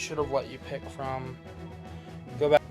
should have let you pick from. Go back.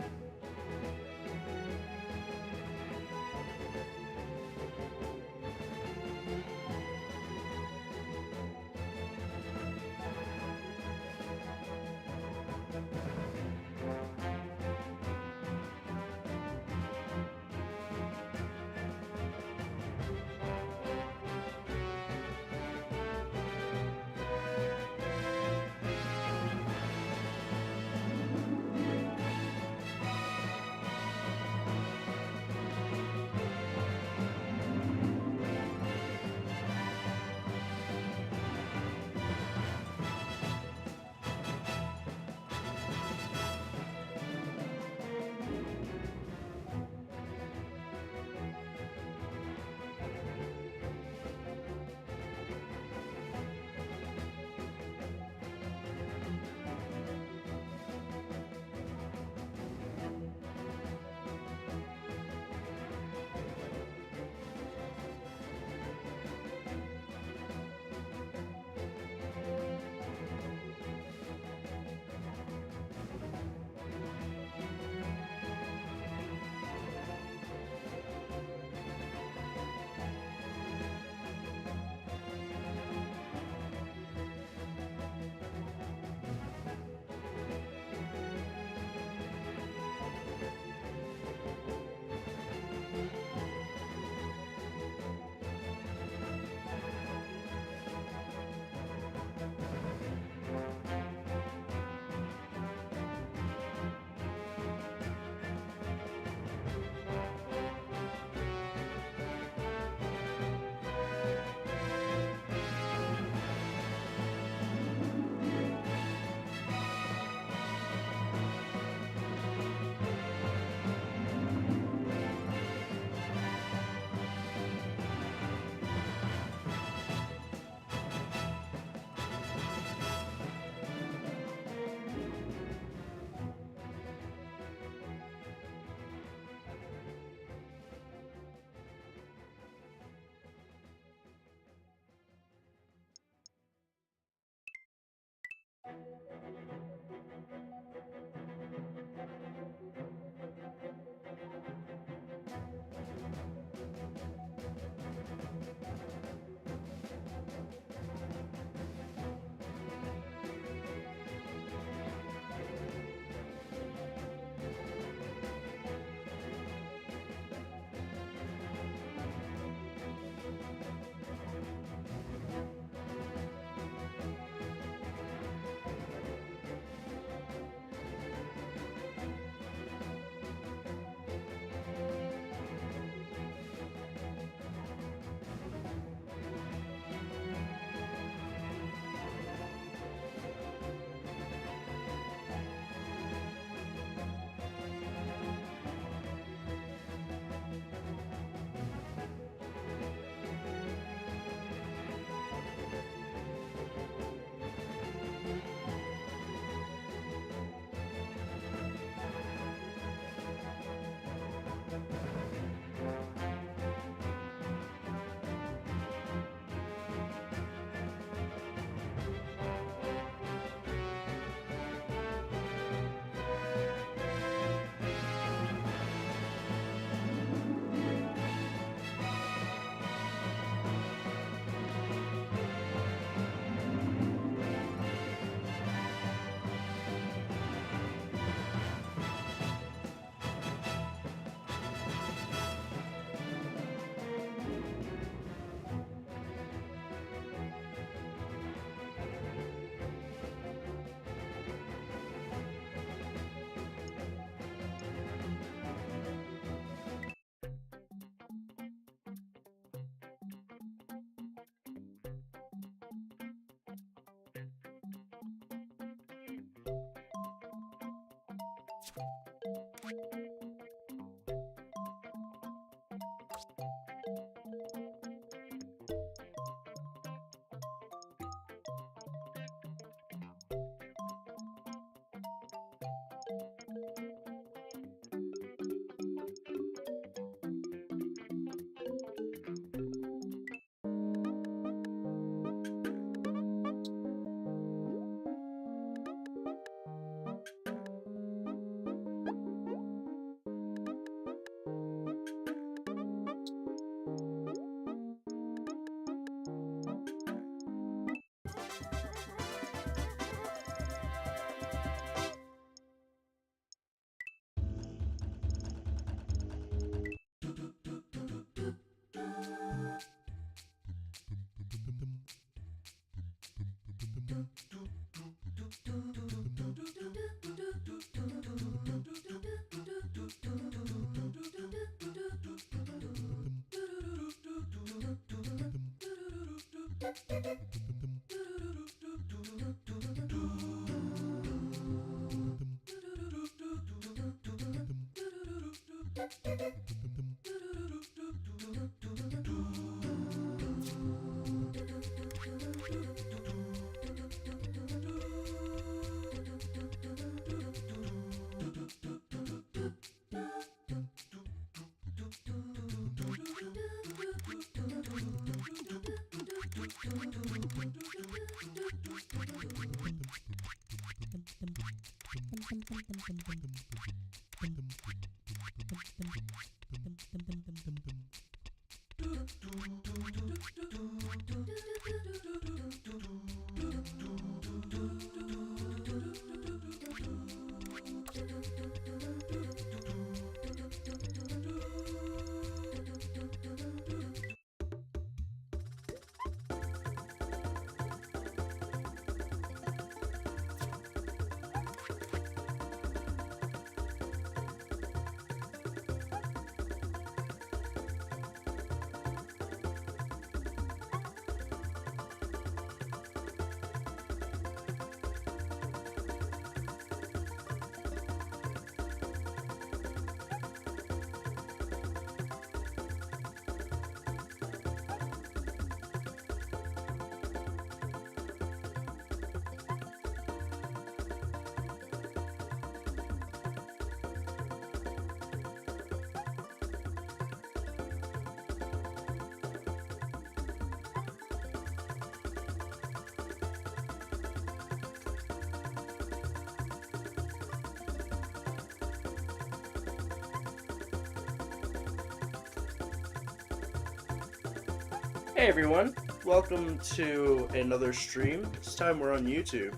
Hey everyone, welcome to another stream. This time we're on YouTube,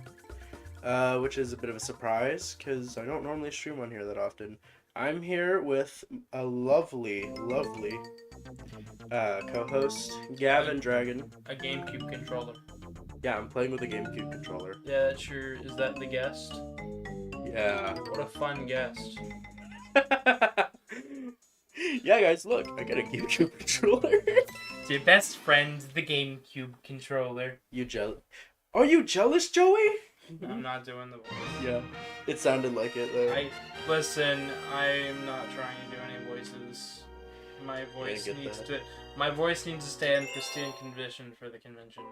which is a bit of a surprise because I don't normally stream on here that often. I'm here with a lovely co-host, Gavin Dragon. A GameCube controller. Yeah, I'm playing with a GameCube controller. Yeah, that's your. Is that the guest? Yeah. What a fun guest. Yeah, guys, look, I got a GameCube controller. It's your best friend, the GameCube controller. You jealous? Are you jealous, Joey? I'm not doing the voice. Yeah, it sounded like it though. Listen, I'm not trying to do any voices. My voice needs to stay in pristine condition for the convention.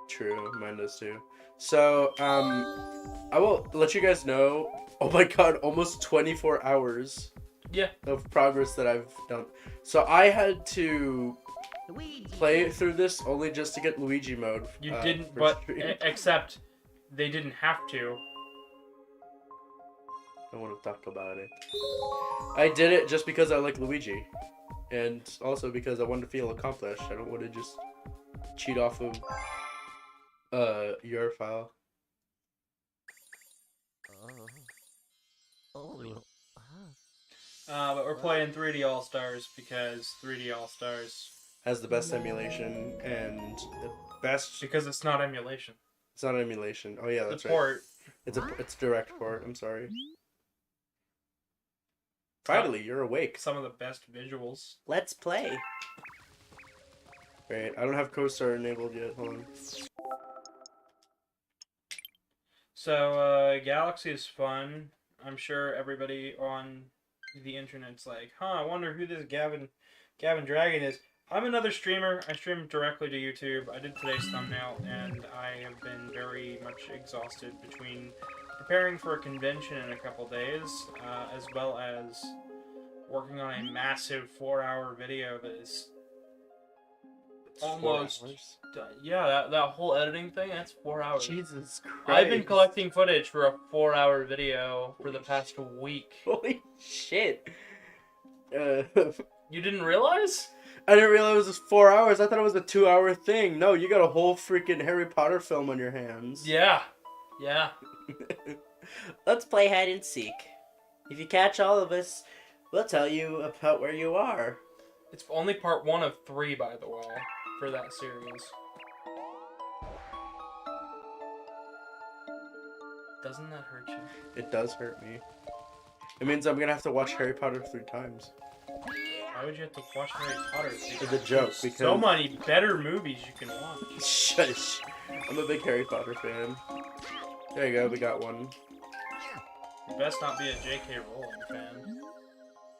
True, mine does too. So, I will let you guys know. Oh my god, almost 24 hours. Yeah. Of progress that I've done. So I had to play through this only just to get Luigi mode. You didn't, but except they didn't have to. I want to talk about it. I did it just because I like Luigi, and also because I wanted to feel accomplished. I don't want to just cheat off of your file. But we're playing 3D All-Stars because 3D All-Stars has the best emulation and the best. Because it's not emulation. It's not emulation. Oh yeah, that's right. Port. It's direct port. I'm sorry. Finally, you're awake. Some of the best visuals. Let's play. Great. I don't have co-star enabled yet. Hold on. So, Galaxy is fun. I'm sure everybody on the internet's like, I wonder who this Gavin Dragon is. I'm another streamer. I stream directly to YouTube. I did today's thumbnail, and I have been very much exhausted between preparing for a convention in a couple days, as well as working on a massive 4-hour video that is almost... Yeah, that whole editing thing, that's 4 hours. Jesus Christ. I've been collecting footage for a 4-hour video for the past week. Holy shit. You didn't realize? I didn't realize it was 4 hours. I thought it was a 2-hour thing. No, you got a whole freaking Harry Potter film on your hands. Yeah. Let's play hide and seek. If you catch all of us, we'll tell you about where you are. It's only part 1 of 3, by the way, for that series. Doesn't that hurt you? It does hurt me. It means I'm gonna have to watch Harry Potter 3 times. Why would you have to watch Harry Potter? It's a joke because So many better movies you can watch. Shush. I'm a big Harry Potter fan. There you go, we got one. You best not be a J.K. Rowling fan.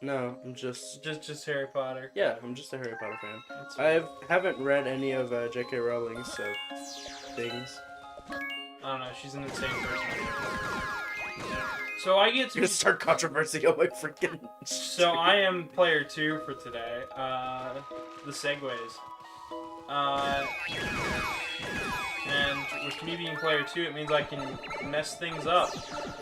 No, I'm just Harry Potter. yeah, I'm just a Harry Potter fan. That's I haven't read any of J.K. Rowling's things. I don't know. She's an insane person. So I get You're gonna start controversy on my freaking. So I am player 2 for today. The segues. And with me being player 2, it means I can mess things up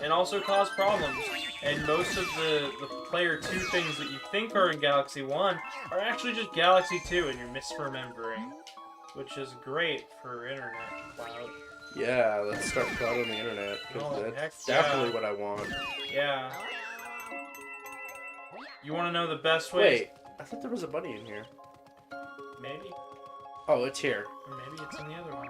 and also cause problems. And most of the player 2 things that you think are in Galaxy 1 are actually just Galaxy 2 and you're misremembering. Which is great for internet cloud. Yeah, let's start cloud on the internet. Oh, That's heck definitely yeah. what I want. Yeah. You want to know the best way? Wait, I thought there was a bunny in here. Maybe. Oh, it's here. Or maybe it's in the other one.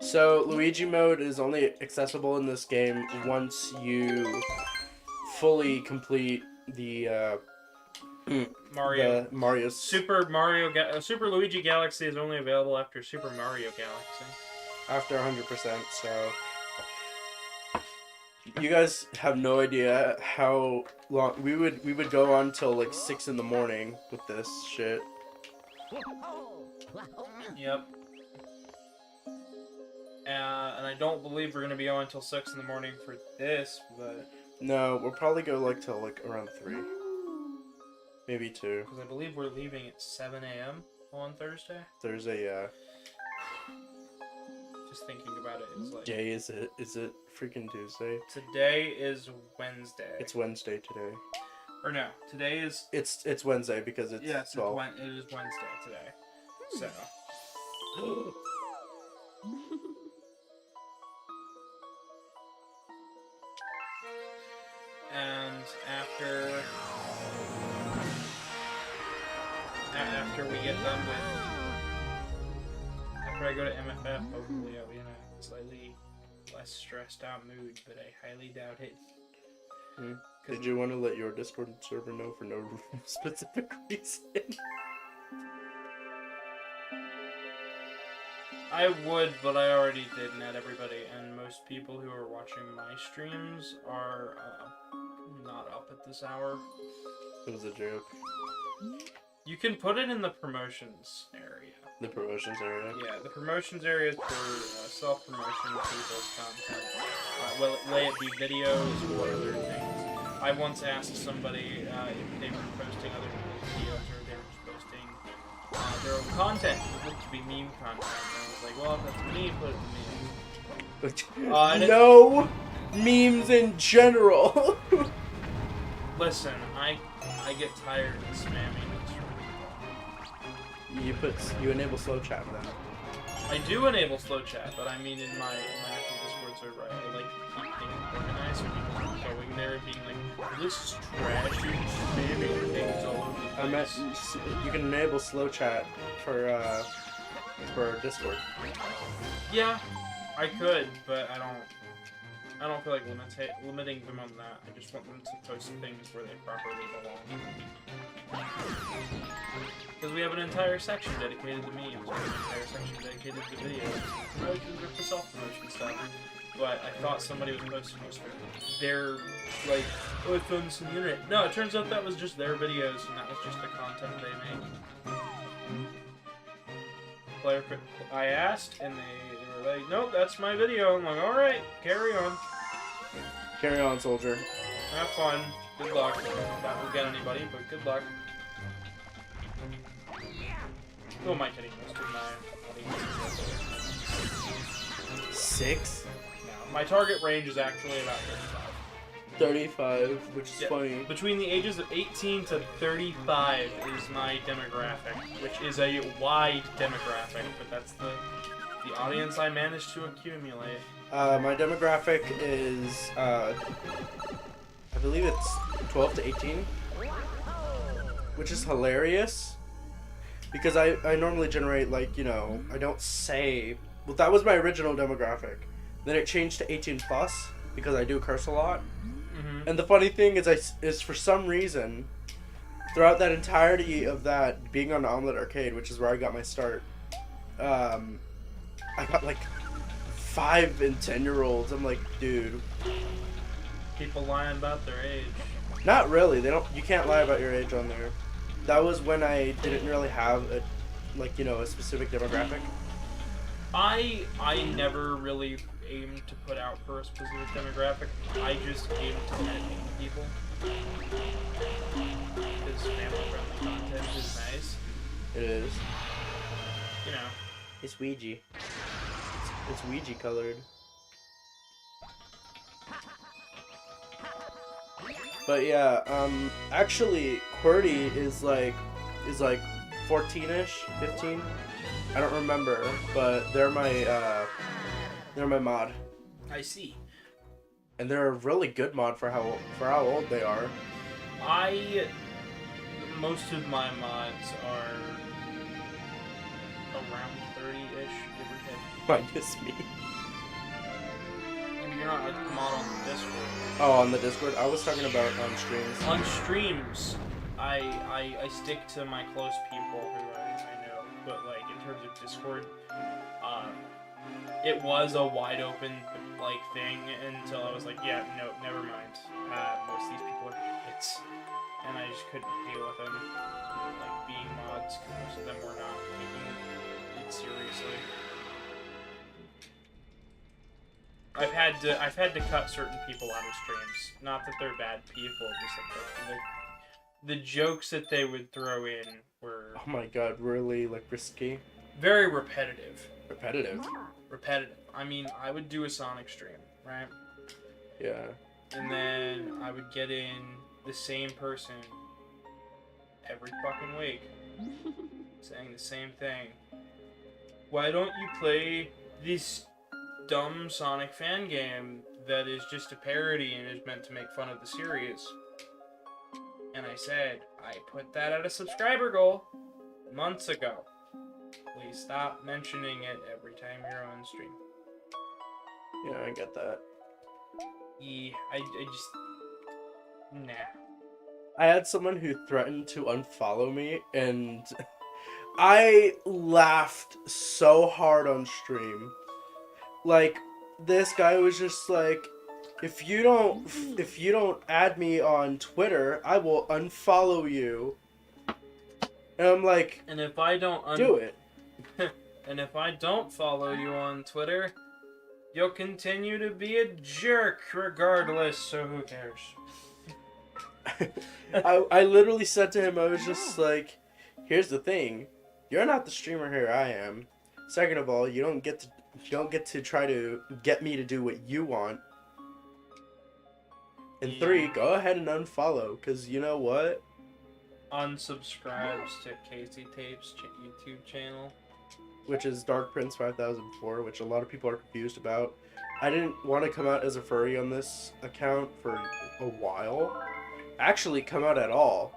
So, Luigi mode is only accessible in this game once you fully complete the Mario. Super Super Luigi Galaxy is only available after Super Mario Galaxy. after 100%. So, you guys have no idea how long we would go on till like 6 in the morning with this shit. Yep. And I don't believe we're gonna be on until 6 in the morning for this, but No, we'll probably go like till like around 3, maybe 2. because I believe we're leaving at 7 a.m. on Thursday. Thursday, yeah. Just thinking about it is like Day is it? Is it freaking Tuesday? today is Wednesday. It's Wednesday today. Or no, today is It's Wednesday because it's yes, 12. it is Wednesday today. So and after we get done with after I go to MFF, hopefully I'll be in a slightly less stressed out mood, but I highly doubt it. Did you want to let your Discord server know for no specific reason? I would, but I already did net everybody, and most people who are watching my streams are not up at this hour. It was a joke. You can put it in the promotions area. The promotions area. Yeah, the promotions area is for self-promotion, people's content. May it be videos or other things. I once asked somebody if they were posting other people's videos or they were just posting their own content. It looked to be meme content. And I was like, well, if that's me, put it to me. No memes in general. Listen, I get tired of spamming this. You enable slow chat then. I do enable slow chat, but I mean in my actual Discord server, I like to keep things organized so people aren't going there and being like, this is trash, you're spamming things all over the place. You can enable slow chat for Discord. Yeah, I could, but I don't feel like limiting them on that. I just want them to post things where they properly belong. Because we have an entire section dedicated to memes, we have an entire section dedicated to videos, promotions, or for self-promotion stuff. But I thought somebody was posting just their, like, oh, I found this on the internet. No, it turns out that was just their videos, and that was just the content they make. I asked, and they were like, nope, that's my video. I'm like, alright, carry on. Carry on, soldier. Have fun. Good luck. That will get anybody, but good luck. Who am I kidding? Most of my audience is 6? No, my target range is actually about 35, which is funny. Between the ages of 18 to 35 is my demographic, which is a wide demographic, but that's the audience I managed to accumulate. My demographic is, I believe it's 12 to 18, which is hilarious, because I normally generate, like, you know, I don't say, well, that was my original demographic, then it changed to 18 plus, because I do curse a lot. Mm-hmm. And the funny thing is for some reason, throughout that entirety of that being on Omelet Arcade, which is where I got my start, I got like 5 and 10-year-olds. I'm like, dude. People lying about their age. Not really. They don't. You can't lie about your age on there. That was when I didn't really have a, like, you know, a specific demographic. I never really aimed to put out for a specific demographic. I just aimed to entertain people. Because family-friendly content is nice. It is. You know. It's Ouija. It's Ouija colored. But yeah, actually, QWERTY is like 14ish, 15. I don't remember, but they're my mod, I see. and they're a really good mod for how old they are. Most of my mods are around 30-ish, give or take. Minus me. I mean, you're not a mod on the Discord. Oh, on the Discord? I was talking about on streams. On streams, I stick to my close people who I know, but like in terms of Discord, it was a wide open like thing until I was like, yeah, no, never mind. Most of these people are kids, and I just couldn't deal with them like being mods because most of them were not taking it seriously. I've had to cut certain people out of streams. Not that they're bad people, just that the jokes that they would throw in were Oh my god, really like risky? very repetitive. Repetitive. I mean, I would do a Sonic stream, right? Yeah. And then I would get in the same person every fucking week, saying the same thing. Why don't you play this dumb Sonic fan game that is just a parody and is meant to make fun of the series? And I said, I put that at a subscriber goal months ago. Please stop mentioning it every time you're on stream. Yeah, I get that. Yeah, I just... Nah. I had someone who threatened to unfollow me, and I laughed so hard on stream. Like, this guy was just like, if you don't add me on Twitter, I will unfollow you. And I'm like, And if I don't do it. And if I don't follow you on Twitter, you'll continue to be a jerk regardless, so who cares? I literally said to him, I was just like, here's the thing, you're not the streamer here, I am. Second of all, you don't get to try to get me to do what you want. And 3, go ahead and unfollow, because you know what? Unsubscribes to Casey Tape's YouTube channel. Which is Dark Prince 5004, which a lot of people are confused about. I didn't want to come out as a furry on this account for a while. Actually come out at all.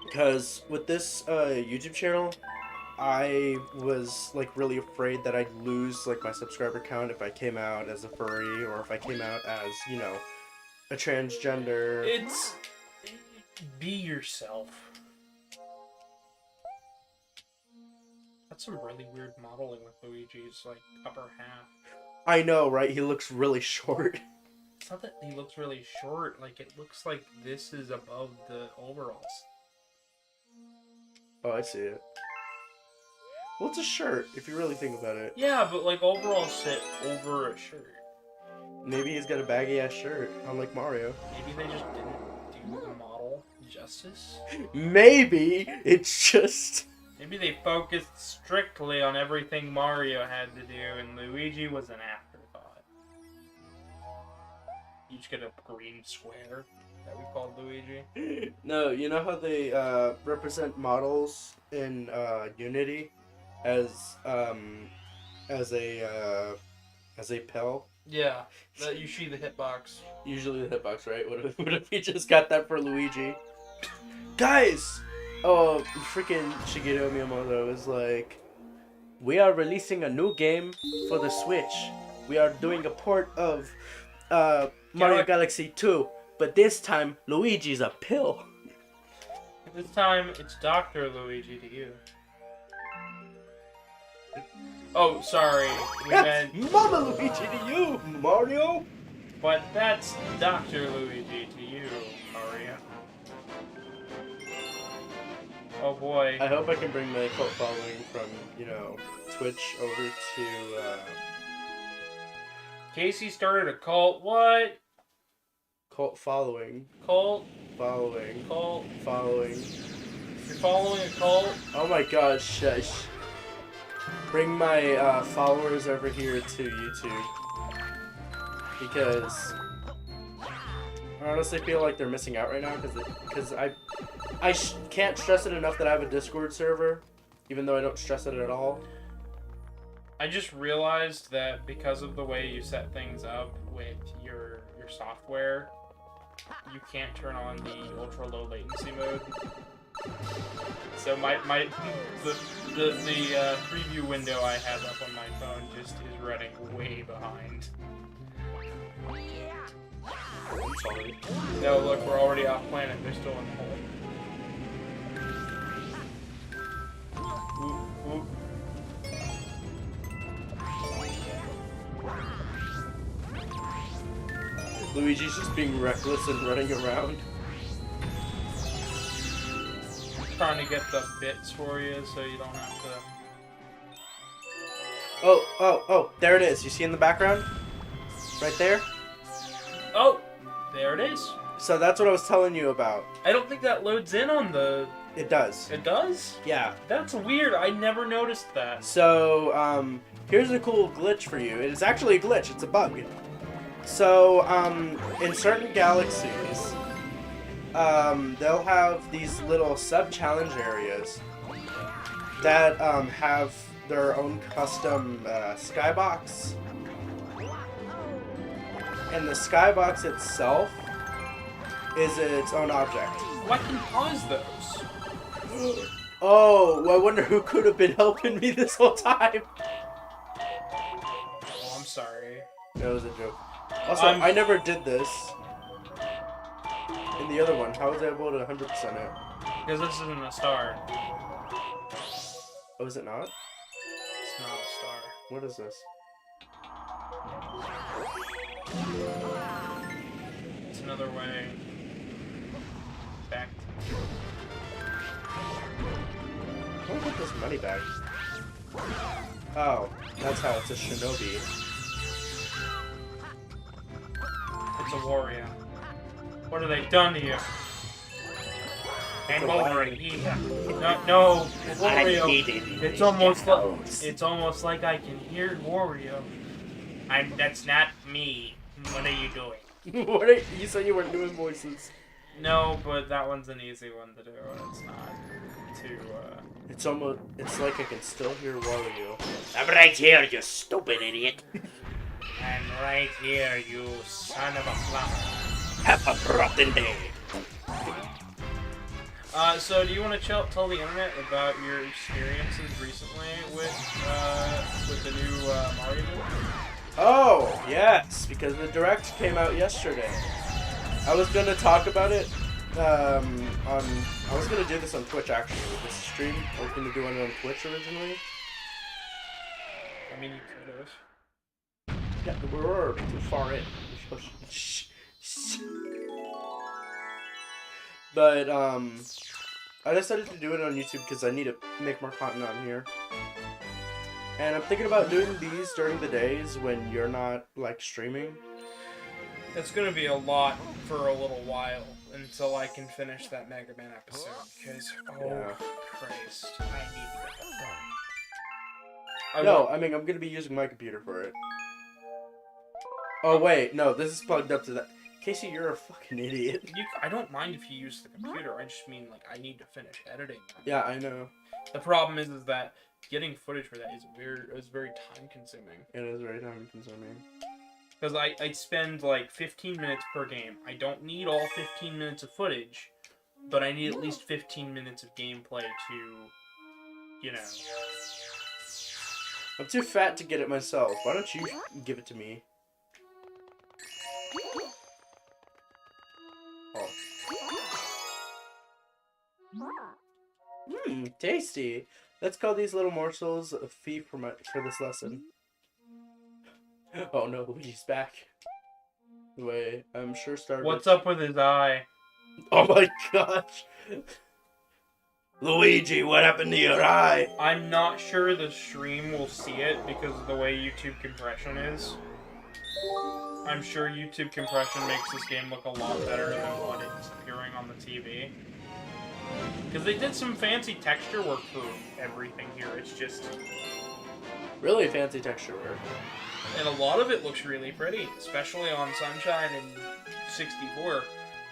Because with this YouTube channel, I was like really afraid that I'd lose like my subscriber count if I came out as a furry, or if I came out as, you know, a transgender. It's... Be yourself. That's some really weird modeling with Luigi's, like, upper half. I know, right? He looks really short. It's not that he looks really short, like, it looks like this is above the overalls. Oh, I see it. Well, it's a shirt, if you really think about it. Yeah, but, like, overalls sit over a shirt. Maybe he's got a baggy-ass shirt, unlike Mario. Maybe they just didn't do the model justice? Maybe! It's just... Maybe they focused strictly on everything Mario had to do, and Luigi was an afterthought. You just get a green square that we called Luigi. No, you know how they represent models in Unity as a pill? Yeah, you see the hitbox. Usually the hitbox, right? What if we just got that for Luigi? Guys! Oh, freaking Shigeru Miyamoto is like, we are releasing a new game for the Switch. We are doing a port of Mario Galaxy 2, but this time Luigi's a pill. This time it's Dr. Luigi to you. Oh, sorry. We That's meant... Mama Luigi to you, Mario. But that's Dr. Luigi to you, Mario. Oh boy. I hope I can bring my cult following from, you know, Twitch over to, Casey started a cult. What? cult following. Cult? Following. Cult? Following. You're following a cult? Oh my god, shush. Bring my followers over here to YouTube. Because I honestly feel like they're missing out right now because I can't stress it enough that I have a Discord server, even though I don't stress it at all. I just realized that because of the way you set things up with your software, you can't turn on the ultra low latency mode. So the preview window I have up on my phone just is running way behind. I'm sorry. No, look, we're already off planet. They're still in the hole. Oop, oop. Luigi's just being reckless and running around. Trying to get the bits for you so you don't have to... Oh, there it is. You see in the background? Right there? Oh! There it is. So that's what I was telling you about. I don't think that loads in on the... It does. It does? Yeah. That's weird. I never noticed that. So, here's a cool glitch for you. It is actually a glitch. It's a bug. So, in certain galaxies, they'll have these little sub-challenge areas that, have their own custom, skybox. And the skybox itself is its own object. What can cause those? Oh, I wonder who could have been helping me this whole time. Oh, I'm sorry. That was a joke. Also, I never did this. In the other one, how was I able to 100% it? Because this isn't a star. Oh, is it not? It's not a star. What is this? It's another way back. How do I get this money back? Oh, that's how it's a shinobi. It's a Wario. What have they done to you? And Wolverine. No, Wario. It's almost like I can hear Wario. That's not me. What are you doing? You said you weren't doing voices. No, but that one's an easy one to do. It's not too. It's like I can still hear Wario. I'm right here, you stupid idiot. I'm right here, you son of a flower. Have a rotten day. So do you want to tell the internet about your experiences recently with the new Mario movie? Oh, yes, because the Direct came out yesterday. I was gonna talk about it, I was gonna do this on Twitch actually, this stream. I was gonna do it on Twitch originally. I mean, you could have. Yeah, we're too far in. But, I decided to do it on YouTube because I need to make more content on here. And I'm thinking about doing these during the days when you're not, like, streaming. It's gonna be a lot for a little while until I can finish that Mega Man episode, because, Christ, I need to get that done. I mean, I'm gonna be using my computer for it. Oh, wait, no, this is plugged up to that. Casey, you're a fucking idiot. I don't mind if you use the computer, I just mean, like, I need to finish editing that. Yeah, I know. The problem is that getting footage for that is very time-consuming. It is very time-consuming. Because I spend, like, 15 minutes per game. I don't need all 15 minutes of footage, but I need at least 15 minutes of gameplay to, you know... I'm too fat to get it myself. Why don't you give it to me? Tasty. Let's call these little morsels a fee for this lesson. Oh no, Luigi's back. Wait, I'm sure Starbit. What's up with his eye? Oh my gosh. Luigi, what happened to your eye? I'm not sure the stream will see it because of the way YouTube compression is. I'm sure YouTube compression makes this game look a lot better than what it's appearing on the TV. Because they did some fancy texture work for everything here. It's just... Really fancy texture work. And a lot of it looks really pretty, especially on Sunshine and 64.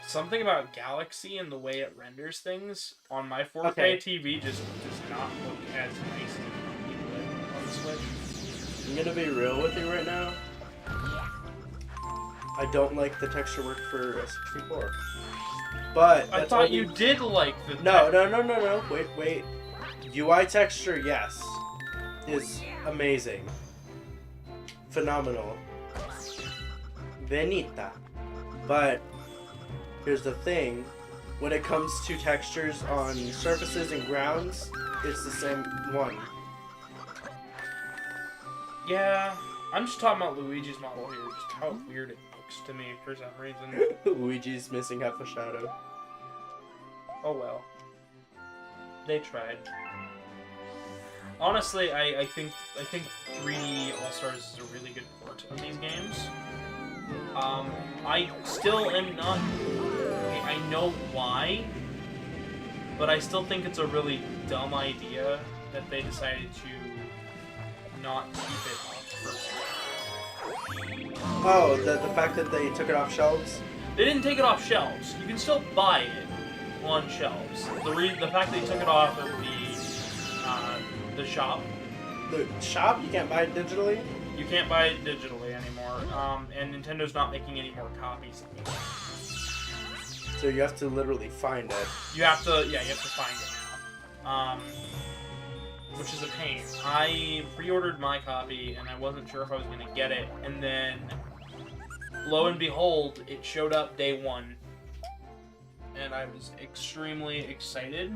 Something about Galaxy and the way it renders things on my 4K TV just does not look as nice as it would on the Switch. I'm gonna be real with you right now. I don't like the texture work for 64. But I thought you did like the... No. Wait. UI texture, yes, is amazing. Phenomenal. Venita. But here's the thing. When it comes to textures on surfaces and grounds, it's the same one. Yeah, I'm just talking about Luigi's model here, just how weird it looks to me for some reason. Luigi's missing half a shadow. Oh well. They tried. Honestly, I think 3D All-Stars is a really good port of these games. I still am not... I know why, but I still think it's a really dumb idea that they decided to not keep it up for... Oh, the fact that they took it off shelves? They didn't take it off shelves. You can still buy it on shelves. The fact they took it off of the shop. The shop? You can't buy it digitally? You can't buy it digitally anymore. And Nintendo's not making any more copies of it. So you have to literally find it. You have to find it now. Which is a pain. I pre-ordered my copy and I wasn't sure if I was going to get it, and then lo and behold, it showed up day one. And I was extremely excited,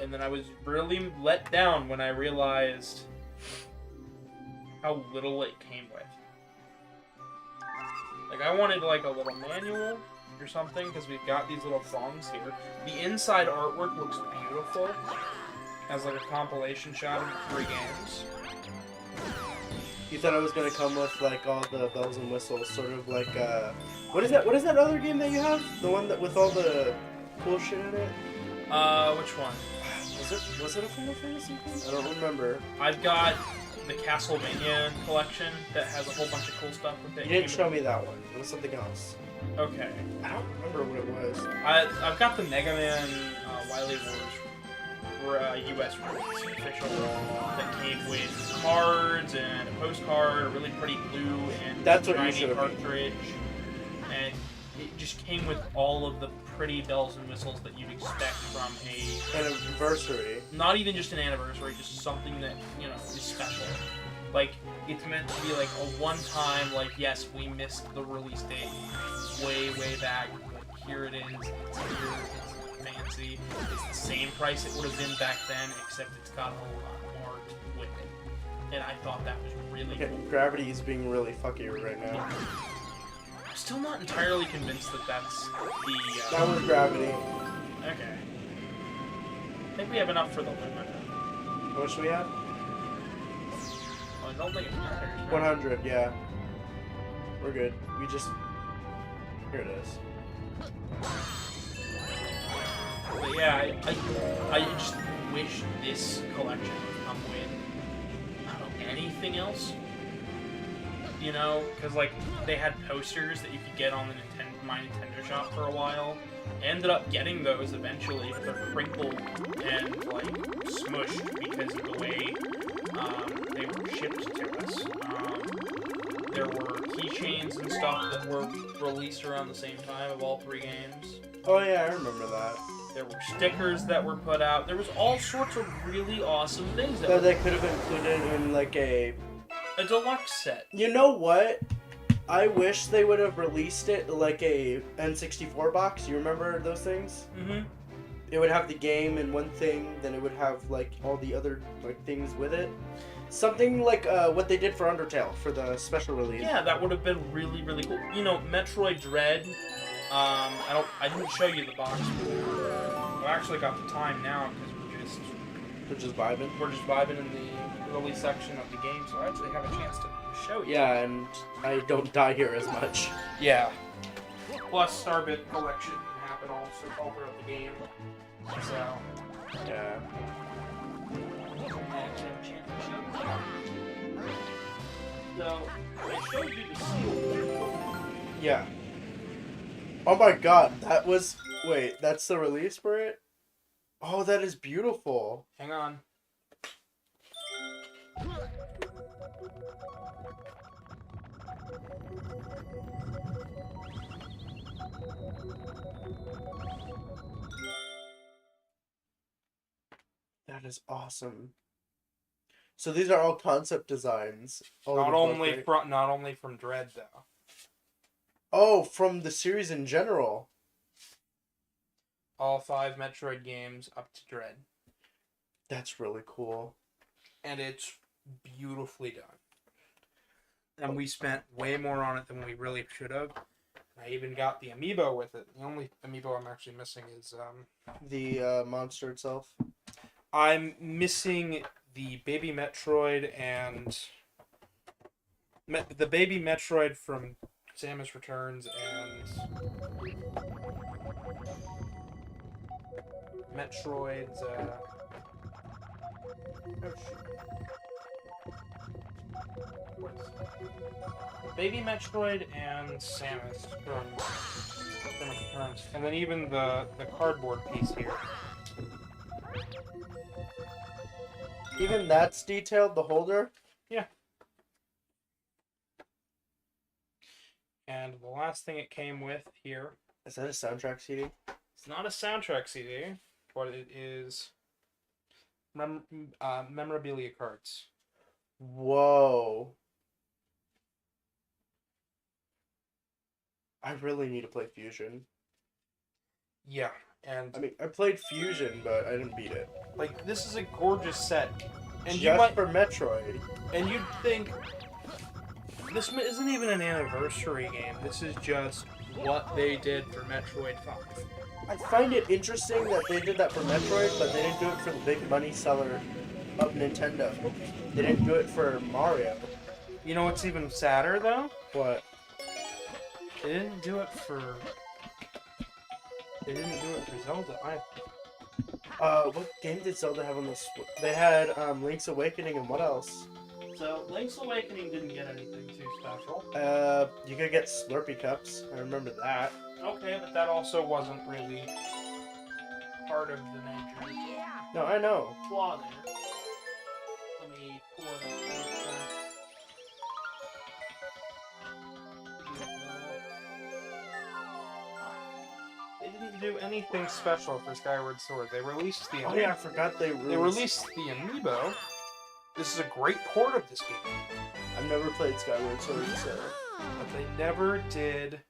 and then I was really let down when I realized how little it came with. Like, I wanted like a little manual or something, because we've got these little thongs here. The inside artwork looks beautiful, as like a compilation shot of the 3 games. You thought it was gonna come with like all the bells and whistles, sort of like what is that other game that you have? The one that with all the cool shit in it? Which one? Was it a Final Fantasy game? I don't remember. I've got the Castlevania collection that has a whole bunch of cool stuff with it. You didn't show me that one. It was something else. Okay. I don't remember what it was. I've got the Mega Man Wily Wars US release official that came with cards and a postcard, a really pretty blue and That's what you shiny should have cartridge, and it just came with all of the pretty bells and whistles that you'd expect from An anniversary. not even just an anniversary, just something that, you know, is special. Like, it's meant to be like a one-time, like, yes, we missed the release date way back, but here it is, it's here, it's fancy, it's the same price it would have been back then, except it's got a whole lot more with it. And I thought that was really cool. Gravity is being really fucky right now. I'm still not entirely convinced that that's the... That was Gravity. Okay. I think we have enough for the limit. How much do we have? I don't think it matters. 100, yeah. We're good. We just... Here it is. But yeah, I just wish this collection would come with, I don't know, anything else. You know, because like they had posters that you could get on the My Nintendo shop for a while. I ended up getting those eventually, but they're crinkled and like smushed because of the way they were shipped to us. There were keychains and stuff that were released around the same time of all 3 games. Oh yeah, I remember that. There were stickers that were put out. There was all sorts of really awesome things that they could have included in like a deluxe set. You know what? I wish they would have released it like a N64 box. You remember those things? Mm-hmm. it would have the game in one thing, then it would have like all the other like things with it. Something like what they did for Undertale for the special release. Yeah, that would have been really, really cool. You know, Metroid Dread. I didn't show you the box. I actually got the time now because We're just vibing. we're just vibing in the early section of the game, so I actually have a chance to show you. Yeah, and I don't die here as much. Yeah. Plus, Starbit collection can happen also all throughout the game. So. Yeah. So, I showed you the seal. Yeah. Oh my god, that was... Wait, that's the release for it? Oh, that is beautiful. Hang on. That is awesome. So these are all concept designs. All Not of them only both, right? from not only from Dread though. Oh, from the series in general. All 5 Metroid games up to Dread. That's really cool. And it's beautifully done. And we spent way more on it than we really should have. I even got the amiibo with it. The only amiibo I'm actually missing is The monster itself. I'm missing the baby Metroid and the baby Metroid from Samus Returns and Metroid's oh shoot. Baby Metroid and Samus from Samus Returns, and then even the cardboard piece here. Even that's detailed, the holder? Yeah. And the last thing it came with here, Is that a soundtrack CD? it's not a soundtrack CD, but it is memorabilia cards. Whoa. I really need to play Fusion. Yeah, and I mean, I played Fusion, but I didn't beat it. like this is a gorgeous set, and Just you might, for Metroid. and you'd think this isn't even an anniversary game. This is just what they did for Metroid 5. I find it interesting that they did that for Metroid, but they didn't do it for the big money seller of Nintendo. They didn't do it for Mario. You know what's even sadder though? What? They didn't do it for. They didn't do it for Zelda either. What game did Zelda have on the Switch? They had Link's Awakening and what else? So Link's Awakening didn't get anything too special. You could get Slurpee cups. I remember that. Okay, but that also wasn't really part of the major No, I know. flaw there. Let me pull it up. They didn't do anything special for Skyward Sword. They released the Oh yeah, I forgot they released the amiibo. This is a great port of this game, I've never played Skyward Sword, so... but they never did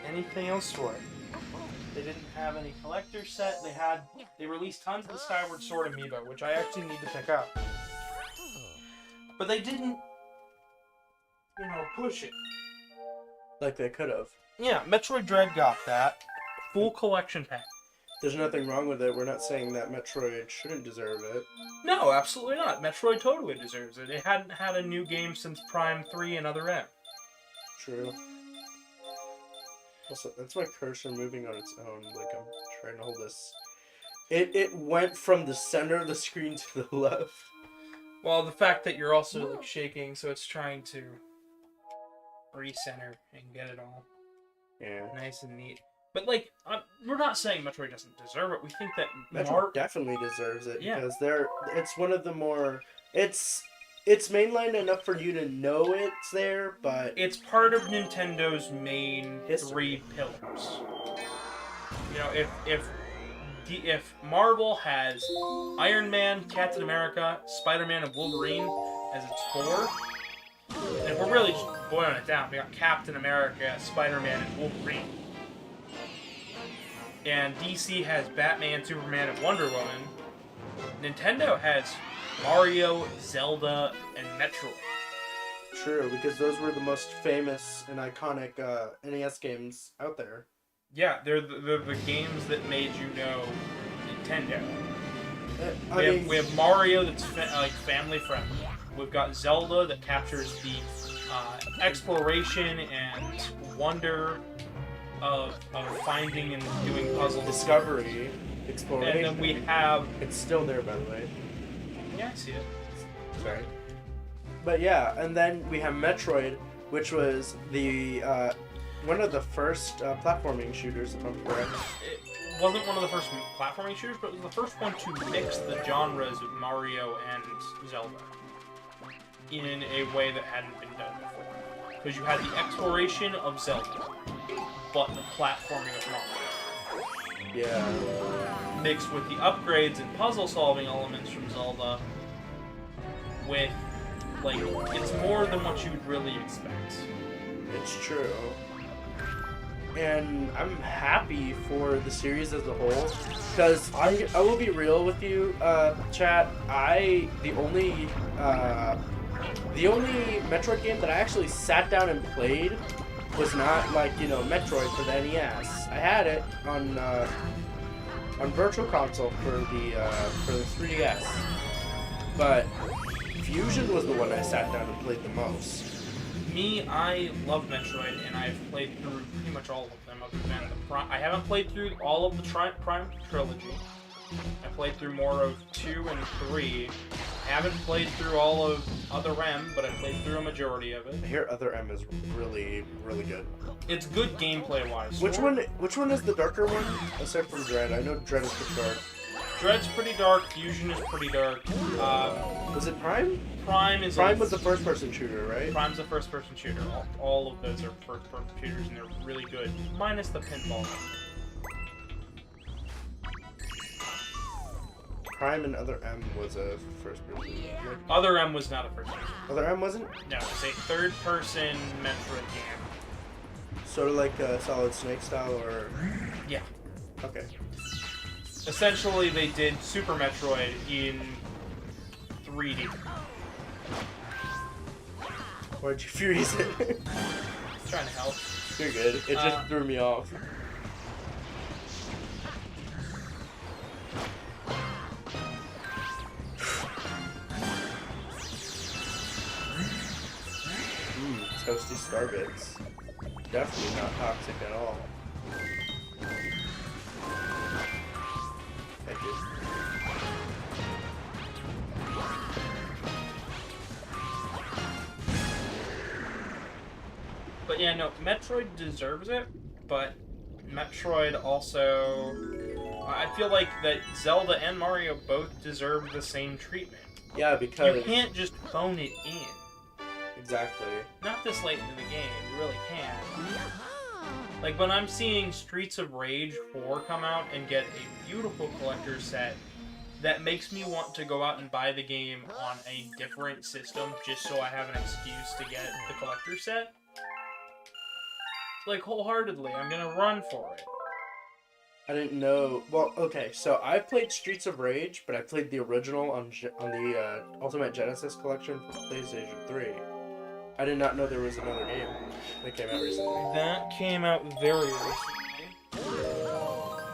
anything else for it. They didn't have any collector set. They released tons of the Skyward Sword amiibo, which I actually need to pick up. But they didn't, push it. Like they could have. Yeah, Metroid Dread got that full collection pack. There's nothing wrong with it. We're not saying that Metroid shouldn't deserve it. No, absolutely not. Metroid totally deserves it. It hadn't had a new game since Prime 3 and Other M. True. Also, that's my cursor moving on its own. Like, I'm trying to hold this. It went from the center of the screen to the left. Well, the fact that you're also shaking, so it's trying to recenter and get it all Yeah. nice and neat. But we're not saying Metroid doesn't deserve it. We think that Metroid definitely deserves it Yeah. because it's one of the more it's mainline enough for you to know it's there, but it's part of Nintendo's main History. 3 pillars. If Marvel has Iron Man, Captain America, Spider-Man, and Wolverine as its core, and if we're really just boiling it down, we got Captain America, Spider-Man, and Wolverine. And DC has Batman, Superman, and Wonder Woman. Nintendo has Mario, Zelda, and Metroid. True, because those were the most famous and iconic NES games out there. Yeah, they're the games that made you know Nintendo. We have Mario that's family friendly. We've got Zelda that captures the exploration and wonder of finding and doing puzzles. Discovery, exploration. And then we have... It's still there, by the way. Yeah, I see it. Sorry. But yeah, and then we have Metroid, which was the one of the first platforming shooters, if I'm correct. It wasn't one of the first platforming shooters, but it was the first one to mix the genres of Mario and Zelda in a way that hadn't been done before. Because you had the exploration of Zelda, but the platforming of Mario. Yeah. Mixed with the upgrades and puzzle-solving elements from Zelda, with, like, it's more than what you'd really expect. It's true. And I'm happy for the series as a whole, because I will be real with you, chat. The only Metroid game that I actually sat down and played was not like, you know, Metroid for the NES. I had it on Virtual Console for the 3DS, but Fusion was the one I sat down and played the most. Me, I love Metroid, and I've played through pretty much all of them other than the Prime. I haven't played through all of the Prime trilogy. I played through more of 2 and 3. I haven't played through all of Other M, but I played through a majority of it. I hear Other M is really, really good. It's good gameplay-wise. Which one is the darker one? Aside from Dread, I know Dread is pretty dark. Dread's pretty dark. Fusion is pretty dark. Was it Prime? Prime was the first-person shooter, right? Prime's the first-person shooter. All of those are first-person shooters, and they're really good, minus the pinball. Prime and Other M was a first-person. Other M was not a first-person. Other M wasn't? No, it's a third-person Metroid game. Sort of like a Solid Snake style, or? Yeah. Okay. Essentially, they did Super Metroid in 3D. Why'd you freeze it? Trying to help. You're good. It just threw me off. Toasty Starbits. Definitely not toxic at all. Thank you. But yeah, no, Metroid deserves it, but Metroid also... I feel like that Zelda and Mario both deserve the same treatment. Yeah, because... You can't just phone it in. Exactly. Not this late into the game, you really can't. Like, when I'm seeing Streets of Rage 4 come out and get a beautiful collector's set, that makes me want to go out and buy the game on a different system just so I have an excuse to get the collector's set. Like, wholeheartedly, I'm gonna run for it. I didn't know... Well, okay, so I played Streets of Rage, but I played the original on the Ultimate Genesis collection for PlayStation 3. I did not know there was another game that came out recently. That came out very recently.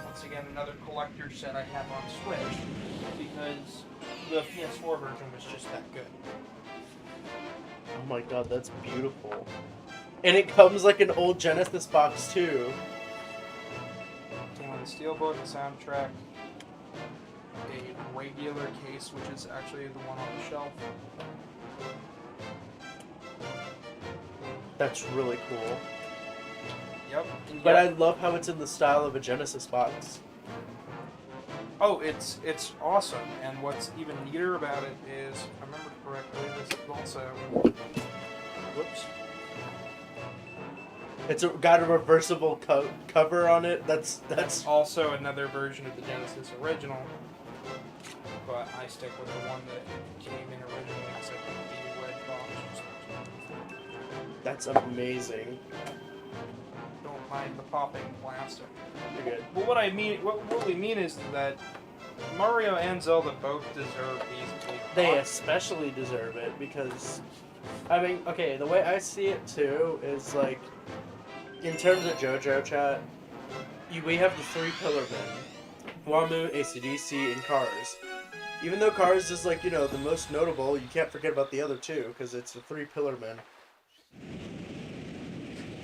Once again, another collector's set I have on Switch, because the PS4 version was just that good. Oh my god, that's beautiful. And it comes like an old Genesis box, too. Came with a steelbook, a soundtrack, a regular case, which is actually the one on the shelf. That's really cool. Yep. But I love how it's in the style of a Genesis box. Oh, it's awesome. And what's even neater about it is, if I remember correctly, this is also... Whoops. It's got a reversible cover on it. That's also another version of the Genesis original, but I stick with the one that came in originally, except with the red box. That's amazing. Don't mind the popping plastic. You're good. But what I mean, what we mean is that Mario and Zelda both deserve these big They bucks. especially deserve it because, I mean, okay, the way I see it too is like, in terms of JoJo chat, we have the three pillar men: Wamu, AC/DC, and Cars. Even though Cars is like, you know, the most notable, you can't forget about the other two because it's the three pillar men.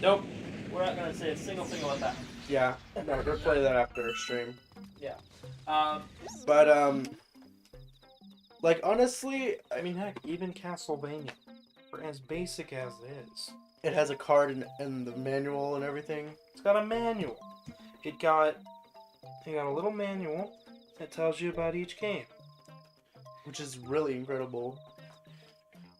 Nope. We're not gonna say a single thing about that. Yeah, no, we'll play that after stream. Um, But like honestly, I mean, heck, even Castlevania, for as basic as it is, it has a card and the manual and everything. it's got a manual. It got a little manual that tells you about each game. Which is really incredible.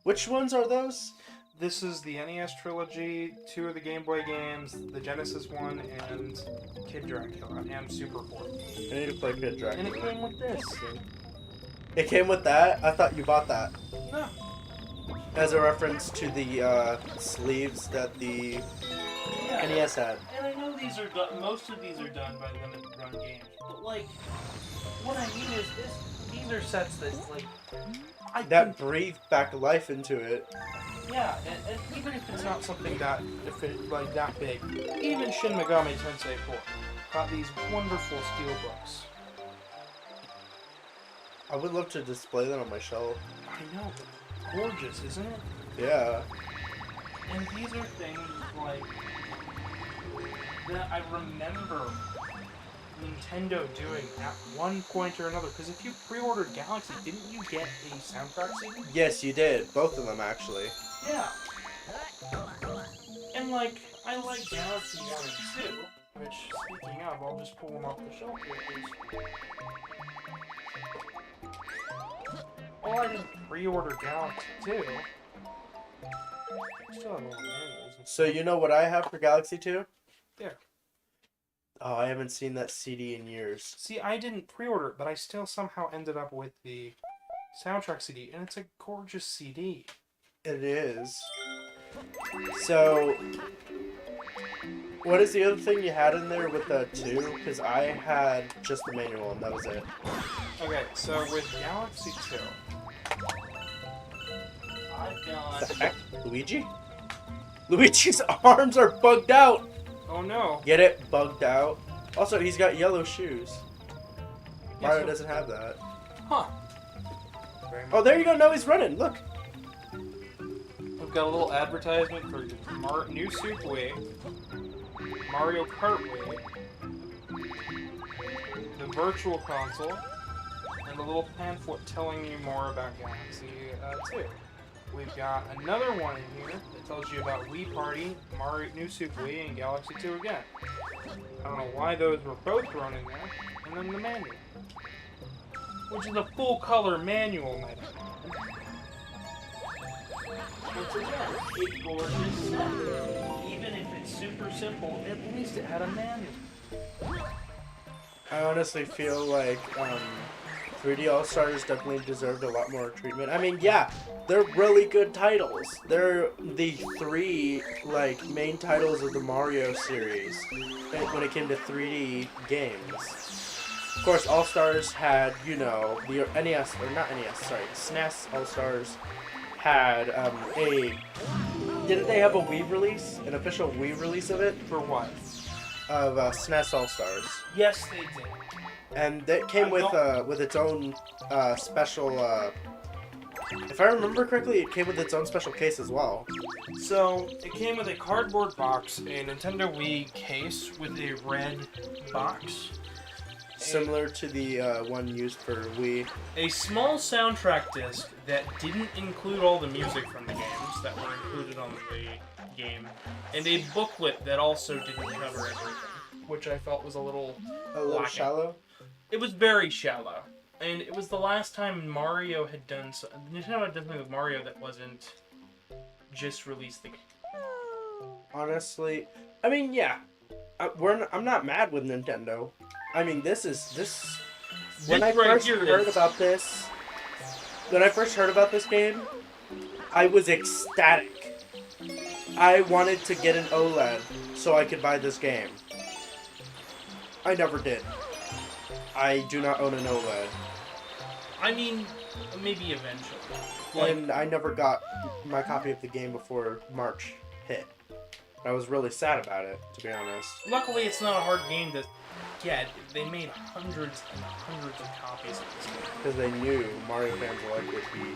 Which ones are those? This is the NES trilogy, 2 of the Game Boy games, the Genesis one, and Kid Dracula, and Super 4. I need to play Kid And Dracula. it came with this. It came with that? I thought you bought that. No. As a reference to the sleeves that the Yeah. NES had. And I know these are done, most of these are done by limited run games, but like, what I mean is these are sets that like, That breathed back life into it. yeah, and even if it's not something that big, even Shin Megami Tensei 4 got these wonderful steel books. I would love to display that on my shelf. I know, but gorgeous, isn't it? Yeah. And these are things like that I remember Nintendo doing at one point or another. Because if you pre-ordered Galaxy, didn't you get a soundtrack CD? Yes, you did. Both of them, actually. Yeah. And like, I like Galaxy 1 and 2, which, speaking of, I'll just pull them off the shelf here, please. Well, I didn't pre-order Galaxy 2. Still have all the manuals and So you know what I have for Galaxy 2? Yeah. Oh, I haven't seen that CD in years. See, I didn't pre-order it, but I still somehow ended up with the soundtrack CD, and it's a gorgeous CD. It is. So, what is the other thing you had in there with the 2? Because I had just the manual and that was it. Okay, so with Galaxy 2, I've got. The heck? Luigi? Luigi's arms are bugged out! oh no. Get it? Bugged out. Also, he's got yellow shoes. Yeah, Mario so- doesn't have that. Huh. Very Oh, there you go. Now he's running. Look. We've got a little advertisement for new Soup Way, Mario Kart Way, the Virtual Console, and a little pamphlet telling you more about Galaxy 2. We've got another one in here that tells you about Wii Party, Mario New Super Wii, and Galaxy 2 again. I don't know why those were both thrown in there. And then the manual, which is a full-color manual, might I add. Once again, a gorgeous set. Even if it's super simple, At least it had a manual. I honestly feel like 3D All Stars definitely deserved a lot more treatment. I mean, yeah, they're really good titles. They're the 3 like main titles of the Mario series when it came to 3D games. Of course, All Stars had, you know, the NES or not NES, sorry, SNES All Stars had didn't they have a Wii release, an official Wii release of it For what? of SNES All Stars? Yes, they did. And that came with its own special. If I remember correctly, it came with its own special case as well. So, it came with a cardboard box, a Nintendo Wii case with a red box, Similar to the one used for Wii. a small soundtrack disc that didn't include all the music from the games that were included on the game, and a booklet that also didn't cover everything, which I felt was a little lacking. Shallow. It was very shallow, and it was the last time Mario had done Nintendo had done something with Mario that wasn't just released the game. Honestly, I mean, yeah, I'm not mad with Nintendo. I mean, this. When I This right first here heard is- about this, game, I was ecstatic. I wanted to get an OLED so I could buy this game. I never did. I do not own an OLED. I mean, maybe eventually. Like, And I never got my copy of the game before March hit. I was really sad about it, to be honest. luckily, it's not a hard game to get. They made hundreds and hundreds of copies of this game. Because they knew Mario fans alike would be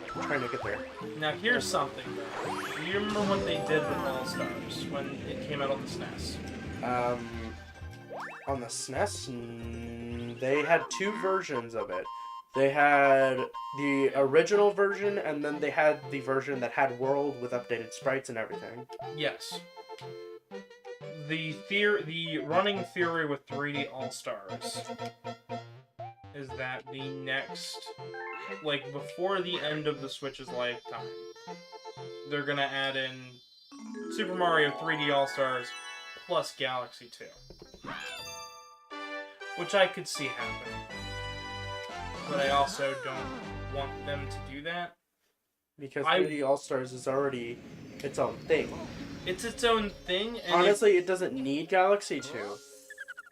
trying to get there. Now, here's something, though. Do you remember what they did with All-Stars when it came out on the SNES? On the SNES, they had two versions of it. They had the original version, and then they had the version that had World with updated sprites and everything. Yes. The running theory with 3D All-Stars is that the next, like, before the end of the Switch's lifetime, they're gonna add in Super Mario 3D All-Stars plus Galaxy 2. Which I could see happening. But I also don't want them to do that. Because 3D All-Stars is already its own thing. It's its own thing. And Honestly, it doesn't need Galaxy 2.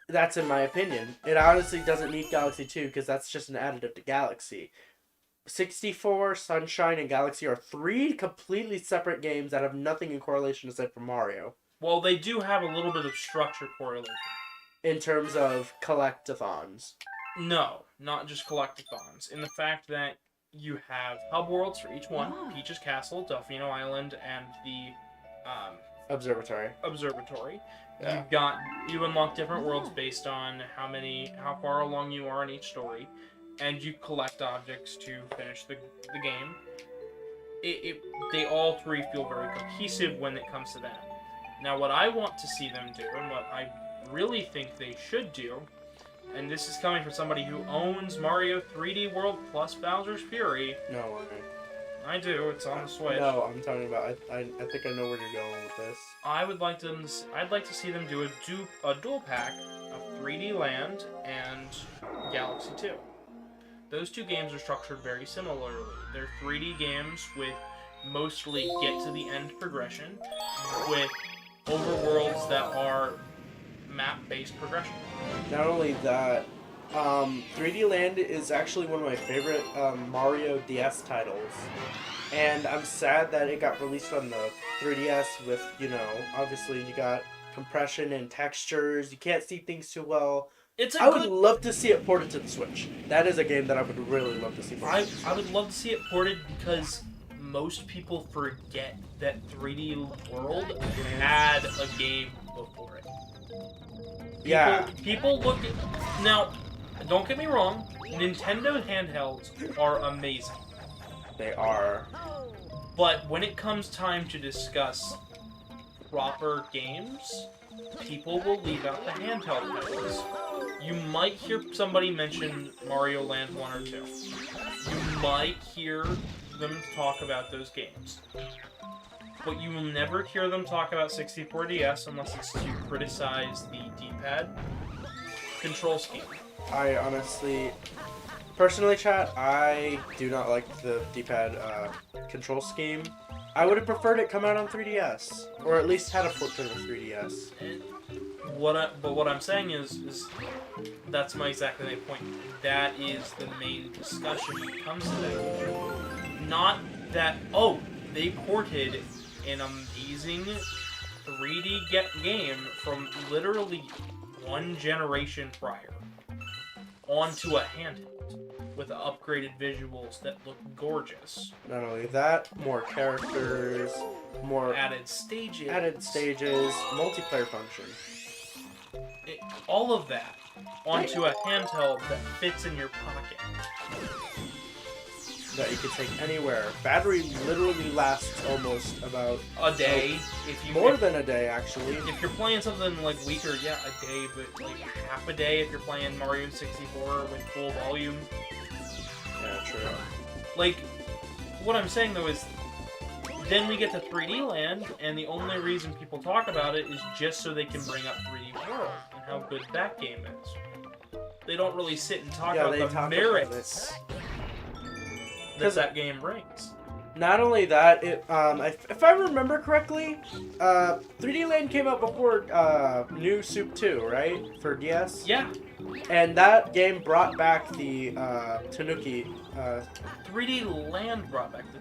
That's in my opinion. It honestly doesn't need Galaxy 2 because that's just an additive to Galaxy. 64, Sunshine, and Galaxy are three completely separate games that have nothing in correlation aside from Mario. Well, they do have a little bit of structure correlation. In terms of collectathons. No, not just collectathons. In the fact that you have hub worlds for each one. Peach's Castle, Delfino Island, and the Observatory. Yeah. You unlock different worlds based on how far along you are in each story, and you collect objects to finish the game. They all three feel very cohesive when it comes to that. Now, what I want to see them do, and what I really think they should do, and this is coming from somebody who owns Mario 3D World plus Bowser's Fury. No, I do. It's on the Switch. No, I'm talking about. I think I know where you're going with this. I'd like to see them do a dual pack of 3D Land and Galaxy 2. Those two games are structured very similarly. They're 3D games with mostly get to the end progression, with overworlds that are map-based progression. Not only that, 3D Land is actually one of my favorite Mario DS titles. And I'm sad that it got released on the 3DS with, obviously you got compression and textures. You can't see things too well. I would love to see it ported to the Switch. That is a game that I would really love to see ported. I would love to see it ported because most people forget that 3D World had a game before it. People look at... Now, don't get me wrong, Nintendo handhelds are amazing. They are. But when it comes time to discuss proper games, people will leave out the handheld titles. You might hear somebody mention Mario Land 1 or 2. You might hear them talk about those games. But you will never hear them talk about 64DS unless it's to criticize the D-pad control scheme. I honestly... Personally, chat, I do not like the D-pad control scheme. I would have preferred it come out on 3DS. Or at least had a port to the 3DS. But what I'm saying is that's exactly my point. That is the main discussion when it comes to that. Not that, they ported an amazing 3D game from literally one generation prior onto a handheld with upgraded visuals that look gorgeous. Not only that, more characters, more added stages, multiplayer function. All of that onto a handheld that fits in your pocket. That you can take anywhere. Battery literally lasts almost about a day. More than a day, actually. If you're playing something like weaker, yeah, a day, but like half a day if you're playing Mario 64 with full volume. Yeah, true. Like, what I'm saying though is, then we get to 3D Land, and the only reason people talk about it is just so they can bring up 3D World and how good that game is. They don't really sit and talk about the merits that game brings. Not only that, if I remember correctly, 3D Land came out before New Soup 2, right? For DS? Yeah, And that game brought back the Tanuki, 3D Land brought back the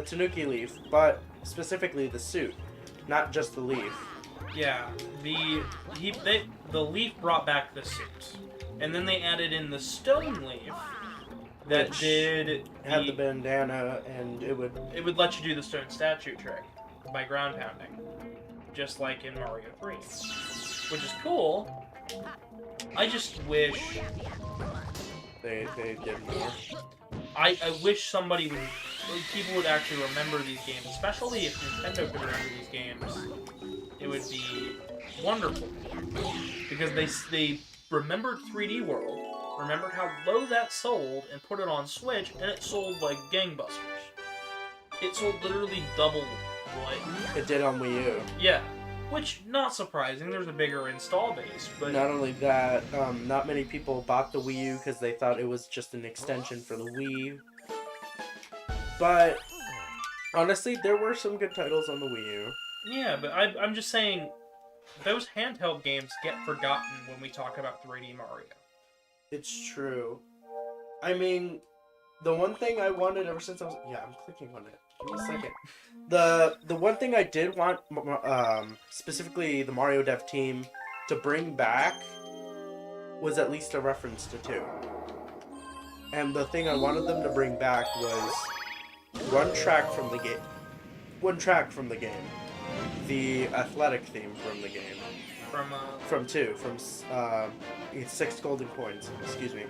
Tanuki leaf. but specifically the suit, not just the leaf. Yeah, the leaf brought back the suit, and then they added in the stone leaf that Which did Had the bandana, and it would. it would let you do the stone statue trick by ground pounding, just like in Mario 3, which is cool. I just wish They did more. I wish people would actually remember these games, especially if Nintendo could remember these games. It would be wonderful because they remembered 3D World, remembered how low that sold, and put it on Switch, and it sold like gangbusters. It sold literally double what. It did on Wii U. Yeah, which not surprising. There's a bigger install base, but Not only that, not many people bought the Wii U because they thought it was just an extension for the Wii. But honestly, there were some good titles on the Wii U. yeah, but I'm just saying those handheld games get forgotten when we talk about 3D Mario. It's true. I mean, the one thing I wanted ever since I was... Yeah, I'm clicking on it. Give me a second. The one thing I did want, specifically the Mario dev team, to bring back was at least a reference to 2. And the thing I wanted them to bring back was one track from the game. One track from the game. The athletic theme from the game. From 2. It's 6 golden coins. Excuse me.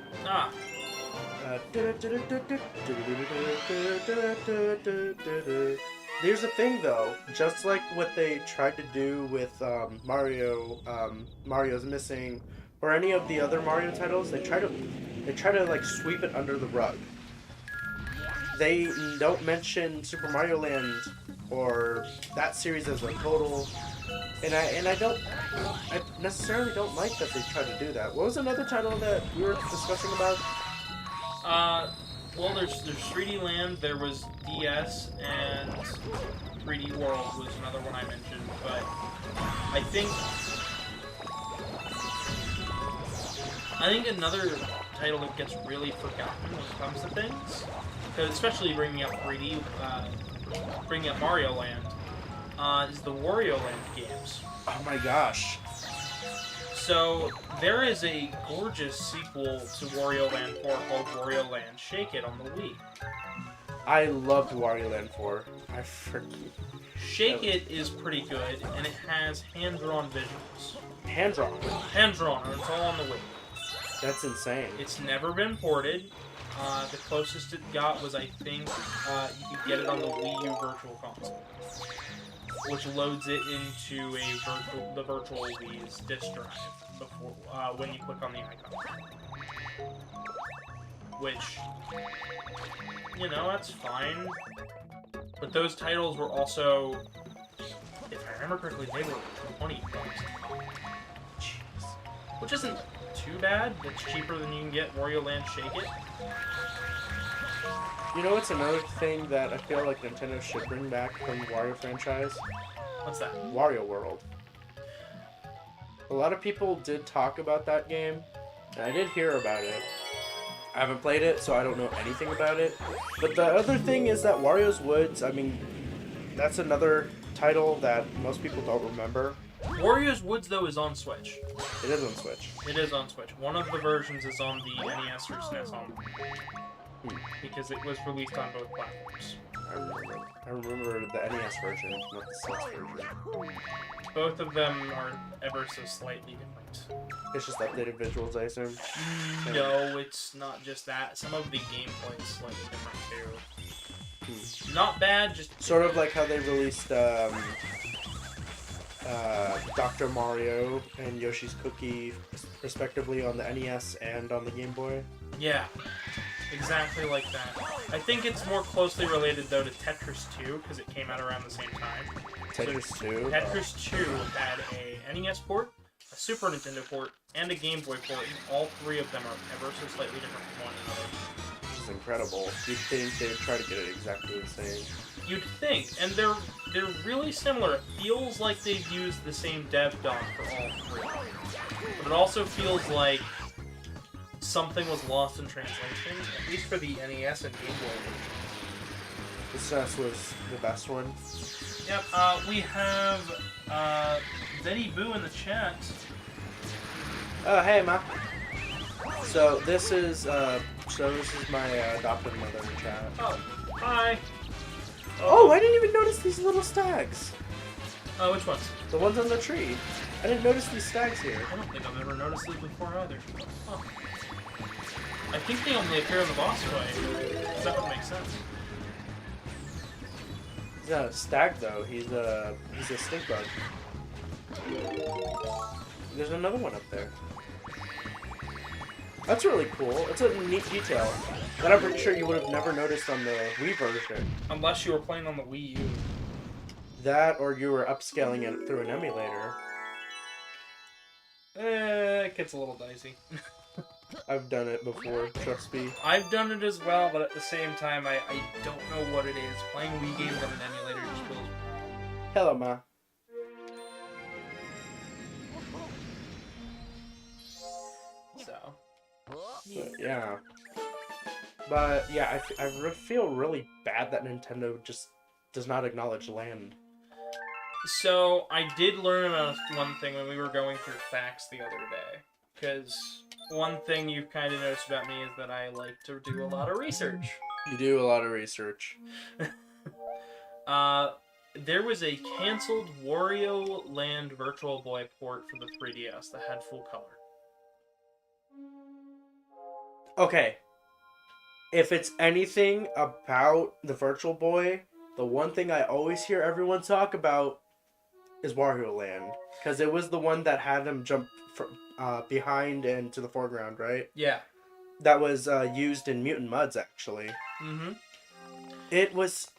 There's a thing though, just like what they tried to do with Mario's Missing, or any of the other Mario titles, they try to like sweep it under the rug. They don't mention Super Mario Land or that series as a total, and I necessarily don't like that they try to do that. What was another title that we were discussing about? Well, there's 3D Land, there was DS, and 3D World was another one I mentioned, but I think another title that gets really forgotten when it comes to things, because especially bringing up Mario Land, is the Wario Land games. Oh my gosh. So, there is a gorgeous sequel to Wario Land 4 called Wario Land Shake It on the Wii. I loved Wario Land 4. I freaking... Shake It is pretty good, and it has hand-drawn visuals. Hand-drawn? Hand-drawn, and it's all on the Wii. That's insane. It's never been ported. The closest it got was, I think, you could get it on the Wii U Virtual Console, which loads it into the virtual Wii's disk drive before when you click on the icon. Which, that's fine. But those titles were also, if I remember correctly, they were $20. Jeez. Which isn't too bad. It's cheaper than you can get Wario Land Shake It. You know what's another thing that I feel like Nintendo should bring back from the Wario franchise? What's that? Wario World. A lot of people did talk about that game, and I did hear about it. I haven't played it, so I don't know anything about it. But the other thing is that Wario's Woods, I mean, that's another title that most people don't remember. Wario's Woods, though, is on Switch. It is on Switch. It is on Switch. One of the versions is on the NES or SNES on because it was released on both platforms. I remember the NES version, not the SNES version. Both of them are ever so slightly different. It's just updated visuals, I assume? No, it's not just that. Some of the gameplay is slightly different, too. Not bad, just... Sort of like how they released Dr. Mario and Yoshi's Cookie, respectively, on the NES and on the Game Boy. Yeah, exactly like that. I think it's more closely related, though, to Tetris 2, because it came out around the same time. Tetris 2? Tetris 2 had a NES port, a Super Nintendo port, and a Game Boy port, and all three of them are ever so slightly different from one another. Which is is incredible. You'd think they'd try to get it exactly the same. You'd think, and they're really similar. It feels like they've used the same dev dom for all three, but it also feels like something was lost in translation, at least for the NES and Game Boy. The SNES was the best one. Yep. We have Betty Boo in the chat. Oh, hey, Ma. So this is my adopted mother in chat. Oh, hi. Oh, I didn't even notice these little stags. Which ones? The ones on the tree. I didn't notice these stags here. I don't think I've ever noticed these before either. Huh. I think they only appear in the boss fight. That would make sense. He's not a stag though. He's a stink bug. There's another one up there. That's really cool. It's a neat detail that I'm pretty sure you would have never noticed on the Wii version. Unless you were playing on the Wii U. That, or you were upscaling it through an emulator. It gets a little dicey. I've done it before, trust me. I've done it as well, but at the same time, I don't know what it is. Playing Wii games on an emulator just feels... Hello, Ma. So... But, yeah. But, yeah, I feel really bad that Nintendo just does not acknowledge land. So, I did learn one thing when we were going through facts the other day. Because one thing you've kind of noticed about me is that I like to do a lot of research. You do a lot of research. There was a canceled Wario Land Virtual Boy port for the 3DS that had full color. Okay. If it's anything about the Virtual Boy, the one thing I always hear everyone talk about is Wario Land. Because it was the one that had him jump from behind and to the foreground, right? Yeah. That was used in Mutant Mudds, actually. Mm-hmm. It was...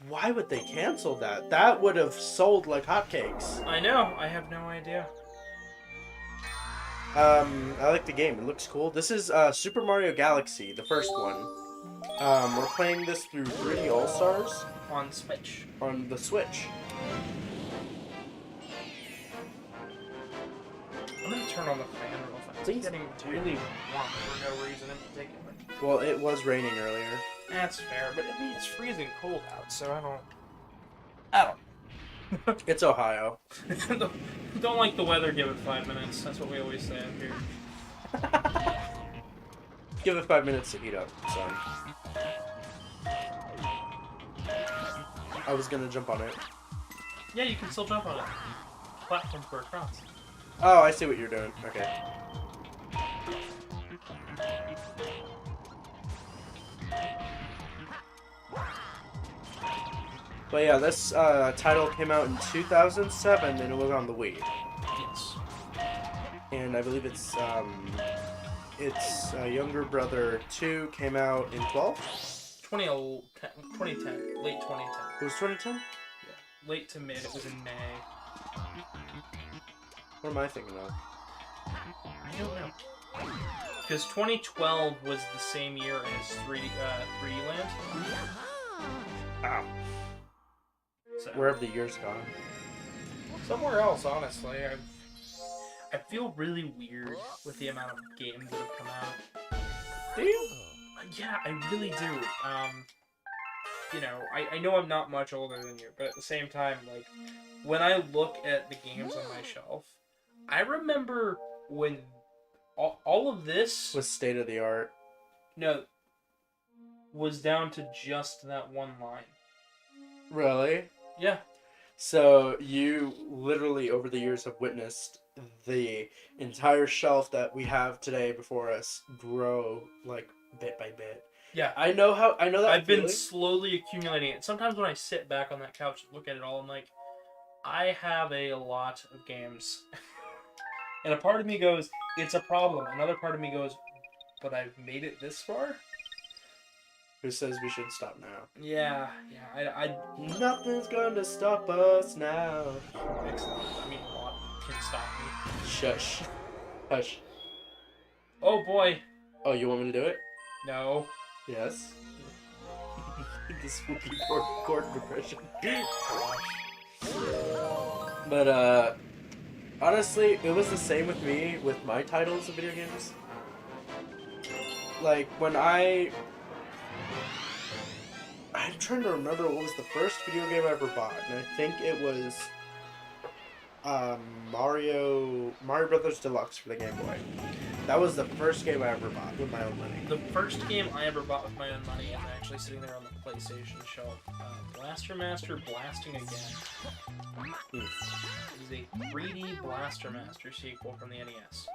Why would they cancel that? That would have sold like hotcakes. I know. I have no idea. I like the game. It looks cool. This is Super Mario Galaxy, the first one. We're playing this through 3D All-Stars. On Switch. On the Switch. I'm gonna turn on the fan real fast. It's getting really warm for no reason in particular. Well, it was raining earlier. That's fair, but I mean, it's freezing cold out, so I don't... It's Ohio. Don't like the weather, give it 5 minutes. That's what we always say up here. Give it 5 minutes to heat up, son. I was gonna jump on it. Yeah, you can still jump on it. Platforms go across. Oh, I see what you're doing. Okay. But yeah, this title came out in 2007 and it was on the Wii. Yes. And I believe its younger brother 2 came out in 2010. Late 2010. It was 2010? Yeah. Late to mid. It was in May. What am I thinking of? I don't know. Because 2012 was the same year as 3D Land. Ow. So, Where have the years gone? somewhere else, honestly. I feel really weird with the amount of games that have come out. Do you? Yeah, I really do. You know, I know I'm not much older than you, but at the same time, like, when I look at the games on my shelf, I remember when all of this Was state of the art. no was down to just that one line. Really? Yeah. So you literally over the years have witnessed the entire shelf that we have today before us grow like bit by bit. Yeah. I know that I've been feeling. slowly accumulating it. Sometimes when I sit back on that couch and look at it all, I'm like, I have a lot of games. And a part of me goes, it's a problem. Another part of me goes, but I've made it this far? Who says we should stop now? Yeah, I Nothing's gonna stop us now. excellent. I mean, what can stop me? Shush. Hush. Oh boy. Oh, you want me to do it? No. Yes. The spooky chord progression. But honestly, it was the same with me with my titles of video games. Like when I'm trying to remember what was the first video game I ever bought, and I think it was Mario Brothers Deluxe for the Game Boy. That was the first game I ever bought with my own money. The first game I ever bought with my own money, and actually sitting there on the PlayStation shelf, Blaster Master Blasting Again. It is a 3D Blaster Master sequel from the NES.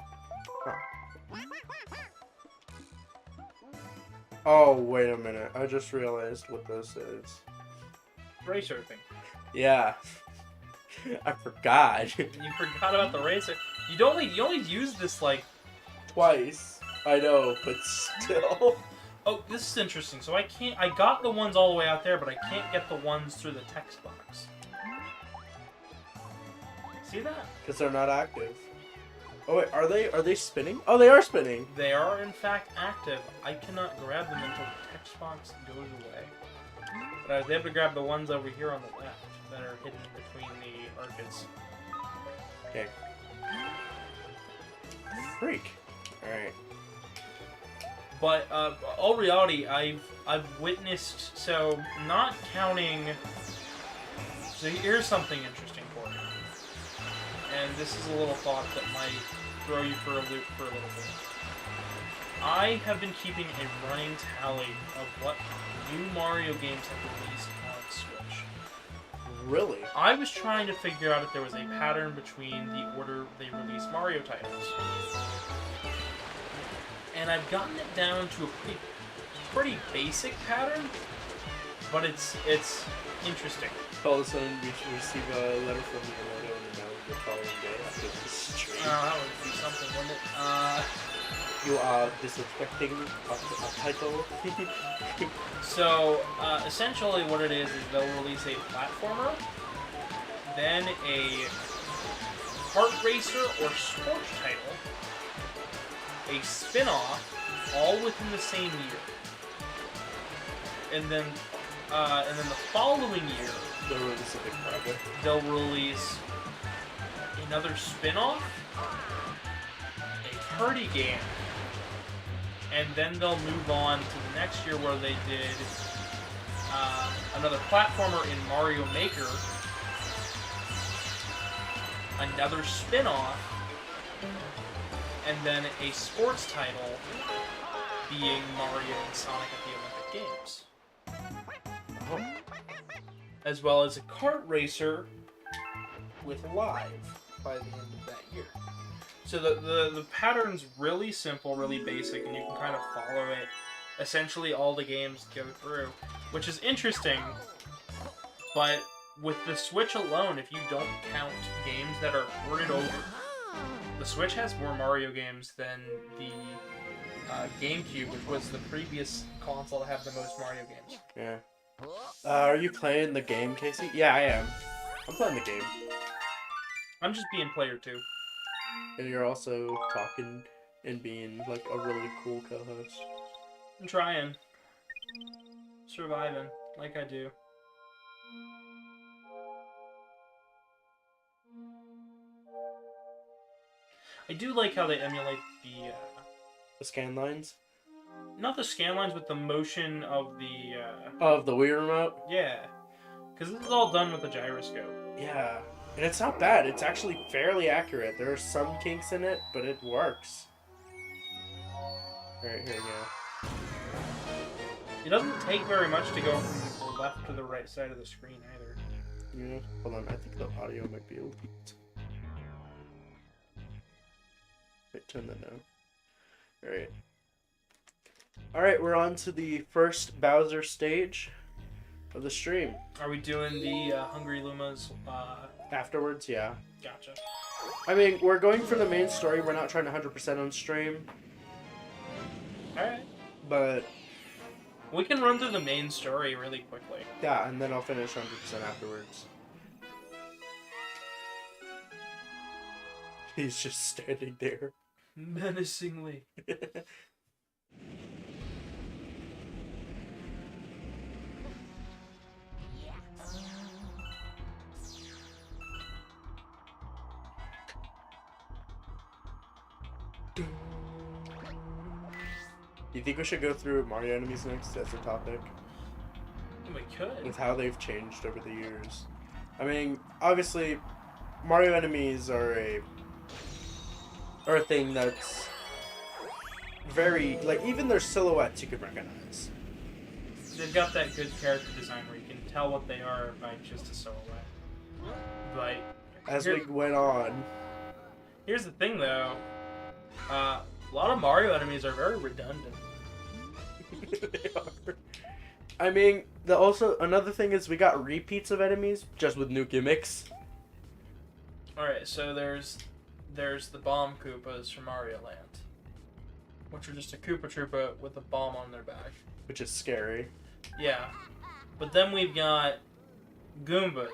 Oh, wait a minute. I just realized what this is. Ray surfing. Yeah. I forgot. You forgot about the racer. You only use this like Twice. I know, but still. Oh, this is interesting. So I got the ones all the way out there, but I can't get the ones through the text box. See that? Because they're not active. Oh wait, are they spinning? Oh, they are spinning. They are in fact active. I cannot grab them until the text box goes away. But I was able to grab the ones over here on the left that are hidden between the arcades. Okay. Freak. All right. But all reality, I've witnessed. So not counting. So here's something interesting for you, and this is a little thought that might throw you for a loop for a little bit. I have been keeping a running tally of what new Mario games have released on Switch. Really? I was trying to figure out if there was a pattern between the order they released Mario titles. And I've gotten it down to a pretty basic pattern, but it's interesting. All of a sudden, we should receive a letter from the Orlando and now the following day after this stream. That would be something, wouldn't it? You are disrespecting a title. So, essentially what it is they'll release a platformer, then a kart racer or sports title, a spin-off, all within the same year. And then the following year, They'll release a big project. they'll release another spin-off, a party game, and then they'll move on to the next year where they did another platformer in Mario Maker, another spin-off, and then a sports title being Mario and Sonic at the Olympic Games. Oh. As well as a kart racer with Live by the end of that year. So the pattern's really simple, really basic, and you can kind of follow it. Essentially all the games go through, which is interesting, but with the Switch alone, if you don't count games that are ported over, the Switch has more Mario games than the GameCube, which was the previous console to have the most Mario games. Yeah. Are you playing the game, Casey? Yeah, I am. I'm playing the game. I'm just being player 2. And you're also talking and being like a really cool co-host. I'm trying. Surviving, like I do. I do like how they emulate The scan lines not the scan lines, but the motion of the, of the Wii remote. yeah. Because this is all done with the gyroscope. Yeah, and it's not bad. It's actually fairly accurate. There are some kinks in it, but it works. All right, here we go. It doesn't take very much to go from the left to the right side of the screen either. Yeah, hold on. I think the audio might be a little. Wait, turn that down. All right. All right, we're on to the first Bowser stage of the stream. Are we doing the Hungry Lumas? Afterwards, yeah. Gotcha. I mean, we're going for the main story. We're not trying to 100% on stream, Alright. but We can run through the main story really quickly. yeah, and then I'll finish 100% afterwards. He's just standing there. Menacingly. Do you think we should go through Mario enemies next as a topic? We could. With how they've changed over the years. I mean, obviously, Mario enemies are a thing that's very, like, even their silhouettes you can recognize. They've got that good character design where you can tell what they are by just a silhouette. But As we went on, here's the thing, though. A lot of Mario enemies are very redundant. they are. I mean, also another thing is we got repeats of enemies just with new gimmicks. All right, so there's the bomb Koopas from Mario Land, which are just a Koopa Troopa with a bomb on their back. Which is scary. Yeah, but then we've got Goombas,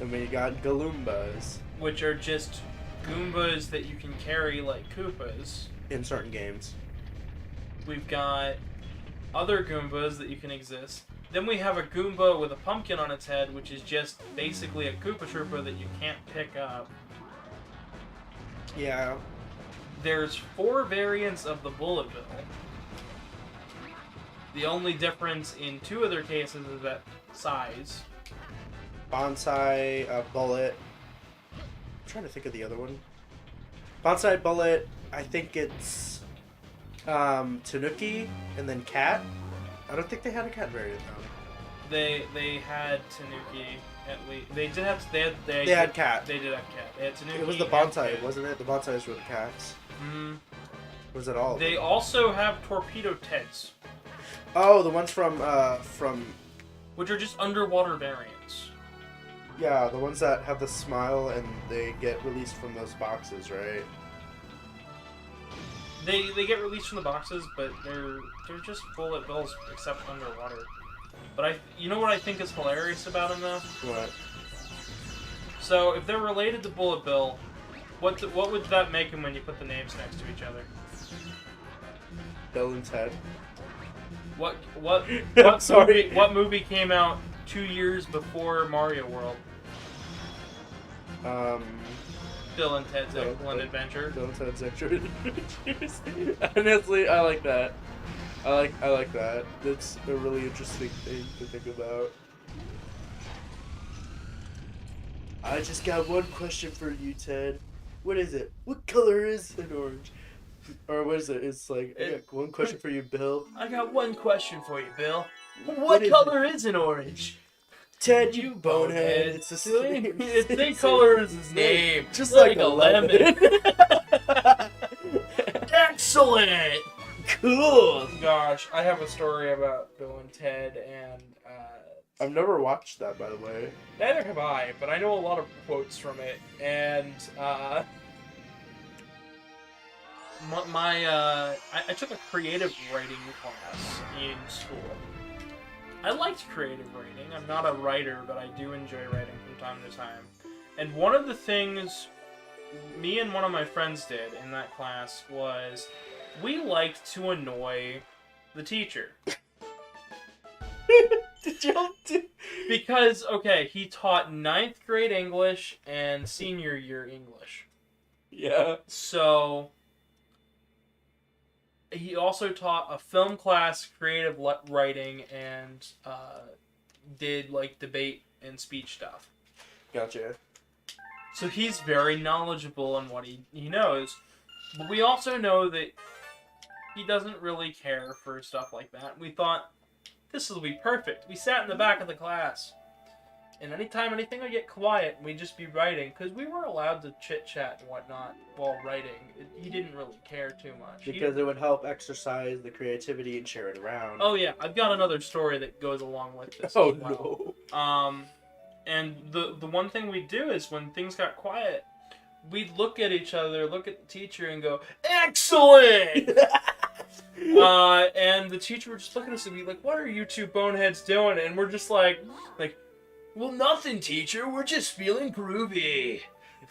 And we got Galoombas which are just Goombas that you can carry like Koopas. in certain games. We've got other Goombas that you can exist. Then we have a Goomba with a pumpkin on its head, which is just basically a Koopa Troopa that you can't pick up. Yeah. There's 4 variants of the Bullet Bill. The only difference in 2 of their cases is that size. Bonsai, Bullet. I'm trying to think of the other one. Bonsai, Bullet, I think it's Tanuki, and then Cat. I don't think they had a cat variant though. They had Tanuki at least. They did have they had Cat. They did have Cat. They had Tanuki. It was the and Bonsai, Cat. wasn't it? The Bonsais were the cats. Mm. Was it all? They also have Torpedo Teds, Oh, the ones from which are just underwater variants. yeah, the ones that have the smile and they get released from those boxes, right? They get released from the boxes, but they're just bullet bills except underwater. But you know what I think is hilarious about them though? What? So if they're related to Bullet Bill, what would that make them when you put the names next to each other? Bill and Ted. What Sorry. what movie came out 2 years before Mario World? Bill and Ted's Excellent Adventure. Bill and Ted's Excellent Adventures. Honestly, I like that. I like that. That's a really interesting thing to think about. I just got one question for you, Ted. What is it? What color is an orange? Or what is it? It's like, I got one question for you, Bill. I got one question for you, Bill. What What is color is an orange? Ted, you bonehead. It's the same. It's the same color as his name. Just like a lemon. Excellent! Cool. Gosh, I have a story about Bill and Ted, and I've never watched that, by the way. neither have I, but I know a lot of quotes from it, and I took a creative writing class in school. I liked creative writing. I'm not a writer, but I do enjoy writing from time to time. And one of the things me and one of my friends did in that class was we liked to annoy the teacher. Did y'all do? Because, okay, he taught 9th grade English and senior year English. Yeah. So, he also taught a film class, creative writing, and did, like, debate and speech stuff. Gotcha. So he's very knowledgeable in what he knows. But we also know that he doesn't really care for stuff like that. We thought, this will be perfect. We sat in the back of the class. And anytime anything would get quiet, we'd just be writing. Because we were allowed to chit-chat and whatnot while writing. He didn't really care too much. Because it would help exercise the creativity and share it around. Oh yeah, I've got another story that goes along with this Oh, as well. no. And the one thing we'd do is when things got quiet, we'd look at each other, look at the teacher, and go, "Excellent!" And the teacher would just look at us and be like, "What are you two boneheads doing?" And we're just like, "Well, nothing, teacher. We're just feeling groovy."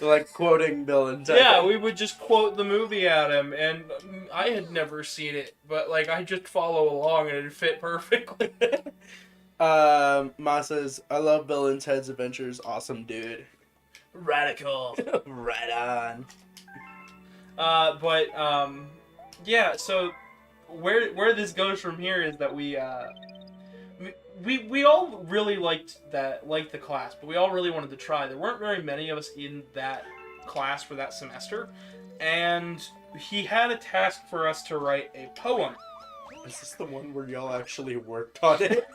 Like quoting Bill and Ted. Yeah, we would just quote the movie at him, and I had never seen it, but like I just follow along and it fit perfectly. Ma says, I love Bill and Ted's Adventures. Awesome, dude. Radical. Right on. Yeah, so where this goes from here is that we all really liked the class, but we all really wanted to try. There weren't very many of us in that class for that semester, and he had a task for us to write a poem. Is this the one where y'all actually worked on it?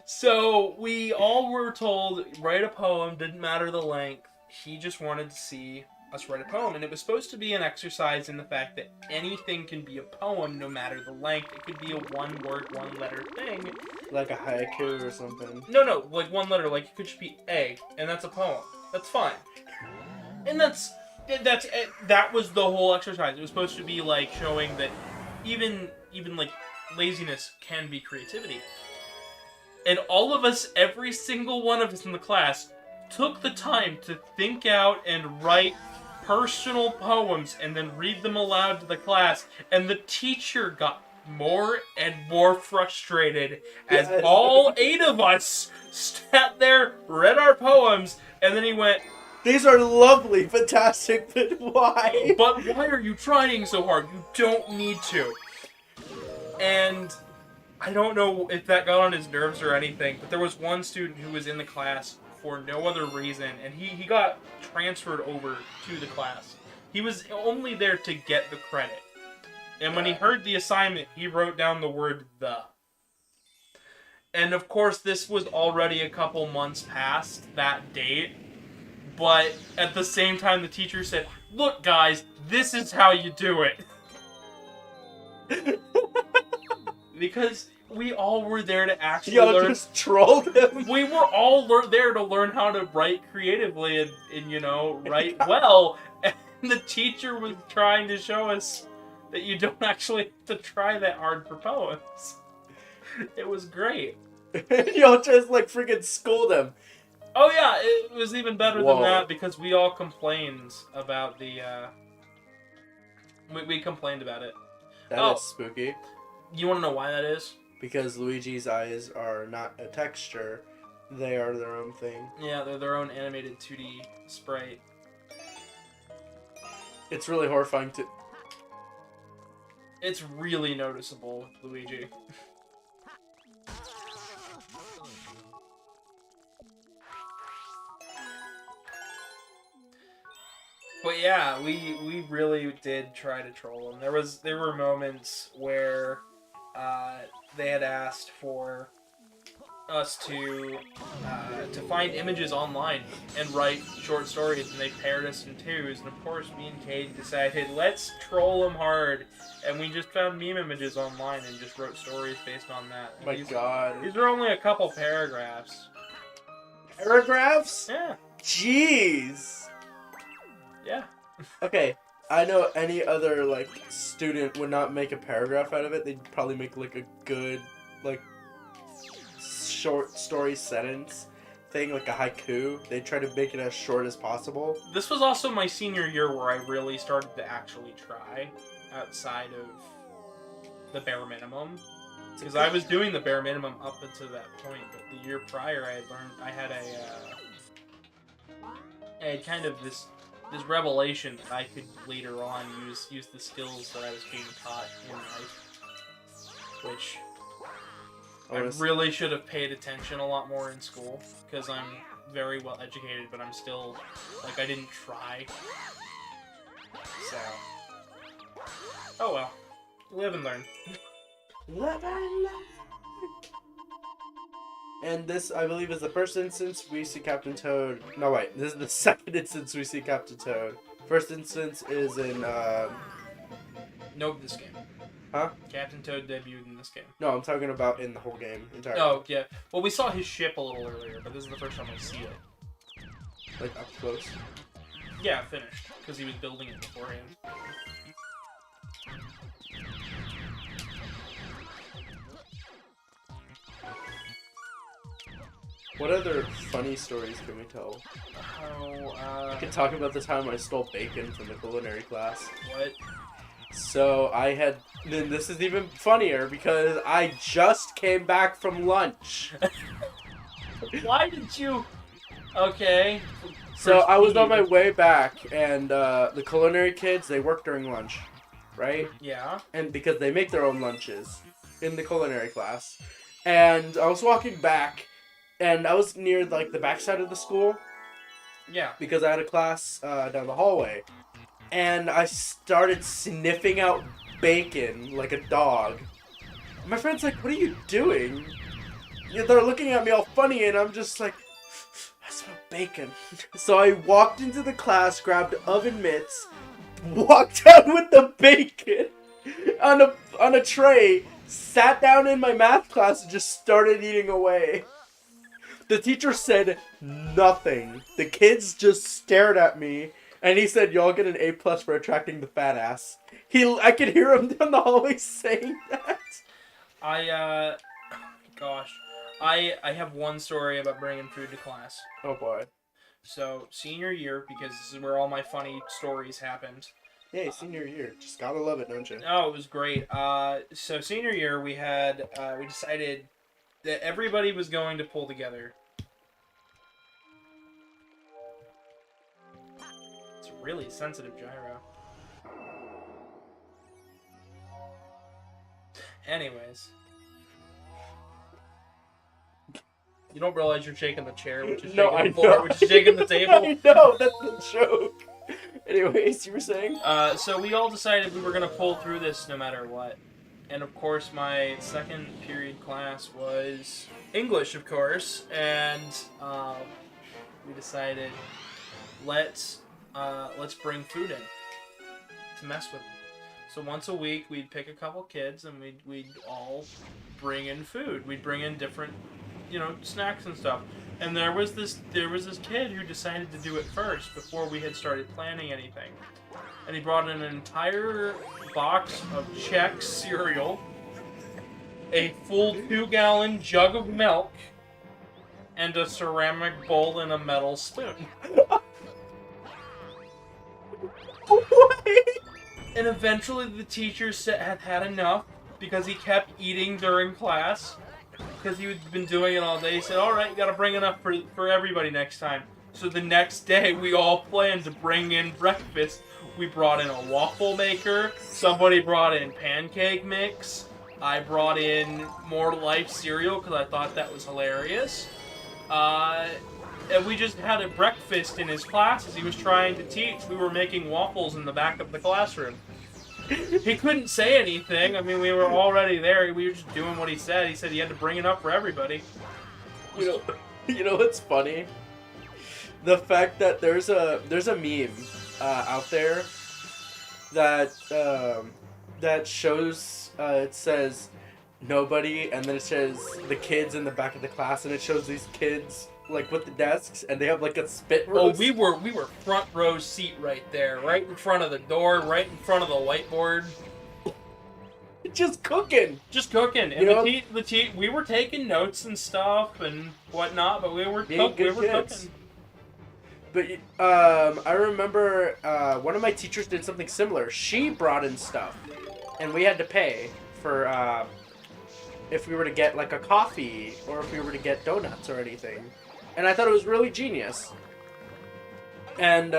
So we all were told, write a poem, didn't matter the length. He just wanted to see us write a poem, and it was supposed to be an exercise in the fact that anything can be a poem no matter the length. It could be a one-word, one-letter thing. Like a haiku or something. No, like one letter, like it could just be A, and that's a poem. That's fine. And that was the whole exercise. It was supposed to be like showing that even like laziness can be creativity. And all of us, every single one of us in the class, took the time to think out and write personal poems and then read them aloud to the class, and the teacher got more and more frustrated as all 8 of us sat there, read our poems, and then he went, "These are lovely, fantastic, but why? But why are you trying so hard? You don't need to." And I don't know if that got on his nerves or anything, but there was one student who was in the class for no other reason, and he got transferred over to the class. He was only there to get the credit. And when he heard the assignment, he wrote down the word "the." And of course, this was already a couple months past that date. But at the same time, the teacher said, "Look, guys, this is how you do it." Because we all were there to actually Y'all learn. just trolled him. We were all there to learn how to write creatively and write well. And the teacher was trying to show us that you don't actually have to try that hard for poems. It was great. Y'all just like freaking schooled him. Oh yeah, it was even better Whoa. than that because we all complained about the. We complained about it. That is spooky. You want to know why that is? Because Luigi's eyes are not a texture; they are their own thing. Yeah, they're their own animated 2D sprite. It's really horrifying to. It's really noticeable with Luigi. But yeah, we really did try to troll him. There were moments where they had asked for us to find images online and write short stories, and they paired us in twos. And of course, me and Cade decided, let's troll them hard, and we just found meme images online and just wrote stories based on that. And My God. these are only a couple paragraphs. Paragraphs? Yeah, Jeez. yeah. Okay, I know any other like student would not make a paragraph out of it. They'd probably make like a good like short story sentence thing, like a haiku. They try to make it as short as possible. This was also my senior year where I really started to actually try outside of the bare minimum. Because I was doing the bare minimum up until that point, but the year prior I had kind of this revelation that I could later on use the skills that I was being taught in life, which I really should have paid attention a lot more in school, because I'm very well educated, but I'm still, like, I didn't try. So, oh well, live and learn. Live and learn. And this, I believe, is the first instance we see Captain Toad. No, wait, this is the second instance we see Captain Toad. First instance is in, Nope, this game. Huh? Captain Toad debuted in this game. No, I'm talking about in the whole game entirely. Oh, yeah. Well, we saw his ship a little earlier, but this is the first time we see it. Like up close. Yeah, finished, because he was building it beforehand. What other funny stories can we tell? Oh, I can talk about the time I stole bacon from the culinary class. what? So then this is even funnier because I just came back from lunch. Why did you... Okay. So I was on my way back, and the culinary kids, they work during lunch, right? Yeah. And because they make their own lunches in the culinary class. And I was walking back, and I was near like the backside of the school Yeah. because I had a class down the hallway. And I started sniffing out bacon like a dog. My friend's like, "What are you doing?" Yeah, they're looking at me all funny, and I'm just like, "I smell bacon." So I walked into the class, grabbed oven mitts, walked out with the bacon on a tray, sat down in my math class, and just started eating away. The teacher said nothing. The kids just stared at me, and he said, "Y'all get an A+ for attracting the fat ass." I could hear him down the hallway saying that. Gosh. I have one story about bringing food to class. Oh boy. So, senior year, because this is where all my funny stories happened. Yay, senior year. Just gotta love it, don't you? Oh, it was great. So senior year, we decided that everybody was going to pull together. It's a really sensitive gyro. Anyways. You don't realize you're shaking the chair, which is shaking the floor, which is shaking the table? I know, that's the joke. Anyways, you were saying? So we all decided we were going to pull through this no matter what. And of course, my second period class was English, of course. And we decided, let's bring food in to mess with them. So once a week, we'd pick a couple kids and we'd all bring in food. We'd bring in different, snacks and stuff. And there was this kid who decided to do it first before we had started planning anything. And he brought in an entire box of Chex cereal, a full 2-gallon jug of milk, and a ceramic bowl and a metal spoon. And eventually the teacher had had enough because he kept eating during class. Because he had been doing it all day. He said, "Alright, you gotta bring enough for everybody next time." So the next day, we all planned to bring in breakfast. We brought in a waffle maker. Somebody brought in pancake mix. I brought in more Life cereal because I thought that was hilarious. And we just had a breakfast in his class as he was trying to teach. We were making waffles in the back of the classroom. He couldn't say anything. I mean, we were already there. We were just doing what he said. He said he had to bring it up for everybody. You know what's funny? The fact that there's a meme out there that shows it says nobody, and then it says the kids in the back of the class, and it shows these kids like with the desks, and they have like a spit roast. Oh, we were front row seat right there, right in front of the door, right in front of the whiteboard. Just cooking. And we were taking notes and stuff and whatnot, but we were cooking. But I remember one of my teachers did something similar. She brought in stuff, and we had to pay for if we were to get like a coffee or if we were to get donuts or anything. And I thought it was really genius. And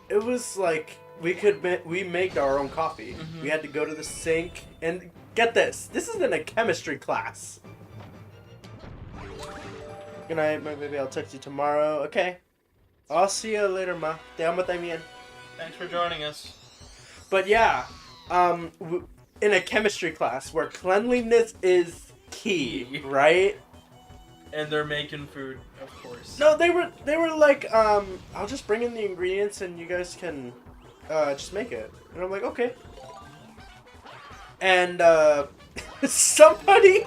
it was like we made our own coffee. Mm-hmm. We had to go to the sink and get this. This is in a chemistry class. Good night, my baby. I'll text you tomorrow. Okay. I'll see you later, ma. Te amo también. Thanks for joining us. But yeah, in a chemistry class where cleanliness is key, right? And they're making food, of course. No, they were like, I'll just bring in the ingredients and you guys can just make it. And I'm like, okay. And somebody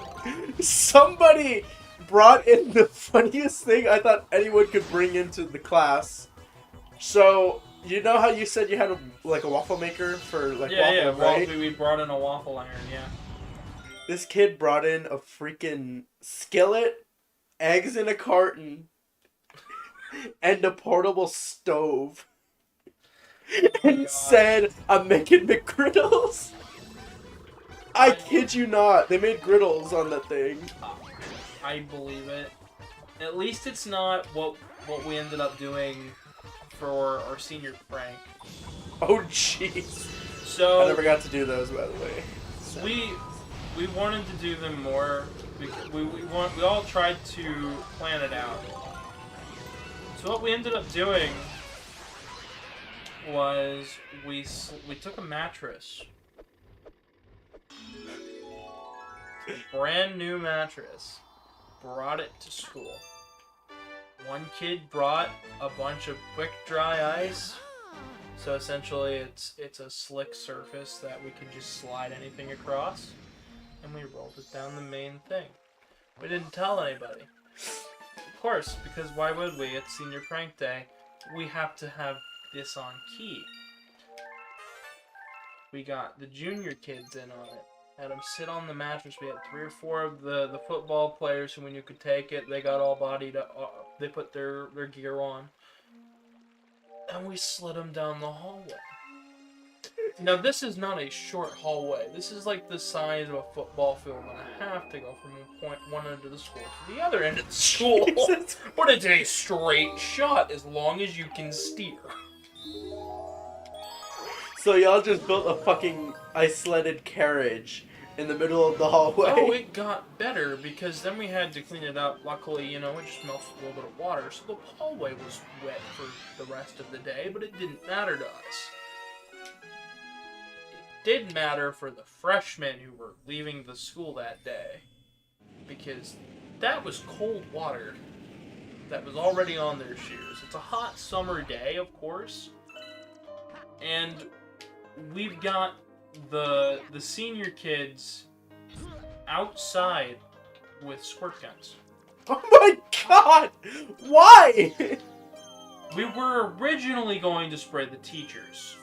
brought in the funniest thing I thought anyone could bring into the class. So, you know how you said you had a waffle maker for waffle, right? Yeah, we brought in a waffle iron, yeah. This kid brought in a freaking skillet, eggs in a carton, and a portable stove. And said, "I'm making McGriddles." I kid you not. They made griddles on that thing. I believe it. At least it's not what we ended up doing for our senior prank. Oh, jeez. So I never got to do those, by the way. we wanted to do them more. We all tried to plan it out. So what we ended up doing was we took a mattress, brand new mattress, brought it to school. One kid brought a bunch of quick dry ice. So essentially it's a slick surface that we could just slide anything across. And we rolled it down the main thing. We didn't tell anybody. Of course, because why would we? It's senior prank day. We have to have this on key. We got the junior kids in on it. Had them sit on the mattress. We had 3 or 4 of the football players who, when you could take it, they got all bodied up. They put their gear on. And we slid them down the hallway. Now, this is not a short hallway. This is like the size of a football field and a half to go from one end of the school to the other end of the school. But it's a straight shot as long as you can steer. So y'all just built a fucking ice-sledded carriage in the middle of the hallway. Oh, it got better because then we had to clean it up. Luckily, it just melted a little bit of water, so the hallway was wet for the rest of the day, but it didn't matter to us. It did matter for the freshmen who were leaving the school that day, because that was cold water that was already on their shoes. It's a hot summer day, of course, and we've got the senior kids outside with squirt guns. Oh my god! Why? We were originally going to spray the teachers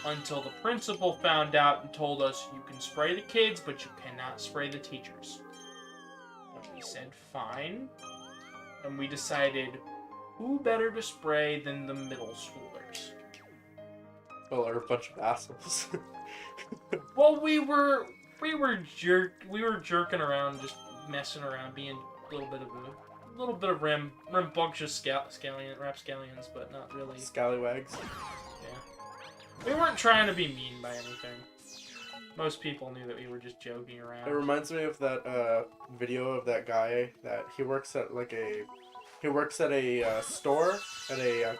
until the principal found out and told us you can spray the kids, but you cannot spray the teachers. And we said fine, and we decided who better to spray than the middle schoolers. Well, they're a bunch of assholes. Well, we were jerking around, just messing around, being a little bit of rambunctious rapscallions, but not really. Scallywags. Yeah. We weren't trying to be mean by anything. Most people knew that we were just joking around. It reminds me of that video of that guy that he works at a store at a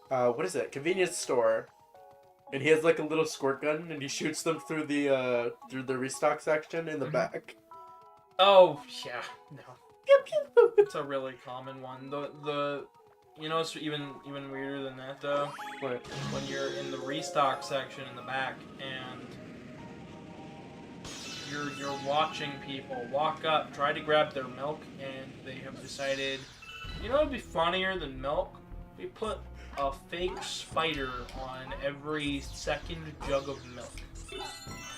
what is it? Convenience store. And he has like a little squirt gun, and he shoots them through the restock section in the back. Oh yeah, no. Pew pew. It's a really common one. It's even weirder than that though. What? When you're in the restock section in the back, and you're watching people walk up, try to grab their milk, and they have decided, it'd be funnier than milk. We put a fake spider on every second jug of milk. Oh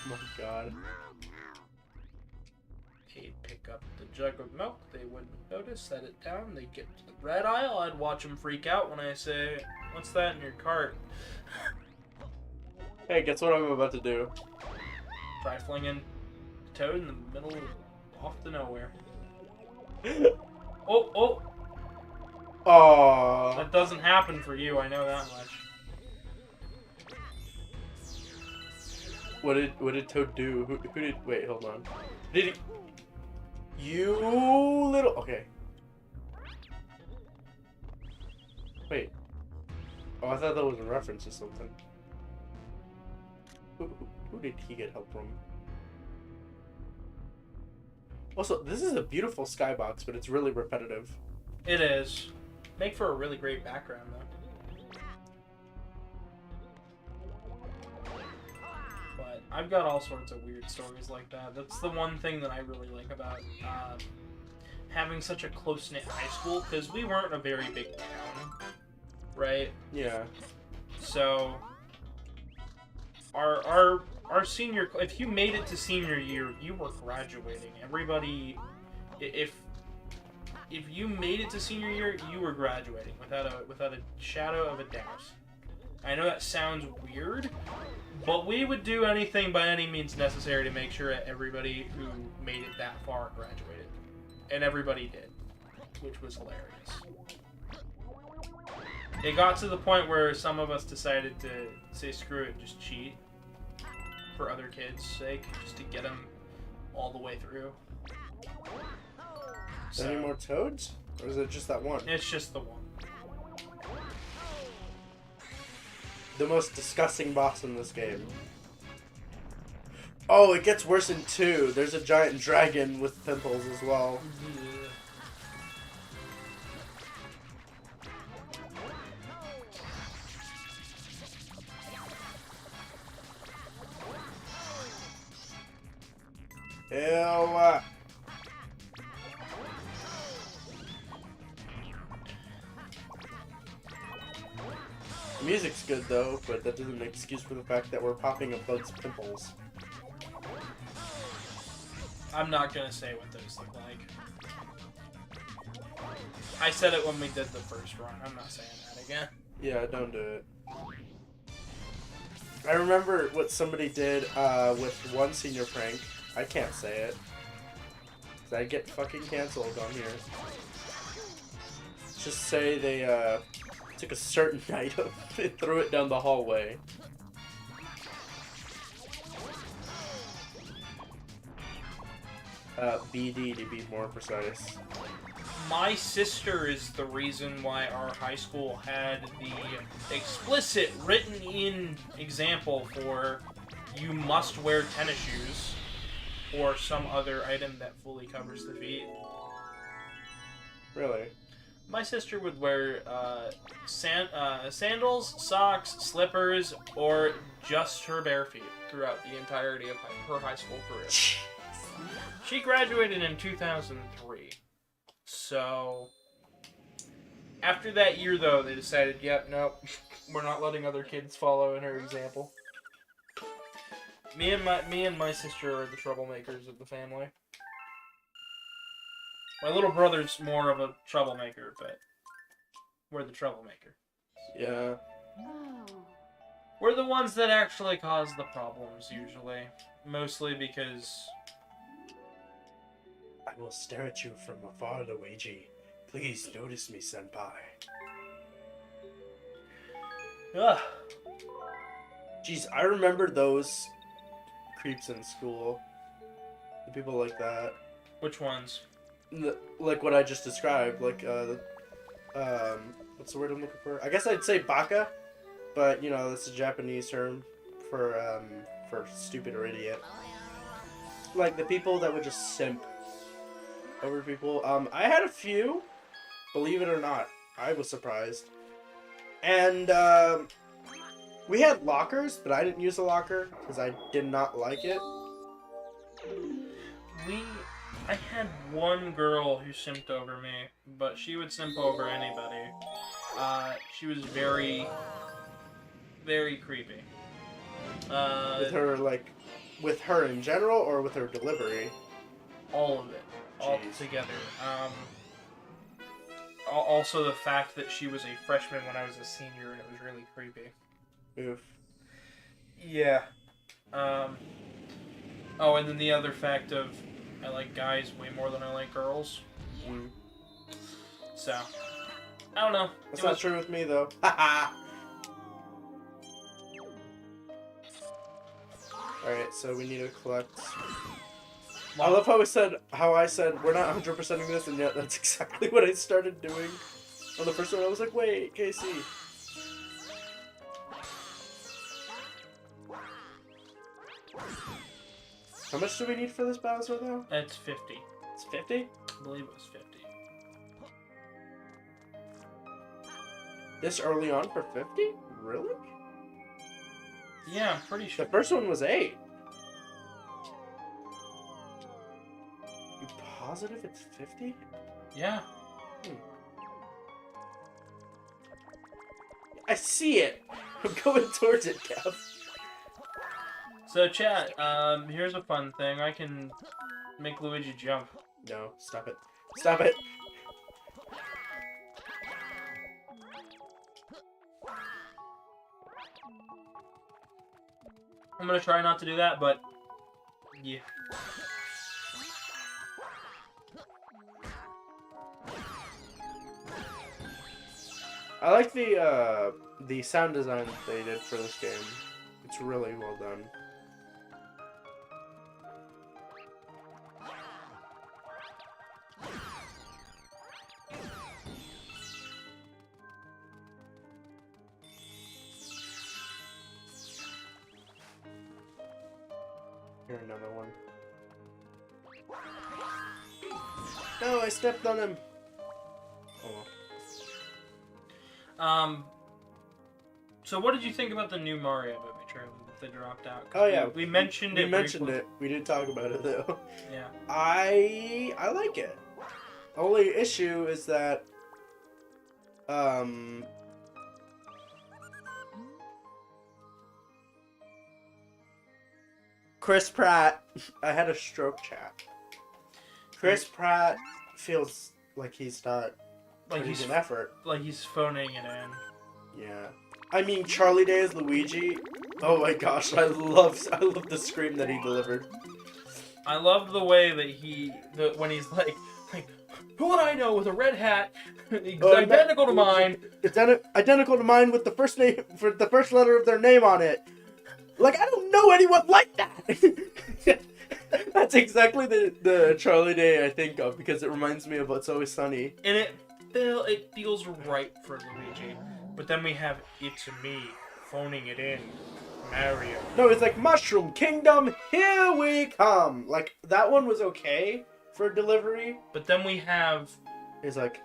my god. They'd pick up the jug of milk, they wouldn't notice, set it down, they'd get to the red aisle, I'd watch them freak out when I say, "What's that in your cart?" Hey, guess what I'm about to do? Try flinging a toad in the middle of off to nowhere. Oh! Aww. That doesn't happen for you, I know that much. What did Toad do? Who did? Wait, hold on. Did he? You little. Okay. Wait. Oh, I thought that was a reference to something. Who did he get help from? Also, this is a beautiful skybox, but it's really repetitive. It is. Make for a really great background, though. But I've got all sorts of weird stories like that. That's the one thing that I really like about having such a close-knit high school, because we weren't a very big town, right? Yeah. So our senior, if you made it to senior year, you were graduating. Everybody, if you made it to senior year, you were graduating without a shadow of a doubt. I know that sounds weird, but we would do anything by any means necessary to make sure that everybody who made it that far graduated. And everybody did, which was hilarious. It got to the point where some of us decided to say screw it, just cheat. for other kids' sake, just to get them all the way through. Any more toads? Or is it just that one? It's just the one. The most disgusting boss in this game. Oh, it gets worse in 2. There's a giant dragon with pimples as well. Ew. The music's good though, but that doesn't make excuse for the fact that we're popping a bug's pimples. I'm not gonna say what those look like. I said it when we did the first run. I'm not saying that again. Yeah, don't do it. I remember what somebody did with one senior prank. I can't say it. 'Cause I get fucking canceled on here. Just say they took a certain item and threw it down the hallway. BD to be more precise. My sister is the reason why our high school had the explicit written-in example for you must wear tennis shoes or some other item that fully covers the feet. Really? My sister would wear sandals, socks, slippers, or just her bare feet throughout the entirety of her high school career. She graduated in 2003. So, after that year, though, they decided, yep, nope, we're not letting other kids follow in her example. Me and my sister are the troublemakers of the family. My little brother's more of a troublemaker, but we're the troublemaker. Yeah. We're the ones that actually cause the problems, usually. Mostly because... I will stare at you from afar, Luigi. Please notice me, senpai. Ugh. Jeez, I remember those creeps in school. The people like that. Which ones? Like what I just described. Like, what's the word I'm looking for? I guess I'd say baka, but, you know, that's a Japanese term for stupid or idiot. Like, the people that would just simp over people. I had a few, believe it or not. I was surprised. And, we had lockers, but I didn't use a locker because I did not like it. I had one girl who simped over me, but she would simp over anybody. She was very, very creepy. With her, like, with her in general or with her delivery? All of it. All Jeez. together. Also the fact that she was a freshman when I was a senior, and it was really creepy. Oof. Yeah. Oh, and then the other fact of I like guys way more than I like girls. Mm. So, I don't know. That's not true with me, though. Haha! Alright, so we need to collect... I love how I said we're not 100%ing this, and yet that's exactly what I started doing. On the first one, I was like, wait, Casey. How much do we need for this Bowser, though? It's 50. It's 50? I believe it was 50. This early on for 50? Really? Yeah, I'm pretty sure. The first one was 8. You positive it's 50? Yeah. I see it! I'm going towards it, Kev. So, chat, here's a fun thing. I can make Luigi jump. No, stop it. Stop it! I'm gonna try not to do that, but... yeah. I like the sound design that they did for this game. It's really well done. hear another one. No, I stepped on him. Oh. So what did you think about the new Mario movie trailer that they dropped out? 'Cause Oh yeah, we mentioned it. We mentioned briefly. it. We didn't talk about it though. Yeah. I like it. Only issue is that Chris Pratt. I had a stroke chat. Chris Pratt feels like he's not Like putting he's an effort. like he's phoning it in. Yeah. I mean, Charlie Day as Luigi. Oh my gosh, I love the scream that he delivered. I love the way that when he's like, who would I know with a red hat, identical to mine? It's identical to mine with the first name for the first letter of their name on it. Like, I don't know anyone like that. That's exactly the Charlie Day I think of because it reminds me of It's Always Sunny. And it feels right for Luigi. But then we have It's Me phoning it in, Mario. No, it's like Mushroom Kingdom, here we come. Like, that one was okay for delivery. But then we have, It's like,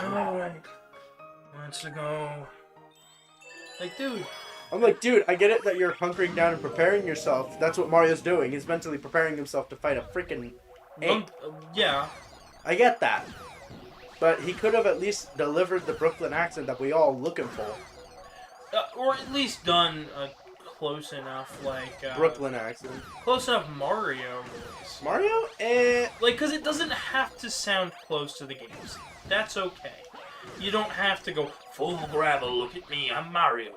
alright, let's go. Like, dude. I'm like, dude, I get it that you're hunkering down and preparing yourself. That's what Mario's doing. He's mentally preparing himself to fight a freaking ape. Yeah. I get that. But he could have at least delivered the Brooklyn accent that we all looking for. Or at least done a close enough, Brooklyn accent. close enough Mario voice. Mario? Like, because it doesn't have to sound close to the games. That's okay. You don't have to go full gravel. Look at me, I'm Mario.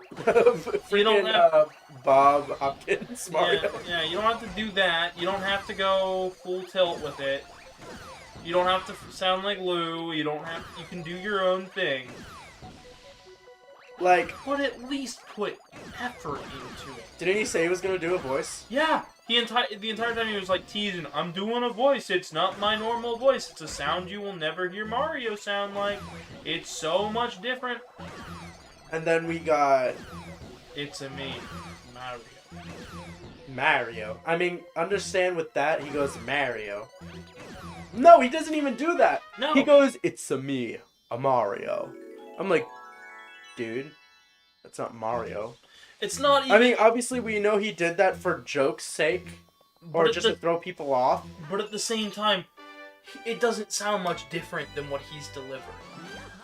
You don't have- Bob Hopkins Mario. Yeah, you don't have to do that. You don't have to go full tilt with it. You don't have to sound like Lou. You can do your own thing. Like, But at least put effort into it. didn't he say he was gonna do a voice? Yeah, the entire time he was like teasing, I'm doing a voice, it's not my normal voice, it's a sound you will never hear Mario sound like. It's so much different. And then we got It's a me, Mario. Mario. I mean, understand with that, he goes Mario. No, he doesn't even do that. No. He goes, it's a me, a Mario. I'm like, dude, that's not Mario. It's not even... I mean, obviously we know he did that for joke's sake, or but just to throw people off. But at the same time, it doesn't sound much different than what he's delivering.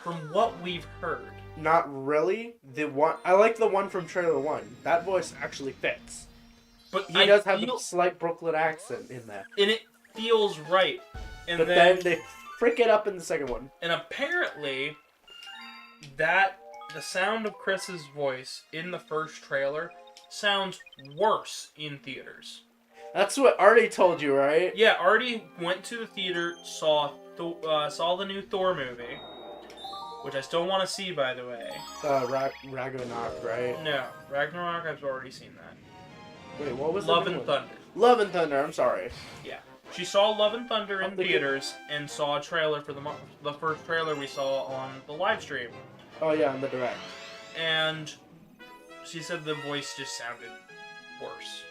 From what we've heard. Not really. I like the one from trailer 1. That voice actually fits. But He does have a slight Brooklyn accent in that. And it feels right. And But then they frick it up in the second one. And apparently, the sound of Chris's voice in the first trailer sounds worse in theaters. That's what Artie told you, right? Yeah, Artie went to the theater, saw the new Thor movie, which I still want to see, by the way. Ragnarok, right? No, Ragnarok, I've already seen that. Wait, what was Love the and new one? Thunder. Love and Thunder, I'm sorry. Yeah. She saw Love and Thunder in I'm thinking- theaters and saw a trailer for the first trailer we saw on the live stream. Oh yeah, on the direct. And she said the voice just sounded worse.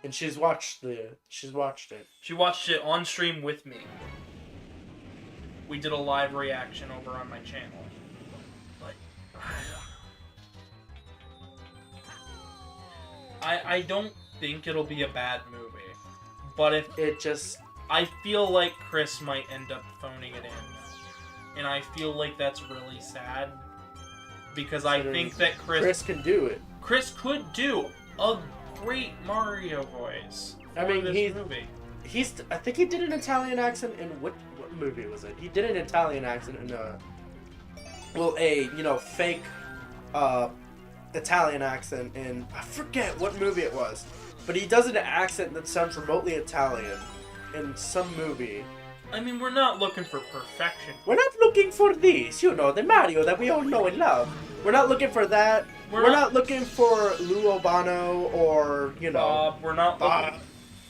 And she's watched it. She watched it on stream with me. We did a live reaction over on my channel. But I don't think it'll be a bad movie. But I feel like Chris might end up phoning it in. And I feel like that's really sad. Because I think that Chris can do it. Chris could do a great Mario voice. I mean, this movie. I think he did an Italian accent in what movie was it? He did an Italian accent in a fake Italian accent in, I forget what movie it was, but he does an accent that sounds remotely Italian in some movie. I mean, we're not looking for perfection. We're not looking for these, the Mario that we all know and love. We're not looking for that. We're not looking for Lou Albano or, Bob, we're not Bob.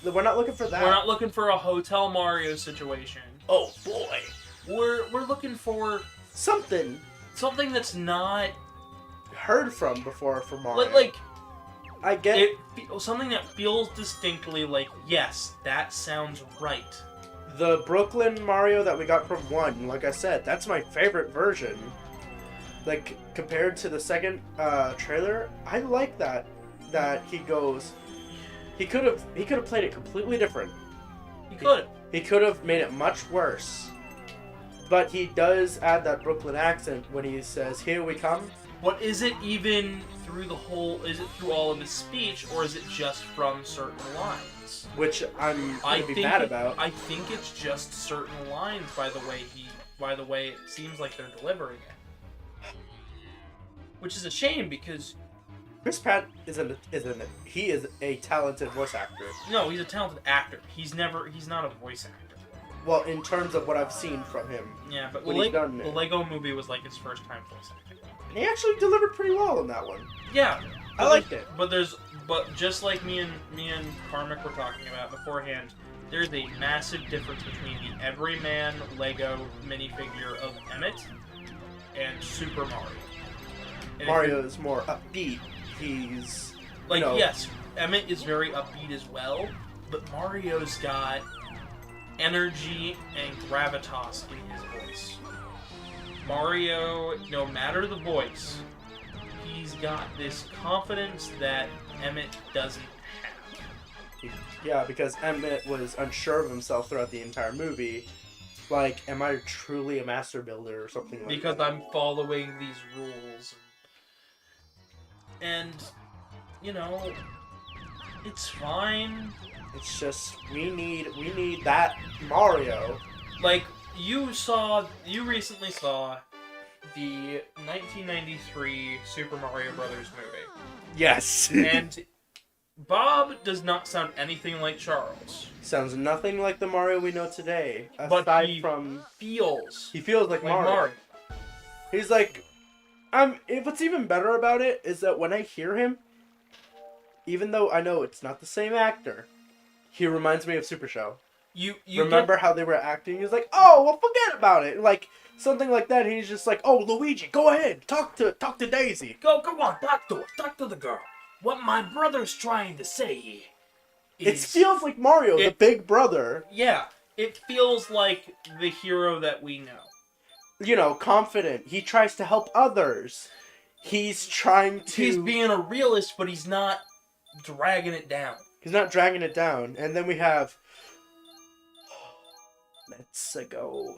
We're not looking for that. We're not looking for a Hotel Mario situation. Oh boy. We're looking for Something that's not heard from before for Mario. like I get something that feels distinctly like, yes, that sounds right. the Brooklyn Mario that we got from 1. Like I said, that's my favorite version. Like, compared to the second trailer, I like that he goes. He could have played it completely different. He could have made it much worse. But he does add that Brooklyn accent when he says, "Here we come." But is it even through is it through all of his speech, or is it just from certain lines? Which I'm gonna be mad about. I think it's just certain lines by the way it seems like they're delivering it. Which is a shame because Chris Pratt he is a talented voice actor. no, he's a talented actor. He's not a voice actor. Well, in terms of what I've seen from him. Yeah, but What he's done the there. Lego movie was like his first time voice acting. And he actually delivered pretty well in that one. Yeah, I liked it. But just like me and Karmic were talking about beforehand, there's a massive difference between the everyman Lego minifigure of Emmett and Super Mario. And Mario is more upbeat. He's like, you know, yes, Emmett is very upbeat as well, but Mario's got energy and gravitas in his voice. Mario, no matter the voice, he's got this confidence that Emmett doesn't have. Yeah, because Emmett was unsure of himself throughout the entire movie. Like, am I truly a master builder or something like Because that? I'm following these rules. And, you know, it's fine. It's just we need that Mario. Like, you recently saw the 1993 Super Mario Brothers movie. Yes. And Bob does not sound anything like Charles. Sounds nothing like the Mario we know today. But Aside he from feels he feels like Mario. He's like, what's even better about it is that when I hear him, even though I know it's not the same actor, he reminds me of Super Show. You Remember how they were acting? He's like, oh, well, forget about it. Like something like that. He's just like, oh, Luigi, go ahead, talk to Daisy. Go on, talk to the girl. What my brother's trying to say It is... feels like Mario, the big brother. Yeah, it feels like the hero that we know. You know, confident. He tries to help others. He's trying to. He's being a realist, but he's not dragging it down. He's not dragging it down. And then we have. Let's go.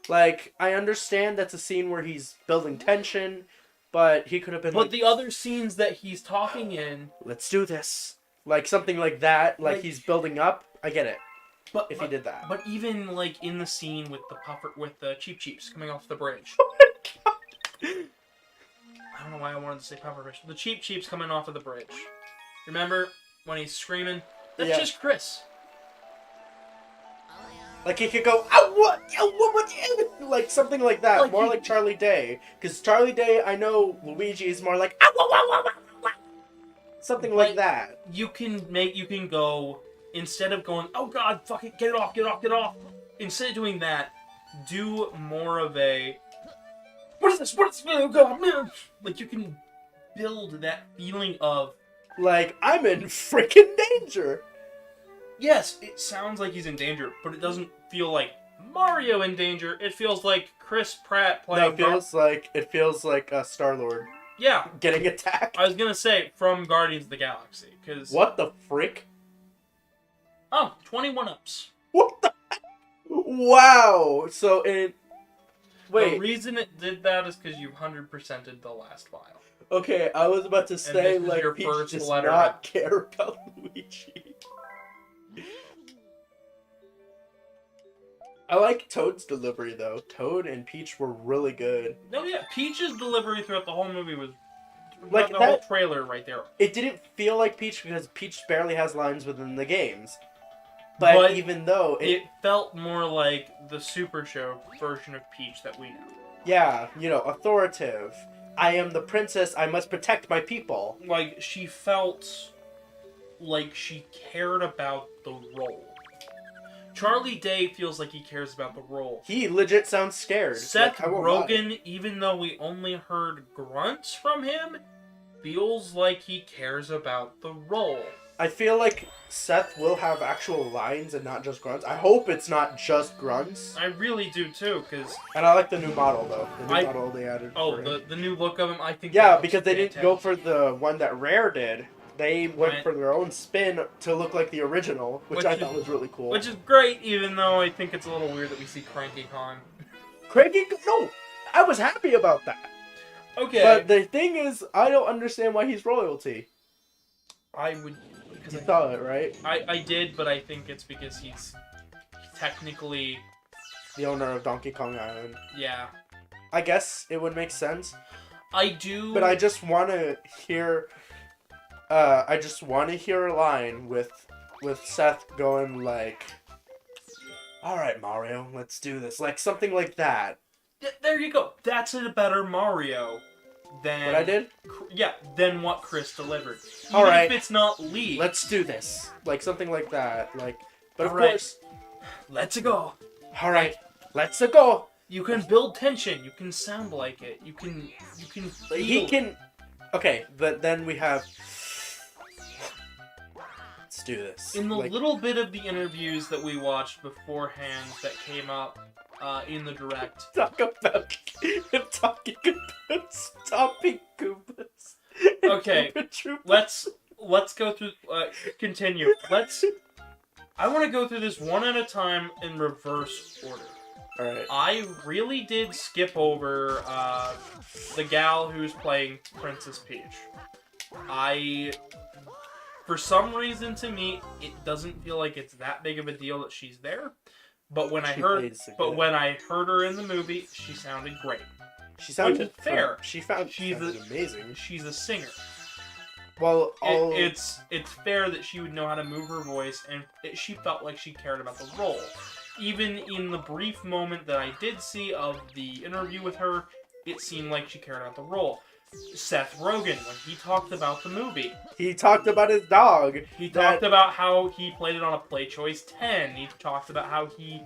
Like, I understand that's a scene where he's building tension, but he could have been. But like, the other scenes that he's talking in, let's do this. Like something like that. Like he's building up. I get it. but If he did that. But even like in the scene with the Cheep Cheeps coming off the bridge. I don't know why I wanted to say pufferfish. The Cheep Cheeps coming off of the bridge. Remember when he's screaming? That's Yeah. just Chris. Like he could go, what, like something like that. Like more he- like Charlie Day. Because Charlie Day, I know Luigi is more like, something like that. You can go, instead of going, oh god, fuck it, get it off. Instead of doing that, do more of a, what is this? Oh god, man. Like, you can build that feeling of, Like, I'm in freaking danger. yes, it sounds like he's in danger, but it doesn't feel like Mario in danger. It feels like Chris Pratt No, playing. it feels like Star-Lord Yeah, getting attacked. I was gonna say from Guardians of the Galaxy, because What the frick? 21 ups. What the? Wow. So it. The Wait. reason it did that is because you 100%ed the last file. Okay, I was about to say this was like your Peach first does letter. not care about Luigi. I like Toad's delivery though. Toad and Peach were really good. No, yeah, Peach's delivery throughout the whole movie was Like the whole that- trailer right there. It didn't feel like Peach because Peach barely has lines within the games. But, But even though It felt more like the Super Show version of Peach that we know. yeah, you know, authoritative. I am the princess, I must protect my people. Like, she felt like she cared about the role. Charlie Day feels like he cares about the role. He legit sounds scared. Seth Like, I won't lie. Rogen, even though we only heard grunts from him, feels like he cares about the role. I feel like Seth will have actual lines and not just grunts. I hope it's not just grunts. I really do too, because And I like the new model though. The new model they added. For him. the new look of him, I think. Yeah, that looks because they didn't go for fantastic. the one that Rare did. They went Right. for their own spin to look like the original, which I thought was really cool. Which is great, even though I think it's a little weird that we see Cranky Kong. Craigie, no, I was happy about that. Okay. But the thing is, I don't understand why he's royalty. I would. Because You saw it, right? I did, but I think it's because he's technically. The owner of Donkey Kong Island. Yeah. I guess it would make sense. I do. But I just want to hear. I just want to hear a line with Seth going like, "All right, Mario, let's do this," like something like that. There you go. That's a better Mario than What I did? Yeah, than what Chris delivered. Even All right. if it's not Lee. Let's do this, like something like that. Like, but of All right. course, Let's go. all right, let's go. You can build tension. You can sound like it. You can feel. He can. Okay, but then we have. Let's do this. In the Like, little bit of the interviews that we watched beforehand that came up in the direct. talk about him talking about stopping Goombas. Okay, let's go through. Continue. I want to go through this one at a time in reverse order. All right. I really did skip over the gal who's playing Princess Peach. For some reason, to me, it doesn't feel like it's that big of a deal that she's there. But when I heard her in the movie, she sounded great. She sounded Which is fair. She's amazing. She's a singer. Well, It's fair that she would know how to move her voice, and she felt like she cared about the role. Even in the brief moment that I did see of the interview with her, it seemed like she cared about the role. Seth Rogen, when he talked about the movie, he talked about his dog. he talked about how he played it on a Play Choice 10. He talked about how he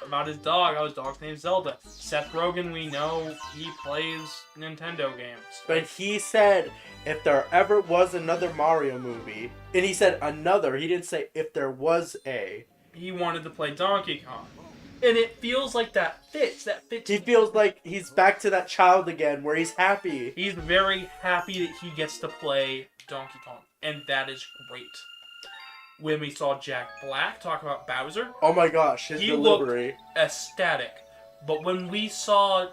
about his dog, how his dog's name's Zelda. Seth Rogen, we know he plays Nintendo games. But he said if there ever was another Mario movie, and he said another, he didn't say if there was a. He wanted to play Donkey Kong. And it feels like that fits. He feels like he's back to that child again, where he's happy. He's very happy that he gets to play Donkey Kong. And that is great. When we saw Jack Black talk about Bowser, Oh my gosh, his he delivery. looked ecstatic. But when we saw...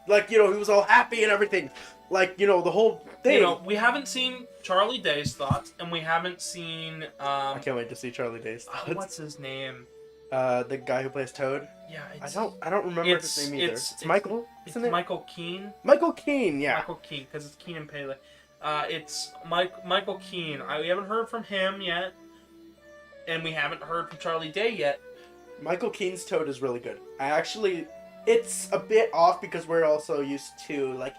Like, he was all happy and everything. Like, the whole thing. we haven't seen Charlie Day's thoughts, and we haven't seen... I can't wait to see Charlie Day's thoughts. what's his name? The guy who plays Toad. Yeah, I don't remember his name either. It's Michael, isn't it? Michael Keane. Michael Keane, yeah. Michael Keane, because it's Keenan Pele. It's Michael Keane. We haven't heard from him yet, and we haven't heard from Charlie Day yet. Michael Keane's Toad is really good. It's a bit off because we're also used to, like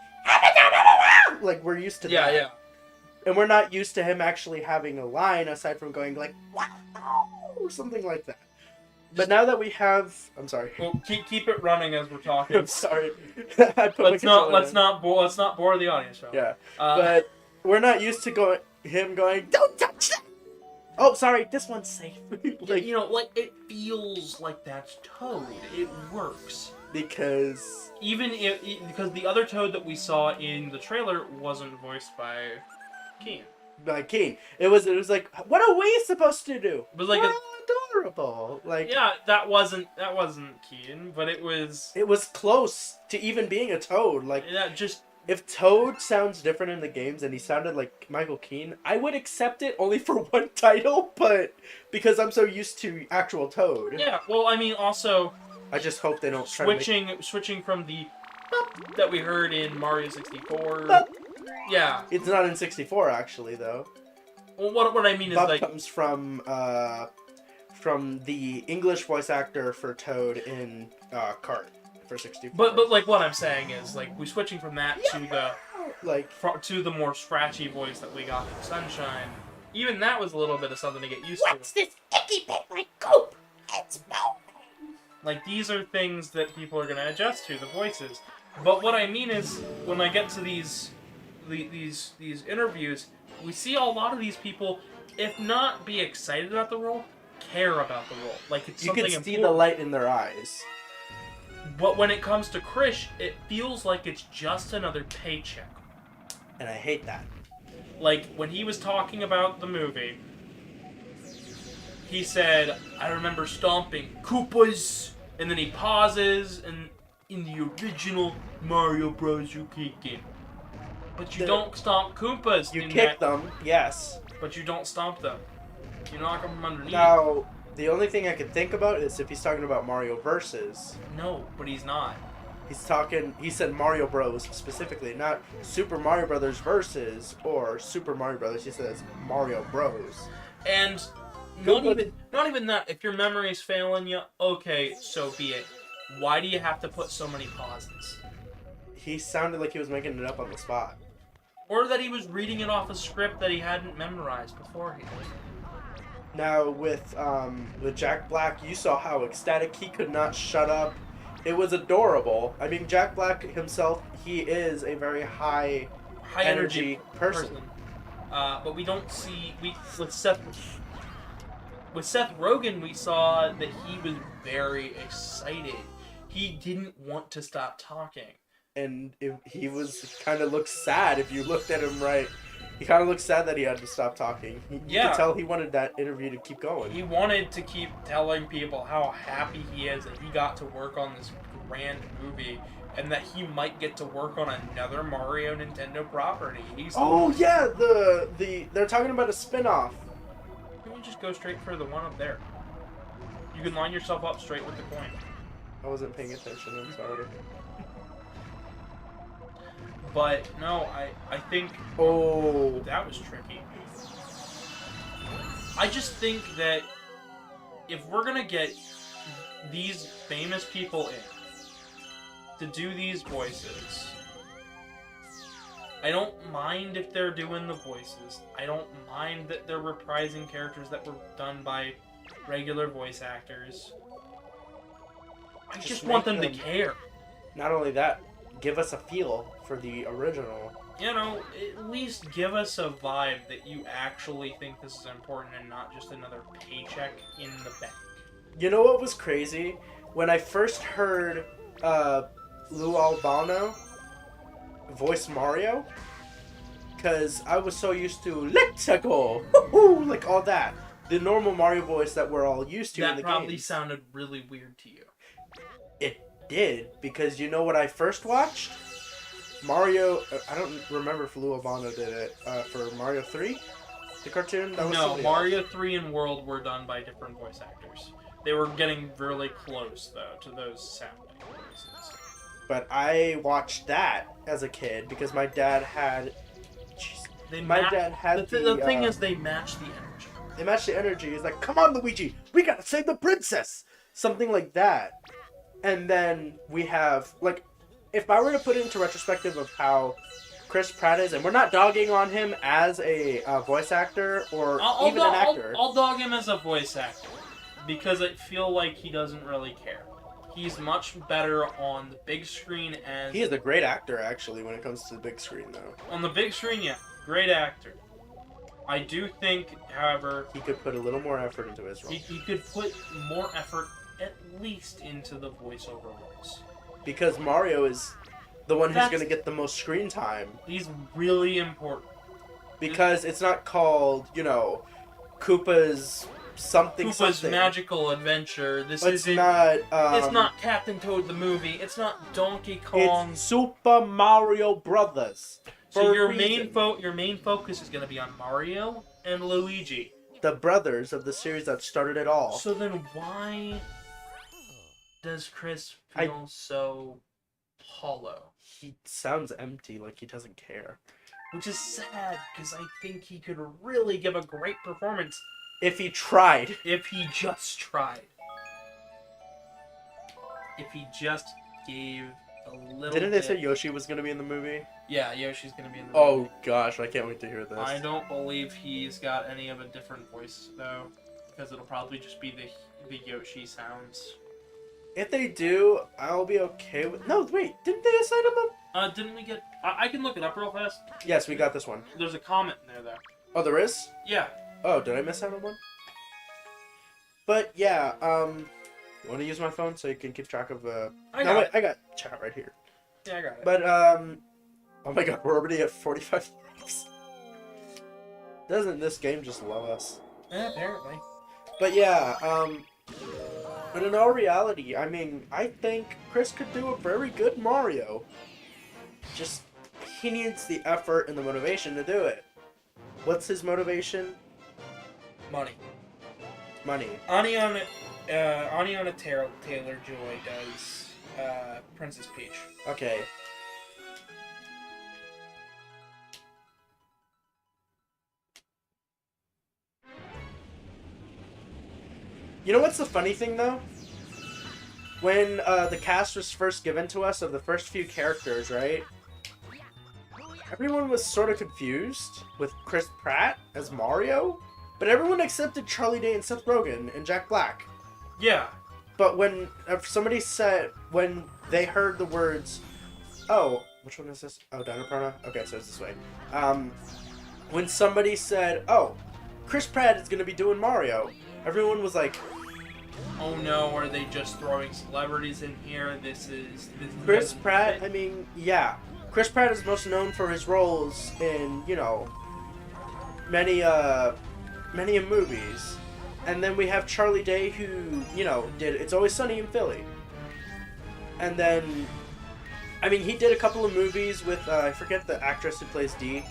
we're used to that. Yeah. And we're not used to him actually having a line aside from going like, wow, or something like that. But now that we have, I'm sorry. Well, keep it running as we're talking. I'm sorry. Let's not bore the audience. Bro. Yeah, Uh, but we're not used to him going, don't touch that. Oh, sorry, this one's safe. it feels like that's Toad. It works. Because Because the other Toad that we saw in the trailer wasn't voiced by Keane. by Keane, it was like, what are we supposed to do? It was like We're adorable. Like, yeah, that wasn't Keane, but it was. it was close to even being a Toad. Like, That just. if Toad sounds different in the games and he sounded like Michael Keane, I would accept it only for one title, but because I'm so used to actual Toad. Yeah, well, I mean, also I just hope they don't try switching from the that we heard in Mario 64. Bop. Yeah. It's not in 64 actually though. Well, what I mean is Bop like comes from the English voice actor for Toad in Kart for 64. but like what I'm saying is like we switching from that to the more scratchy voice that we got in Sunshine. Even that was a little bit of something to get used What's to. this icky bit like goop? It's milk. Like these are things that people are gonna adjust to, the voices. But what I mean is when I get to these these interviews, we see a lot of these people, if not be excited about the role, care about the role. Like it's You something can see important. the light in their eyes. But when it comes to Krish, it feels like it's just another paycheck. And I hate that. Like when he was talking about the movie, he said, "I remember stomping Koopas," and then he pauses, and in the original Mario Bros. You kick him. But you don't stomp Koopas. You in kick that, them, yes. but you don't stomp them. You knock them from underneath. Now, the only thing I could think about is if he's talking about Mario Versus. No, but he's not. He said Mario Bros. Specifically, not Super Mario Brothers Versus or Super Mario Brothers. He says Mario Bros. And Koopa- not even that. If your memory's failing you, okay, so be it. Why do you have to put so many pauses? He sounded like he was making it up on the spot. Or that he was reading it off a script that he hadn't memorized beforehand. Now with Jack Black, you saw how ecstatic he could not shut up. It was adorable. I mean, Jack Black himself, he is a very high energy person. But we don't see with Seth Rogen. We saw that he was very excited. He didn't want to stop talking. And he kind of looked sad if you looked at him right. He kind of looked sad that he had to stop talking. You could tell he wanted that interview to keep going. He wanted to keep telling people how happy he is that he got to work on this grand movie and that he might get to work on another Mario Nintendo property. Yeah, they're talking about a spin-off. Can you just go straight for the one up there? You can line yourself up straight with the coin. I wasn't paying attention, I'm sorry. But no, I think that was tricky. I just think that if we're gonna get these famous people in to do these voices, I don't mind if they're doing the voices. I don't mind that they're reprising characters that were done by regular voice actors. I just want them to care. Not only that, give us a feel for the original. You know, at least give us a vibe that you actually think this is important and not just another paycheck in the bank. You know what was crazy? When I first heard Lou Albano voice Mario, because I was so used to "Let's go," like all that, the normal Mario voice that we're all used to in the That probably games. sounded really weird to you. It did, because you know what I first watched? Mario. I don't remember if Lou Albano did it for Mario 3, the cartoon. That was No, somebody Mario else. 3 and World were done by different voice actors. They were getting really close though to those sounding voices. But I watched that as a kid because my dad had. Jeez, my dad had the thing is, they match the energy. They match the energy. It's like, come on, Luigi, we gotta save the princess, something like that. And then we have, like, if I were to put it into retrospective of how Chris Pratt is, and we're not dogging on him as a voice actor or even an actor. I'll dog him as a voice actor because I feel like he doesn't really care. He's much better on the big screen as... He is a great actor, actually, when it comes to the big screen, though. On the big screen, yeah. Great actor. I do think, however... He could put a little more effort into his role. He could put more effort, at least, into the voiceover roles. Because Mario is the one who's going to get the most screen time. He's really important. Because it's not called, you know, Koopa's something. Magical Adventure. It's not. It's not Captain Toad the movie. It's not Donkey Kong. It's Super Mario Brothers. So your main focus is going to be on Mario and Luigi, the brothers of the series that started it all. So then why does Chris feel so hollow? He sounds empty, like he doesn't care. Which is sad, because I think he could really give a great performance. If he tried. If he just tried. If he just gave a little Didn't they say Yoshi was going to be in the movie? Yeah, Yoshi's going to be in the movie. Oh gosh, I can't wait to hear this. I don't believe he's got any of a different voice, though. Because it'll probably just be the Yoshi sounds. If they do, I'll be okay with... No, wait, didn't they assign him Didn't we get I can look it up real fast. Yes, we got this one. There's a comment in there, though. Oh, there is? Yeah. Oh, did I miss out on one? But yeah, you want to use my phone so you can keep track of I got chat right here. Yeah, I got it. But oh my god, we're already at 45 likes. Doesn't this game just love us? Yeah, apparently. But yeah, but in all reality, I mean, I think Chris could do a very good Mario. Just, he needs the effort and the motivation to do it. What's his motivation? Money. Money. Aniana Taylor-Joy does Princess Peach. Okay. You know what's the funny thing, though? When the cast was first given to us of the first few characters, right? Everyone was sort of confused with Chris Pratt as Mario, but everyone accepted Charlie Day and Seth Rogen and Jack Black. Yeah. But when somebody said, when they heard the words, oh, which one is this? Oh, Dinoperna? Okay, so it's this way. When somebody said, oh, Chris Pratt is going to be doing Mario, everyone was like, oh no, are they just throwing celebrities in here? This Chris Pratt, I mean, yeah. Chris Pratt is most known for his roles in, you know, many movies. And then we have Charlie Day, who, you know, did It's Always Sunny in Philly. And then, I mean, he did a couple of movies with, I forget the actress who plays Dee.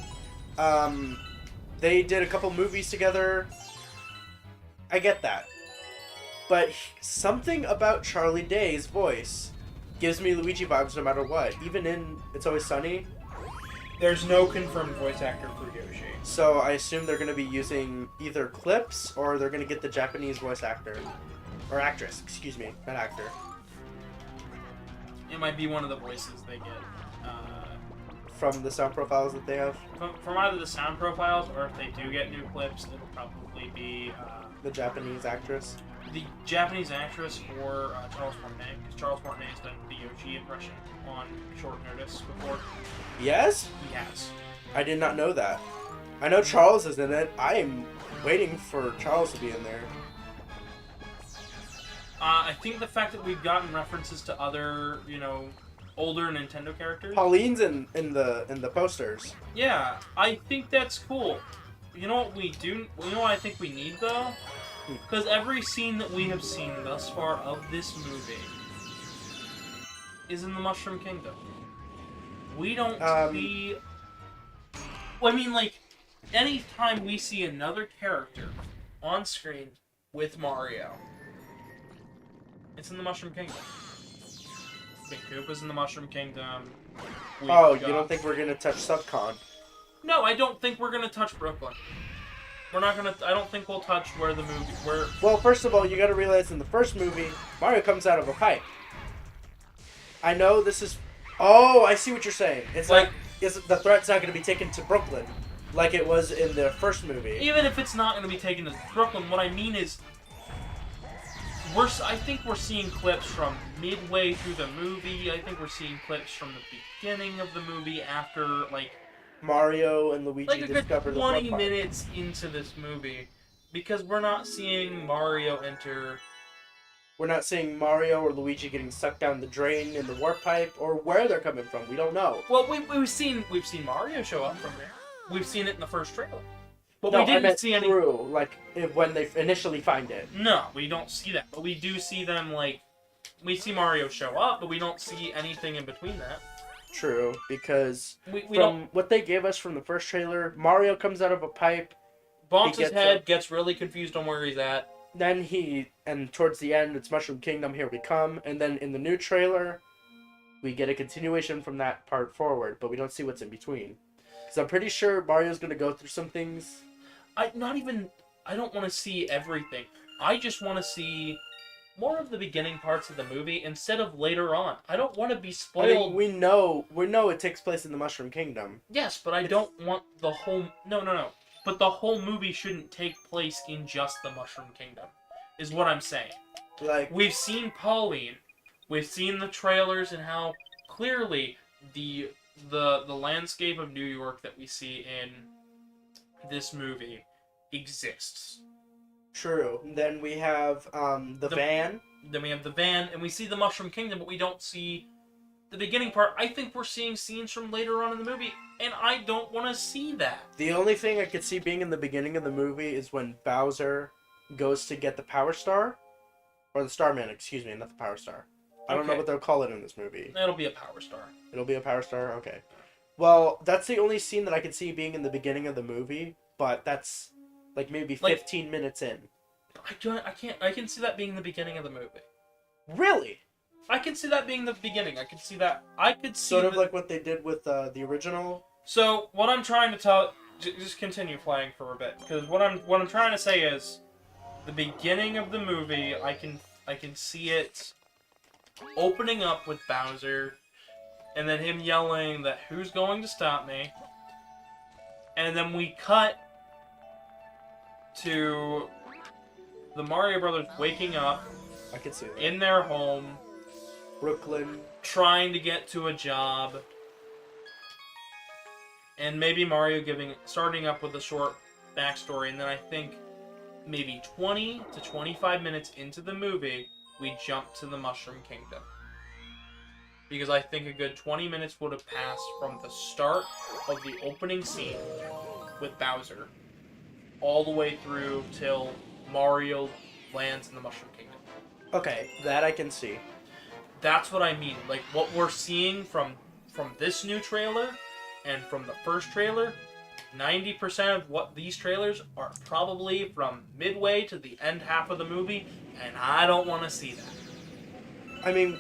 They did a couple movies together. I get that. But something about Charlie Day's voice gives me Luigi vibes no matter what. Even in It's Always Sunny. There's no confirmed voice actor for Yoshi. So I assume they're going to be using either clips or they're going to get the Japanese voice actor. Or actress, excuse me, not actor. It might be one of the voices they get. From the sound profiles that they have? From either the sound profiles or if they do get new clips, it'll probably be the Japanese actress? The Japanese actress or Charles Martinet, because Charles Martinet has done the Yoshi impression on short notice before. Yes? He has. I did not know that. I know Charles is in it. I am waiting for Charles to be in there. I think the fact that we've gotten references to other, you know, older Nintendo characters. Pauline's in the posters. Yeah, I think that's cool. You know what we do? You know what I think we need though? Because every scene that we have seen thus far of this movie is in the Mushroom Kingdom. We don't see... Well, I mean, like, anytime we see another character on screen with Mario, it's in the Mushroom Kingdom. Big Koopa's in the Mushroom Kingdom. You don't think we're going to touch Subcon? No, I don't think we're going to touch Brooklyn. We're not gonna. I don't think we'll touch where the movie. Well, first of all, you got to realize in the first movie, Mario comes out of a pipe. I know this is. Oh, I see what you're saying. It's like the threat's not going to be taken to Brooklyn, like it was in the first movie. Even if it's not going to be taken to Brooklyn, what I mean is, I think we're seeing clips from midway through the movie. I think we're seeing clips from the beginning of the movie after Mario and Luigi discover the 20 minutes into this movie, because we're not seeing Mario enter. We're not seeing Mario or Luigi getting sucked down the drain in the warp pipe, or where they're coming from. We don't know. Well, we've seen Mario show up from there. We've seen it in the first trailer, but no, we didn't see any. When they initially find it. No, we don't see that, but we do see them we see Mario show up, but we don't see anything in between that. True, because we from what they gave us from the first trailer, Mario comes out of a pipe, bumps his head, gets really confused on where he's at. Then and towards the end, it's Mushroom Kingdom, here we come, and then in the new trailer, we get a continuation from that part forward, but we don't see what's in between. Because I'm pretty sure Mario's going to go through some things. I don't want to see everything. I just want to see more of the beginning parts of the movie instead of later on. I don't want to be spoiled. I mean, we know it takes place in the Mushroom Kingdom. Yes, but I don't want the whole... No. But the whole movie shouldn't take place in just the Mushroom Kingdom, is what I'm saying. We've seen Pauline. We've seen the trailers and how clearly the the landscape of New York that we see in this movie exists. True. Then we have the van. Then we have the van, and we see the Mushroom Kingdom, but we don't see the beginning part. I think we're seeing scenes from later on in the movie, and I don't want to see that. The only thing I could see being in the beginning of the movie is when Bowser goes to get the Power Star. Or the Starman, excuse me, not the Power Star. I don't know Okay. what they'll call it in this movie. It'll be a Power Star. It'll be a Power Star? Okay. Well, that's the only scene that I could see being in the beginning of the movie, but that's like maybe 15 minutes in. I can see that being the beginning of the movie. Really? I can see that being the beginning. I could see that. I could see Sort of like what they did with the original. So what I'm trying to tell, just continue playing for a bit, because what I'm trying to say is, the beginning of the movie, I can see it opening up with Bowser, and then him yelling that who's going to stop me, and then we cut to the Mario Brothers waking up I can see that. in their home, Brooklyn. trying to get to a job, and maybe Mario starting up with a short backstory, and then I think maybe 20 to 25 minutes into the movie, we jump to the Mushroom Kingdom. Because I think a good 20 minutes would have passed from the start of the opening scene with Bowser all the way through till Mario lands in the Mushroom Kingdom. Okay, that I can see. That's what I mean. Like, what we're seeing from this new trailer and from the first trailer, 90% of what these trailers are probably from midway to the end half of the movie, and I don't want to see that. I mean,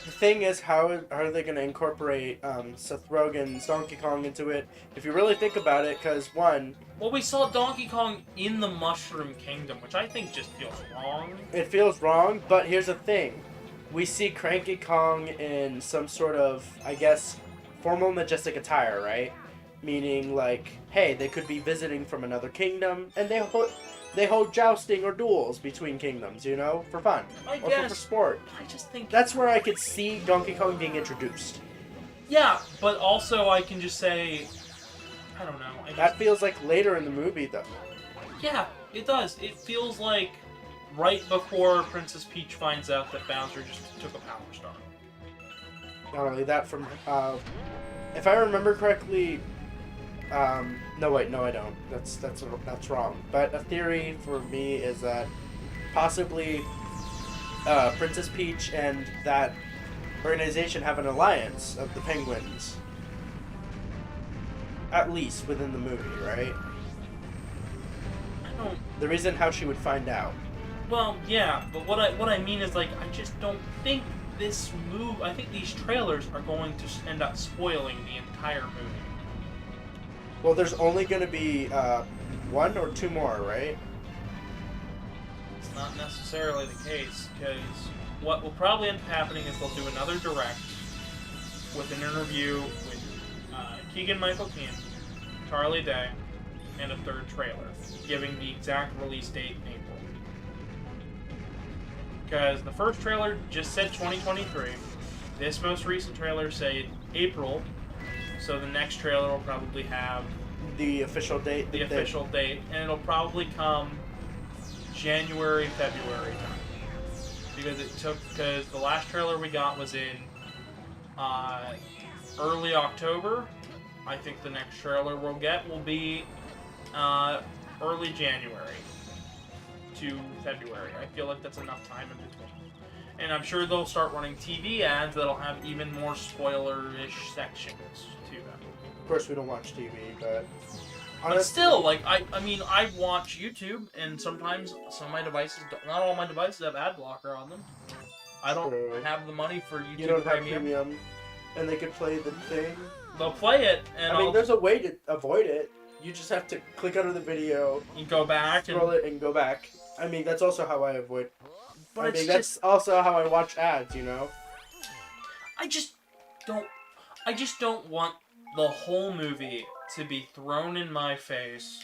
the thing is, how are they going to incorporate Seth Rogen's Donkey Kong into it? If you really think about it, because one, Well, we saw Donkey Kong in the Mushroom Kingdom, which I think just feels wrong. it feels wrong, but here's the thing. We see Cranky Kong in some sort of, I guess, formal majestic attire, right? Meaning, like, hey, they could be visiting from another kingdom, and they hold jousting or duels between kingdoms, you know, for fun. I Or guess. for sport. I just think... That's where I could see Donkey Kong being introduced. Yeah, but also I can just say... I don't know. That feels like later in the movie, though. Yeah, it does. It feels like right before Princess Peach finds out that Bowser just took a Power Star. Not only that, from if I remember correctly, no wait, no I don't. That's wrong. But a theory for me is that possibly Princess Peach and that organization have an alliance of the Penguins. At least within the movie, right? I don't... The reason how she would find out. Well, yeah, but what I mean is, like, I just don't think this move... I think these trailers are going to end up spoiling the entire movie. Well, there's only going to be one or two more, right? It's not necessarily the case, because what will probably end up happening is they'll do another direct with an interview with Keegan-Michael Key, Charlie Day, and a third trailer, giving the exact release date in April. Because the first trailer just said 2023, this most recent trailer said April, so the next trailer will probably have The official date. the official date, and it'll probably come January, February time. Because the last trailer we got was in early October. I think the next trailer we'll get will be early January to February. I feel like that's enough time in between. And I'm sure they'll start running TV ads that'll have even more spoiler-ish sections to them. Of course, we don't watch TV, but... But still, like, I mean, I watch YouTube, and sometimes some of my devices, not all my devices have ad blocker on them. I don't True. have the money for YouTube You don't have Premium. premium, and they could play the thing. They'll play it, and I mean, I'll there's a way to avoid it. You just have to click out of the video, you go back, scroll and it, and go back. I mean, that's also how I avoid. but I it's mean, just, that's also how I watch ads. You know. I just don't want the whole movie to be thrown in my face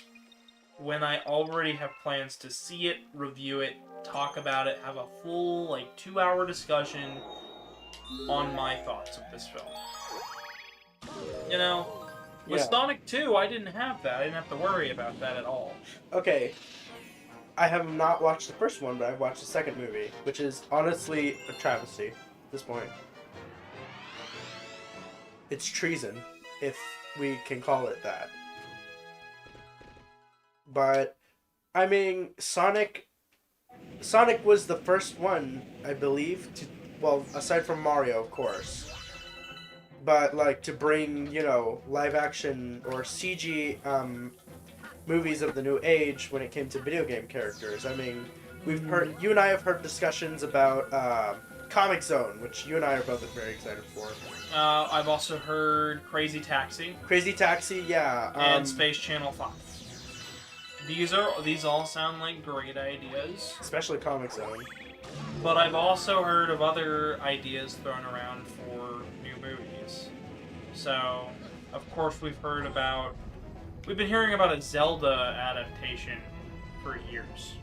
when I already have plans to see it, review it, talk about it, have a full, like, 2-hour discussion on my thoughts of this film. You know, with Yeah. Sonic 2, I didn't have that. I didn't have to worry about that at all. Okay, I have not watched the first one, but I've watched the second movie, which is honestly a travesty at this point. It's treason, if we can call it that. But I mean, Sonic was the first one, I believe, to, well, aside from Mario, of course. But like to bring, live action or CG movies of the new age when it came to video game characters. I mean, you and I have heard discussions about Comic Zone, which you and I are both very excited for. I've also heard Crazy Taxi Crazy Taxi, yeah. and Space Channel 5. These all sound like great ideas. Especially Comic Zone. But I've also heard of other ideas thrown around for new movies. So, of course, we've been hearing about a Zelda adaptation for years.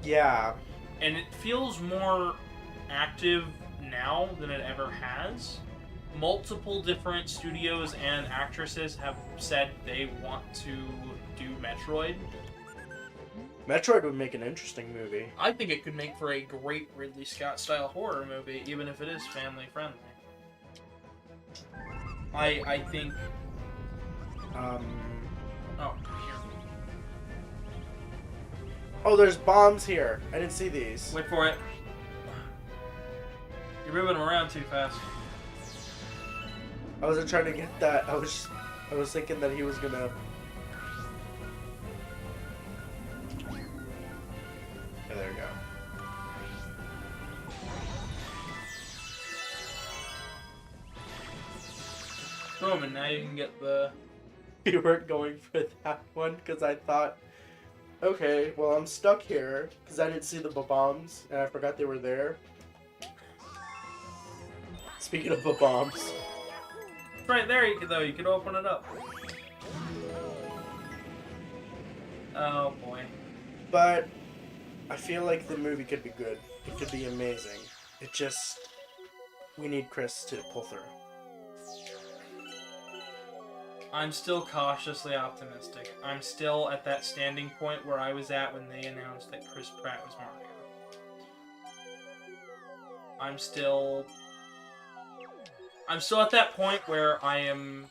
Yeah. And it feels more active now than it ever has. Multiple different studios and actresses have said they want to do Metroid. Metroid would make an interesting movie. I think it could make for a great Ridley Scott-style horror movie, even if it is family-friendly. I think... Oh, here. Oh, there's bombs here. I didn't see these. Wait for it. You're moving them around too fast. I wasn't trying to get that. I was thinking that he was gonna... Yeah, there we go. Boom, and now you can get the... You weren't going for that one because I thought, okay, well, I'm stuck here because I didn't see the bombs and I forgot they were there. Speaking of bombs. Right there, you could open it up. Oh boy. But I feel like the movie could be good. It could be amazing. It just, we need Chris to pull through. I'm still cautiously optimistic. I'm still at that standing point where I was at when they announced that Chris Pratt was Mario. I'm still at that point where I am,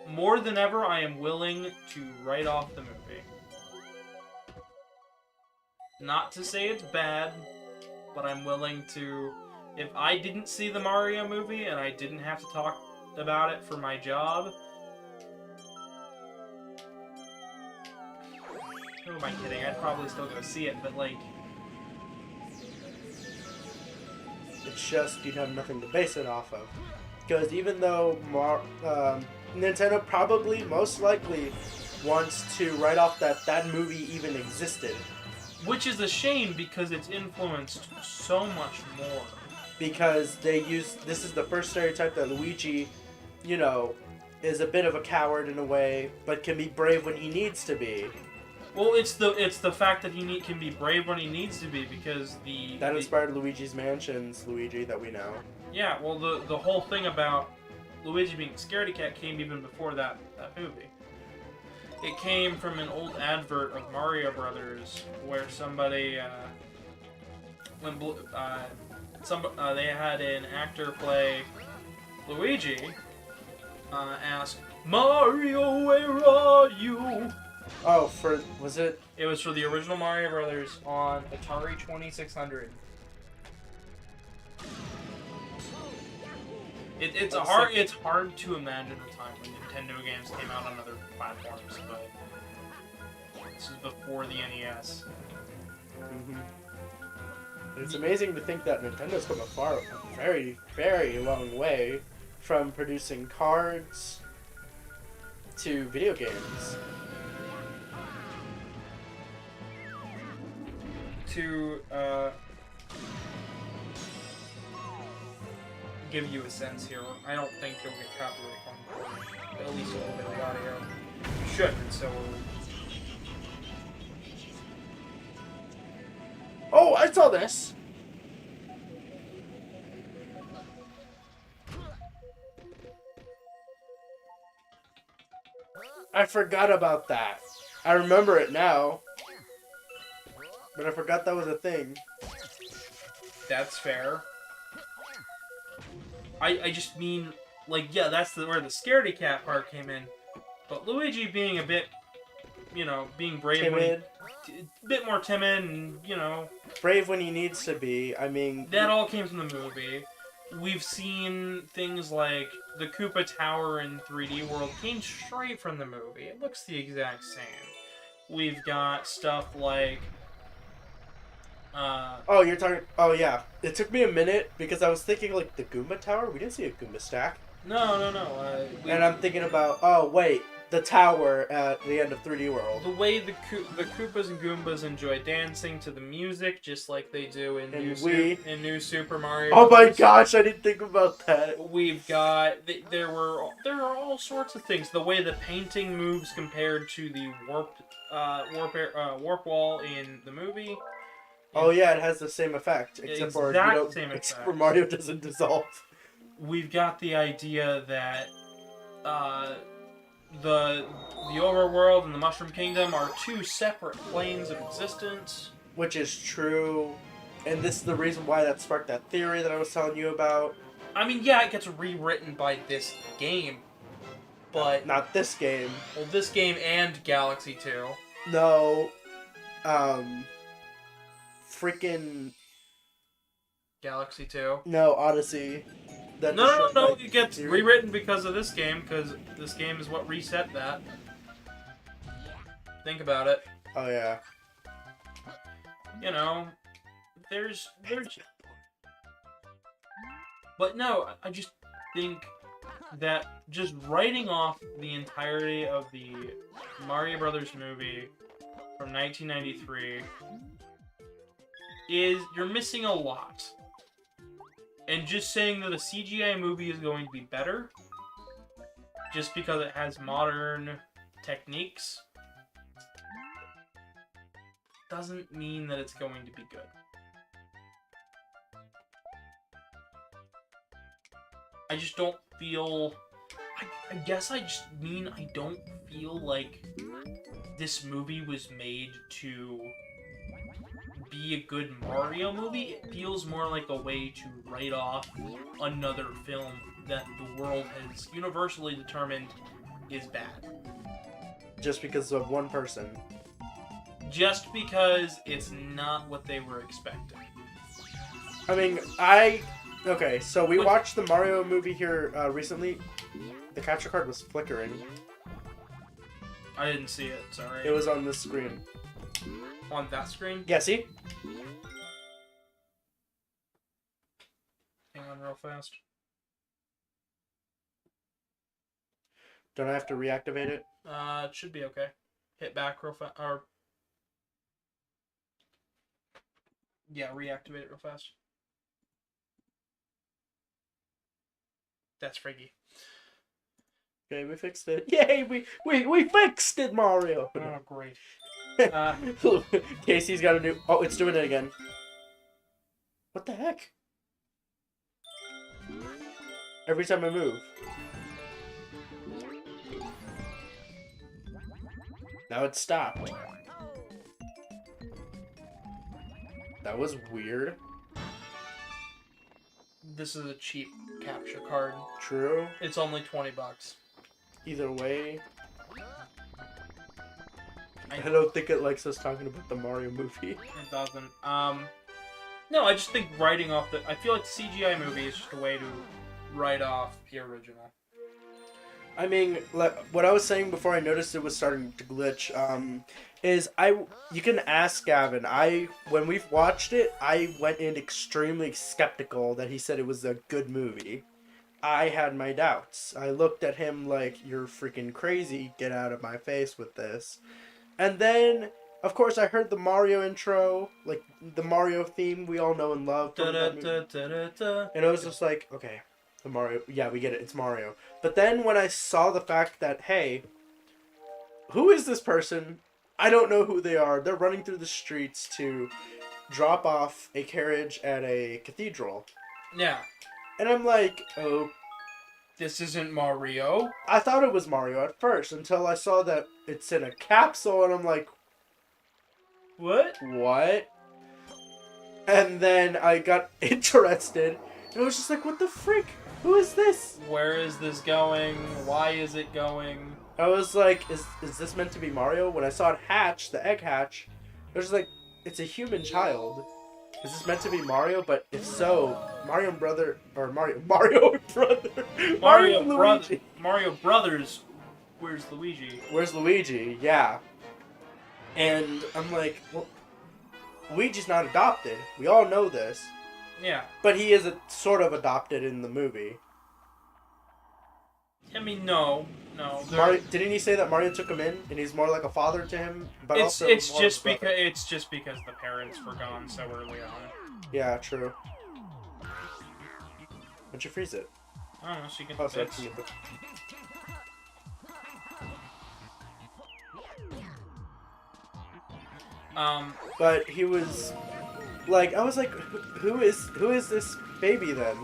more than ever, I am willing to write off the movie. Not to say it's bad, but I'm willing to, if I didn't see the Mario movie and I didn't have to talk about it for my job, who am I kidding? I'd probably still go see it, but like... It's just you'd have nothing to base it off of. Because even though Nintendo probably, most likely, wants to write off that movie even existed. Which is a shame because it's influenced so much more. Because this is the first stereotype that Luigi, is a bit of a coward in a way, but can be brave when he needs to be. Well, it's the fact that he can be brave when he needs to be, because that inspired Luigi's Mansion's Luigi that we know. Yeah, well, the whole thing about Luigi being scaredy cat came even before that movie. It came from an old advert of Mario Brothers where somebody they had an actor play Luigi ask, "Mario, where are you?" Oh, was it? It was for the original Mario Brothers on Atari 2600. It's hard to imagine the time when Nintendo games came out on other platforms, but this is before the NES. Mm-hmm. It's amazing to think that Nintendo's come a very, very long way from producing cards to video games. To give you a sense here, I don't think you'll get copyright on, but at least a little bit of the audio. You shouldn't, so... Oh, I saw this! I forgot about that. I remember it now. But I forgot that was a thing. That's fair. I just mean, like, yeah, that's where the scaredy cat part came in. But Luigi being a bit, being brave Timid. a bit more timid and, Brave when he needs to be. I mean... that all came from the movie. We've seen things like the Koopa Tower in 3D World came straight from the movie. It looks the exact same. We've got stuff like... Oh, you're talking... Oh, yeah. It took me a minute because I was thinking, like, the Goomba Tower? We didn't see a Goomba stack. No. And I'm thinking about... Oh, wait. The tower at the end of 3D World. The way the Koopas and Goombas enjoy dancing to the music, just like they do in New Super Mario. Oh my Bros. gosh, I didn't think about that. We've got there are all sorts of things. The way the painting moves compared to the warp wall in the movie. Oh yeah, it has the same effect, except for except for Mario doesn't dissolve. We've got the idea that the overworld and the Mushroom Kingdom are two separate planes of existence. Which is true, and this is the reason why that sparked that theory that I was telling you about. I mean, yeah, it gets rewritten by this game, but not this game. Well, this game and Galaxy 2. No, freaking Galaxy 2. No, Odyssey. No. It gets rewritten because of this game, because this game is what reset that. Think about it. Oh yeah. There's. But no, I just think that just writing off the entirety of the Mario Brothers movie from 1993 you're missing a lot. And just saying that a CGI movie is going to be better just because it has modern techniques doesn't mean that it's going to be good. I just don't feel... I guess I just mean I don't feel like this movie was made to be a good Mario movie. It feels more like a way to write off another film that the world has universally determined is bad. Just because of one person. Just because it's not what they were expecting. I mean, Okay, so we watched the Mario movie here recently. The capture card was flickering. I didn't see it, sorry. It was on this screen. On that screen? Yeah, see? Hang on real fast. Don't I have to reactivate it? It should be okay. Hit back real fast, or... Yeah, reactivate it real fast. That's freaky. Okay, we fixed it. Yay, we fixed it, Mario! Oh, great. Casey's got a new... Oh, it's doing it again. What the heck? Every time I move. Now it's stopped. That was weird. This is a cheap capture card. True. It's only $20. Either way. I don't think it likes us talking about the Mario movie. It doesn't. No, I just think writing off I feel like the CGI movie is just a way to write off the original. I mean, what I was saying before I noticed it was starting to glitch, is you can ask Gavin. When we've watched it, I went in extremely skeptical that he said it was a good movie. I had my doubts. I looked at him like, you're freaking crazy, get out of my face with this. And then, of course, I heard the Mario intro, like the Mario theme we all know and love. And I was just like, okay, the Mario, yeah, we get it, it's Mario. But then when I saw the fact that, hey, who is this person? I don't know who they are. They're running through the streets to drop off a carriage at a cathedral. Yeah. And I'm like, oh, This isn't Mario. I thought it was Mario at first until I saw that it's in a capsule, and I'm like, What? what? And then I got interested, and I was just like, what the frick? Who is this? Where is this going? Why is it going? I was like, is this meant to be Mario? When I saw it hatch, the egg hatch, I was just like, it's a human child. Is this meant to be Mario? But if so, Mario and brother. Mario and Luigi. Mario Brothers. Where's Luigi? Where's Luigi? Yeah. And I'm like, well, Luigi's not adopted. We all know this. Yeah. But he is sort of adopted in the movie. I mean, no. Mario, didn't he say that Mario took him in, and he's more like a father to him? But It's also it's more just of a brother? because the parents were gone so early on. Yeah, true. Why'd you freeze it? I don't know. She can Oh, sorry. fix. But he was like, I was like, who is this baby then?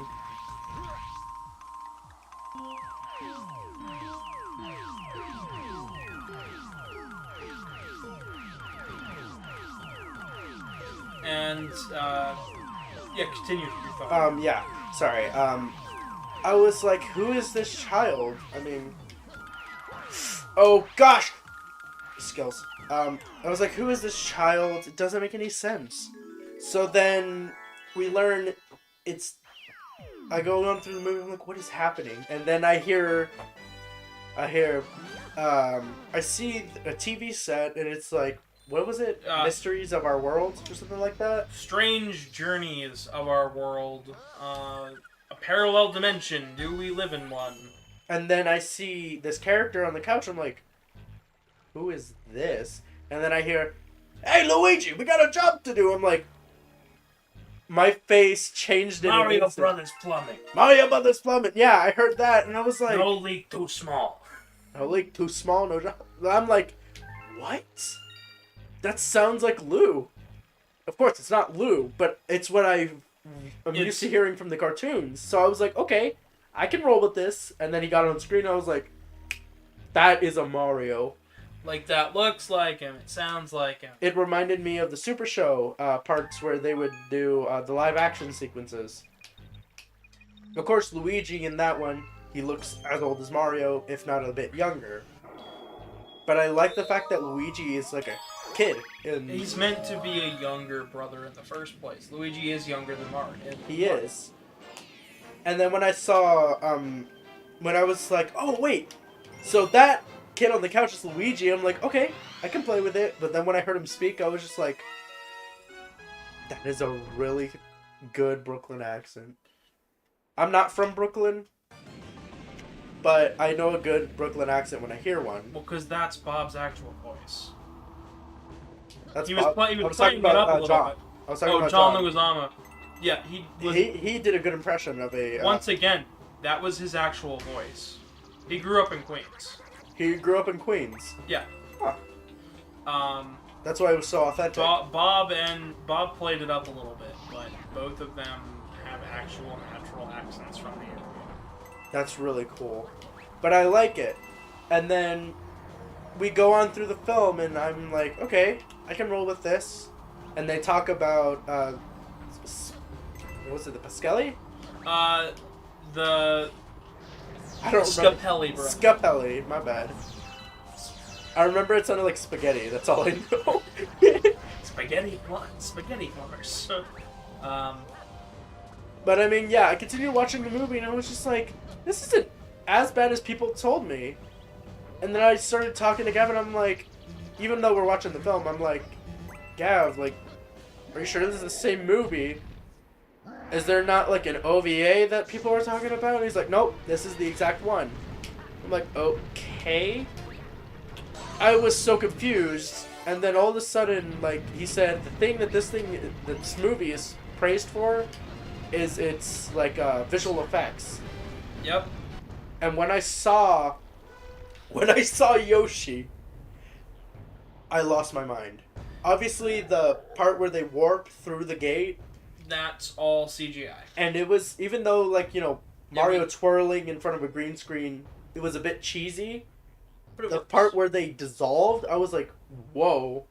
And yeah, continue your thought. Yeah, sorry. I was like, who is this child? I mean, oh gosh, skills. I was like, who is this child? It doesn't make any sense. So then we learn it's. I go on through the movie. I'm like, what is happening? And then I see a TV set, and it's like, what was it? Mysteries of Our World or something like that. Strange journeys of our world. A parallel dimension. Do we live in one? And then I see this character on the couch. I'm like, who is this? And then I hear, hey, Luigi, we got a job to do. I'm like, my face changed in an Mario instant. Brothers Plumbing. Mario Brothers Plumbing. Yeah, I heard that. And I was like, No leak too small. no leak too small, no job. I'm like, what? That sounds like Lou. Of course, it's not Lou, but it's what I'm used to hearing from the cartoons. So I was like, okay, I can roll with this. And then he got on screen, and I was like, that is a Mario. Like, that looks like him. It sounds like him. It reminded me of the Super Show parts where they would do the live action sequences. Of course, Luigi in that one, he looks as old as Mario, if not a bit younger. But I like the fact that Luigi is like a kid. He's meant to be a younger brother in the first place. Luigi is younger than Mario. He is. And then when I saw, when I was like, oh wait, so that kid on the couch is Luigi, I'm like, okay, I can play with it. But then when I heard him speak, I was just like, that is a really good Brooklyn accent. I'm not from Brooklyn, but I know a good Brooklyn accent when I hear one. Well, because that's Bob's actual voice. That's He was, Bob. he I was talking playing it up a about little John. bit. I was talking Oh, about John John. Leguizamo. Yeah, he was... He did a good impression of a... Once again, that was his actual voice. He grew up in Queens. He grew up in Queens. Yeah. Huh. That's why it was so authentic. Bob played it up a little bit, but both of them have actual natural accents from the area. That's really cool. But I like it. And then we go on through the film, and I'm like, okay, I can roll with this. And they talk about, what was it, the Pasquelli? The I don't remember. Scapelli, bro. Scapelli, my bad. I remember it sounded like spaghetti, that's all I know. Spaghetti plumbers. But I mean, yeah, I continued watching the movie, and I was just like, this isn't as bad as people told me. And then I started talking to Gavin, I'm like, even though we're watching the film, I'm like, Gav, like, are you sure this is the same movie? Is there not, like, an OVA that people are talking about? And he's like, nope, this is the exact one. I'm like, okay. I was so confused, and then all of a sudden, like, he said, the thing that this movie is praised for is its, like, visual effects. Yep. And when I saw Yoshi, I lost my mind. Obviously, the part where they warp through the gate, That's all CGI. and it was, even though, like, you know, Mario twirling in front of a green screen. It was a bit cheesy. But it The works. part where they dissolved, I was like, whoa.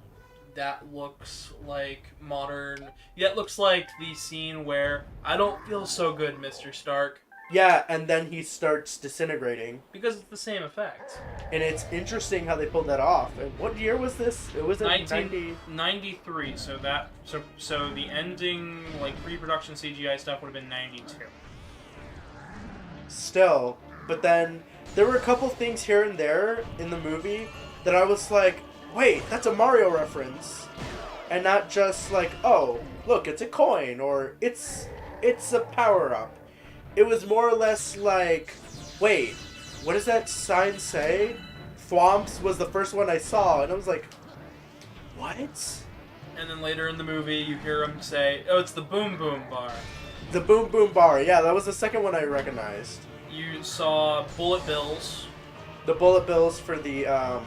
That looks like modern. Yeah, it looks like the scene where I don't feel so good, Mr. Stark, Yeah, and then he starts disintegrating. because it's the same effect. And it's interesting how they pulled that off. And what year was this? It was in 90... 1993. So the ending, like pre-production CGI stuff, would have been 92. Still. But then there were a couple things here and there in the movie that I was like, wait, that's a Mario reference. And not just like, oh, look, it's a coin, or it's a power-up. It was more or less like, wait, what does that sign say? Thwomps was the first one I saw, and I was like, what? And then later in the movie, you hear him say, "Oh, it's the Boom Boom Bar." The Boom Boom Bar, yeah, that was the second one I recognized. You saw bullet bills. The bullet bills for the I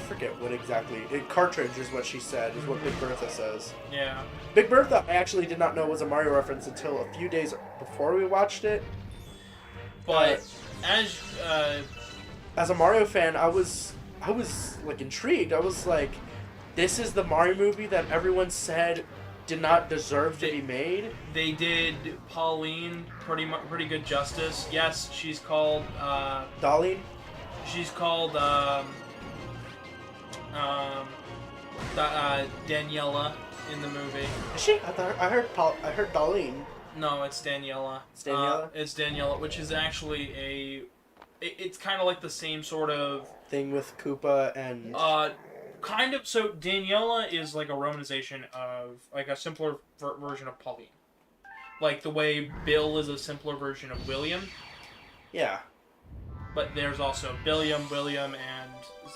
forget what exactly. Cartridge is what she said, is what Big Bertha says. Yeah. Big Bertha, I actually did not know was a Mario reference until a few days before we watched it. But As a Mario fan, I was like intrigued. I was like, this is the Mario movie that everyone said did not deserve to be made. they did Pauline pretty good justice. Yes, she's called Darlene? Daniela in the movie. Is she? I heard Darlene. No, it's Daniela. It's Daniela? It's Daniela, which is actually it's kind of like the same sort of Thing with Koopa and... kind of. So Daniela is like a romanization of like a simpler version of Pauline, like the way Bill is a simpler version of William. Yeah. But there's also William, and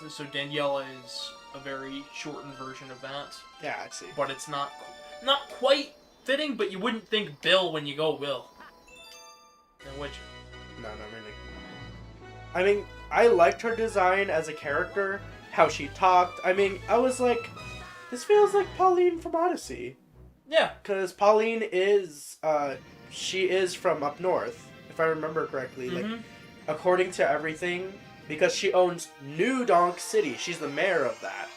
so Daniela is a very shortened version of that. Yeah, I see. But it's not quite fitting. But you wouldn't think Bill when you go Will. Now, would you? No, not really. I mean, I liked her design as a character, how she talked. I mean, I was like, this feels like Pauline from Odyssey. Yeah. Because Pauline is, she is from up north, if I remember correctly. Mm-hmm. Like, according to everything, because she owns New Donk City. She's the mayor of that,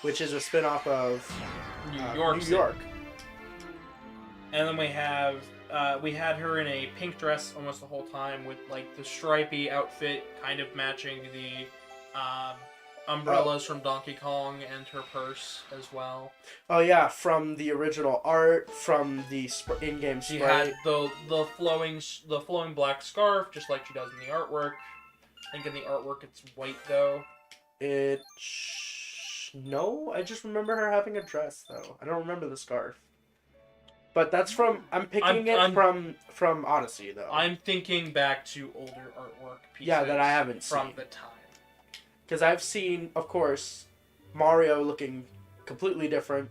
which is a spin-off of New York. New York. And then we had her in a pink dress almost the whole time with like the stripy outfit kind of matching the umbrellas from Donkey Kong and her purse as well. Oh yeah, from the original art, from the in-game She sprite. had the flowing black scarf just like she does in the artwork. I think in the artwork it's white though. No, I just remember her having a dress though. I don't remember the scarf. But that's from from Odyssey though. I'm thinking back to older artwork pieces. Yeah, that I haven't from seen. the time. Because I've seen, of course, Mario looking completely different,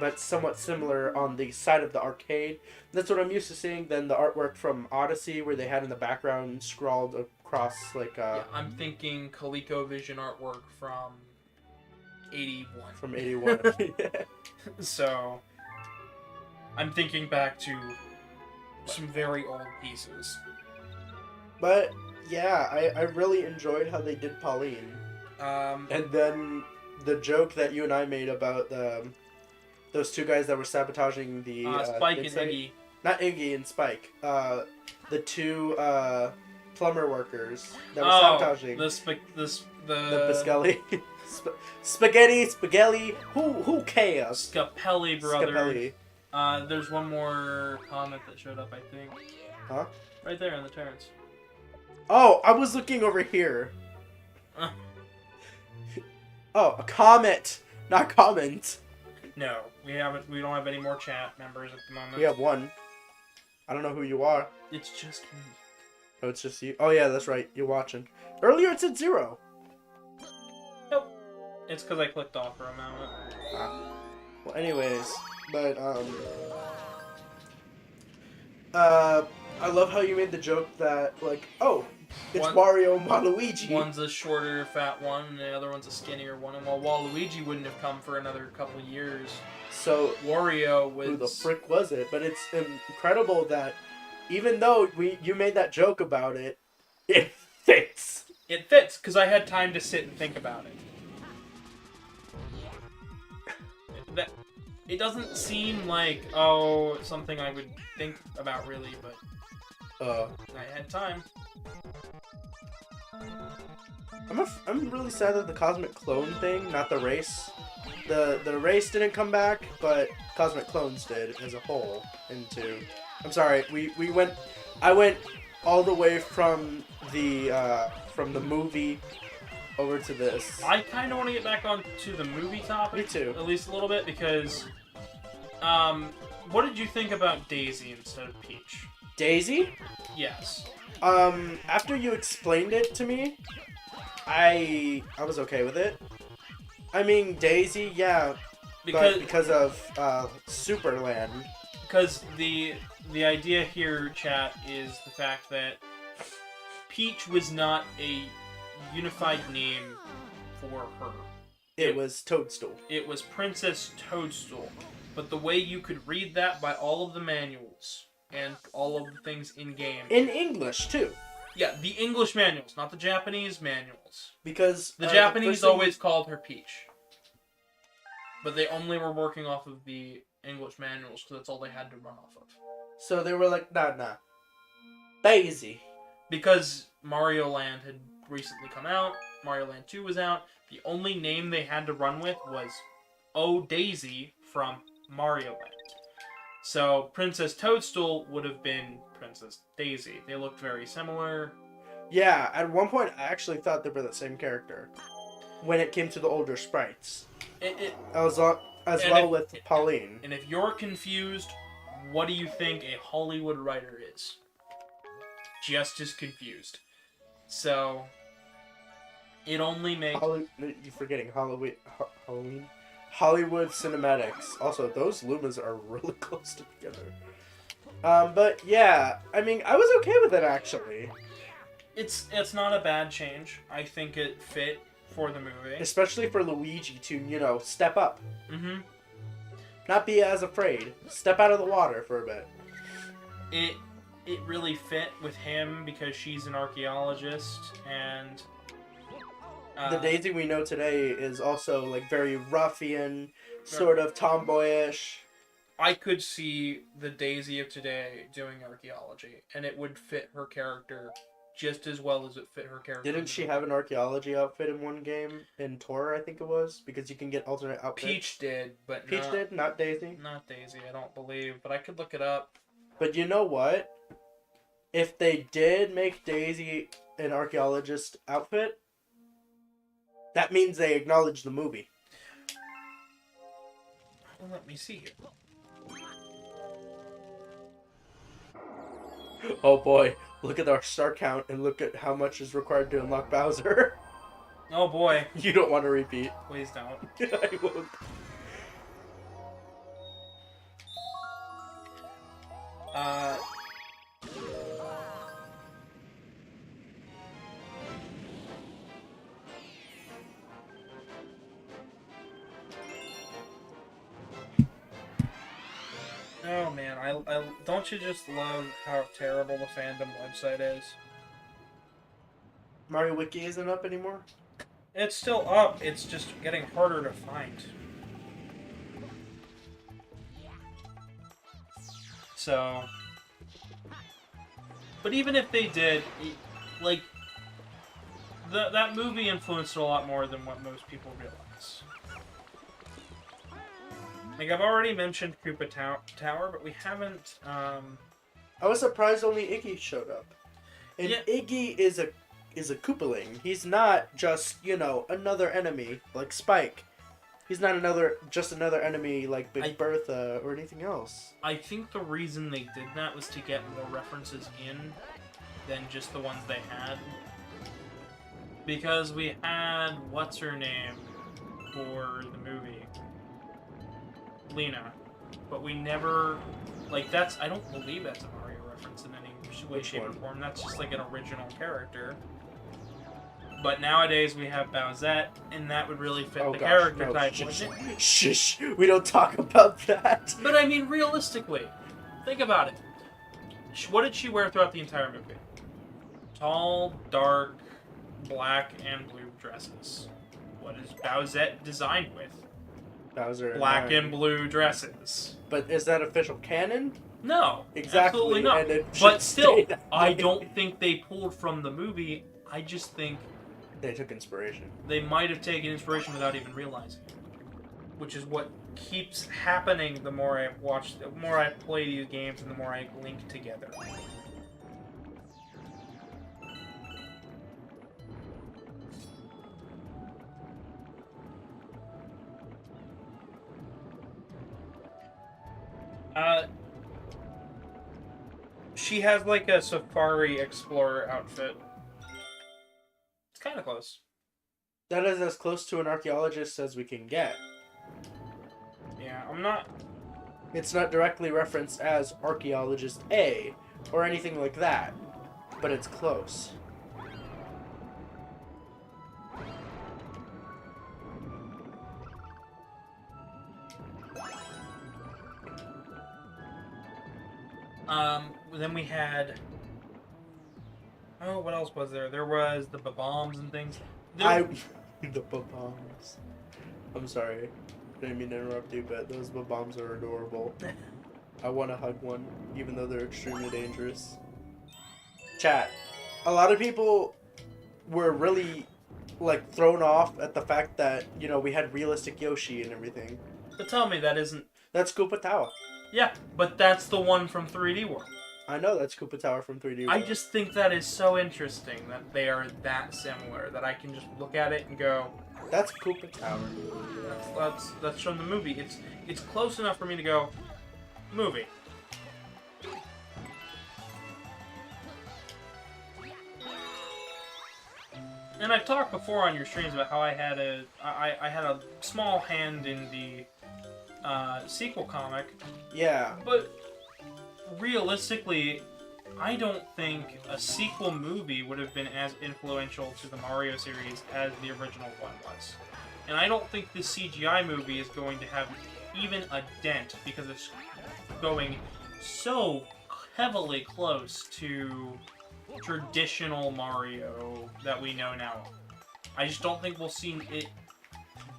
but somewhat similar on the side of the arcade. That's what I'm used to seeing. Then the artwork from Odyssey, where they had in the background scrawled across like. Yeah, I'm thinking ColecoVision artwork from 81. From 81. Yeah. So, I'm thinking back to some very old pieces. But yeah, I really enjoyed how they did Pauline. And then the joke that you and I made about those two guys that were sabotaging the Spike and Insight- Iggy. Not Iggy and Spike. The two plumber workers that were sabotaging the Biscelli. Spaghetti. Who cares? Scapelli brothers. Scapelli. There's one more comment that showed up, I think. Huh? Right there in the turns. Oh, I was looking over here. Oh, a comment, not comment. No, we haven't. We don't have any more chat members at the moment. We have one. I don't know who you are. It's just me. Oh, it's just you. Oh yeah, that's right. You're watching. Earlier it said 0. Nope. It's because I clicked off for a moment. Well, anyways, but I love how you made the joke that like, oh, it's Wario and Waluigi. One's a shorter, fat one, and the other one's a skinnier one. And while Waluigi wouldn't have come for another couple years, So Wario was. who the frick was it? But it's incredible that even though you made that joke about it, it fits. It fits because I had time to sit and think about it. It doesn't seem like something I would think about really, but I had time. I'm really sad that the cosmic clone thing, not the race. The race didn't come back, but cosmic clones did as a whole. I'm sorry, I went all the way from the movie over to this. I kind of want to get back on to the movie topic. Me too. At least a little bit, because what did you think about Daisy instead of Peach? Daisy? Yes. After you explained it to me, I was okay with it. I mean, Daisy, yeah, because of Superland. Because the idea here, chat, is the fact that Peach was not a unified name for her. It was Toadstool. It was Princess Toadstool. But the way you could read that by all of the manuals and all of the things in-game. In English, too. Yeah, the English manuals, not the Japanese manuals. Because the Japanese always called her Peach. But they only were working off of the English manuals because that's all they had to run off of. So they were like, nah. Daisy. Because Mario Land had recently come out, Mario Land 2 was out, the only name they had to run with was Oh Daisy from Mario Land. So Princess Toadstool would have been Princess Daisy. They looked very similar. Yeah, at one point I actually thought they were the same character. When it came to the older sprites. As well with Pauline. And if you're confused, what do you think a Hollywood writer is? Just as confused. So, it only makes... You're forgetting Halloween. Hollywood Cinematics. Also, those Lumas are really close together. But yeah, I mean, I was okay with it actually. It's not a bad change. I think it fit for the movie. Especially for Luigi to, step up. Mm-hmm. Not be as afraid. Step out of the water for a bit. It really fit with him because she's an archaeologist and... the Daisy we know today is also, like, very ruffian, sort of tomboyish. I could see the Daisy of today doing archaeology, and it would fit her character just as well as it fit her character. Didn't she have an archaeology outfit in one game? In Tor, I think it was? Because you can get alternate outfits. Peach did, but Peach did? Not Daisy? Not Daisy, I don't believe, but I could look it up. But you know what? If they did make Daisy an archaeologist outfit, that means they acknowledge the movie. Well, let me see here. Oh boy, look at our star count and look at how much is required to unlock Bowser. Oh boy. You don't want to repeat. Please don't. I won't. Oh man, I don't you just love how terrible the fandom website is? Mario Wiki isn't up anymore? It's still up, it's just getting harder to find. So... But even if they did, like... That movie influenced it a lot more than what most people realize. Like, I've already mentioned Koopa Tower, but we haven't, I was surprised only Iggy showed up. And yeah. Iggy is a Koopaling. He's not just, another enemy like Spike. He's not just another enemy like Big Bertha or anything else. I think the reason they did that was to get more references in than just the ones they had. Because we had, what's her name for the movie? Lena. But we never, I don't believe that's a Mario reference in any way, shape, or form. That's just like an original character. But nowadays we have Bowsette, and that would really fit the character type, wouldn't it? Shush! We don't talk about that! But I mean, realistically, think about it. What did she wear throughout the entire movie? Tall, dark, black, and blue dresses. What is Bowsette designed with? Bowser. Black and blue dresses. But is that official canon? No, Exactly. absolutely not. And it should But still, stay that I way. don't think they pulled from the movie. I just think They took inspiration. they might have taken inspiration without even realizing it. Which is what keeps happening the more I watch, the more I play these games, and the more I link together. She has like a Safari Explorer outfit. It's kind of close. That is as close to an archaeologist as we can get. Yeah, I'm not. It's not directly referenced as Archaeologist A or anything like that, but it's close. Then we had. Oh, what else was there? There was the bombs and things. There... The bombs. I'm sorry. I didn't mean to interrupt you, but those bombs are adorable. I want to hug one, even though they're extremely dangerous. Chat. A lot of people were really, like, thrown off at the fact that, you know, we had realistic Yoshi and everything. So tell me that isn't. That's Koopa Tower. Yeah, but that's the one from 3D World. I know that's Koopa Tower from 3D World. I just think that is so interesting that they are that similar that I can just look at it and go, That's Koopa Tower. that's from the movie. It's close enough for me to go, movie. And I've talked before on your streams about how I had a small hand in the sequel comic, Yeah. but realistically, I don't think a sequel movie would have been as influential to the Mario series as the original one was. And I don't think this CGI movie is going to have even a dent because it's going so heavily close to traditional Mario that we know now. I just don't think we'll see it.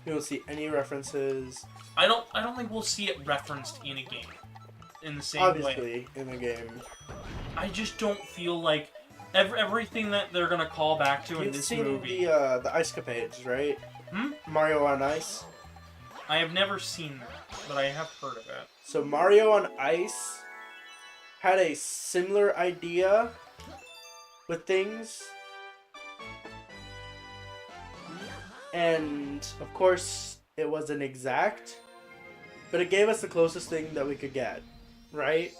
You don't see any references. I don't think we'll see it referenced in a game in the same Obviously, way. in the game. I just don't feel like everything that they're gonna call back to in You've this seen movie. the Ice Capades, right? Mario on Ice. I have never seen that, but I have heard of it. So Mario on Ice had a similar idea with things. And, of course, it wasn't exact. But it gave us the closest thing that we could get. Right?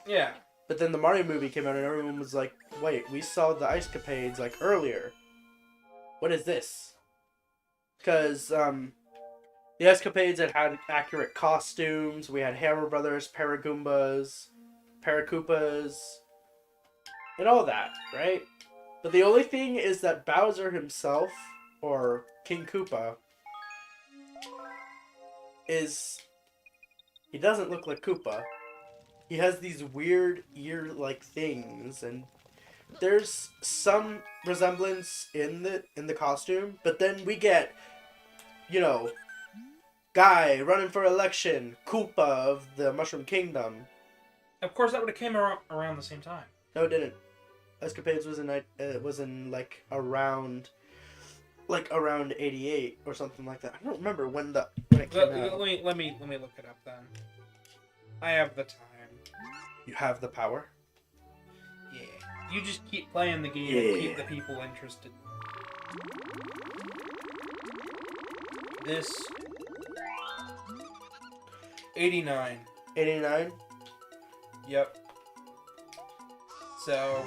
Yeah. But then the Mario movie came out and everyone was like, wait, we saw the Ice Capades, like, earlier. What is this? Because, the Ice Capades had accurate costumes. We had Hammer Brothers, Paragoombas, Paracoopas, and all that, right? But the only thing is that Bowser himself, or King Koopa, he doesn't look like Koopa. He has these weird ear-like things, and there's some resemblance in the costume, but then we get, you know, guy running for election, Koopa of the Mushroom Kingdom. Of course, that would have came around the same time. No, it didn't. Escapades was in around 88 or something like that. I don't remember when it came out. Let me look it up then. I have the time. You have the power. Yeah. You just keep playing the game and keep the people interested. This 89. 89. Yep. So,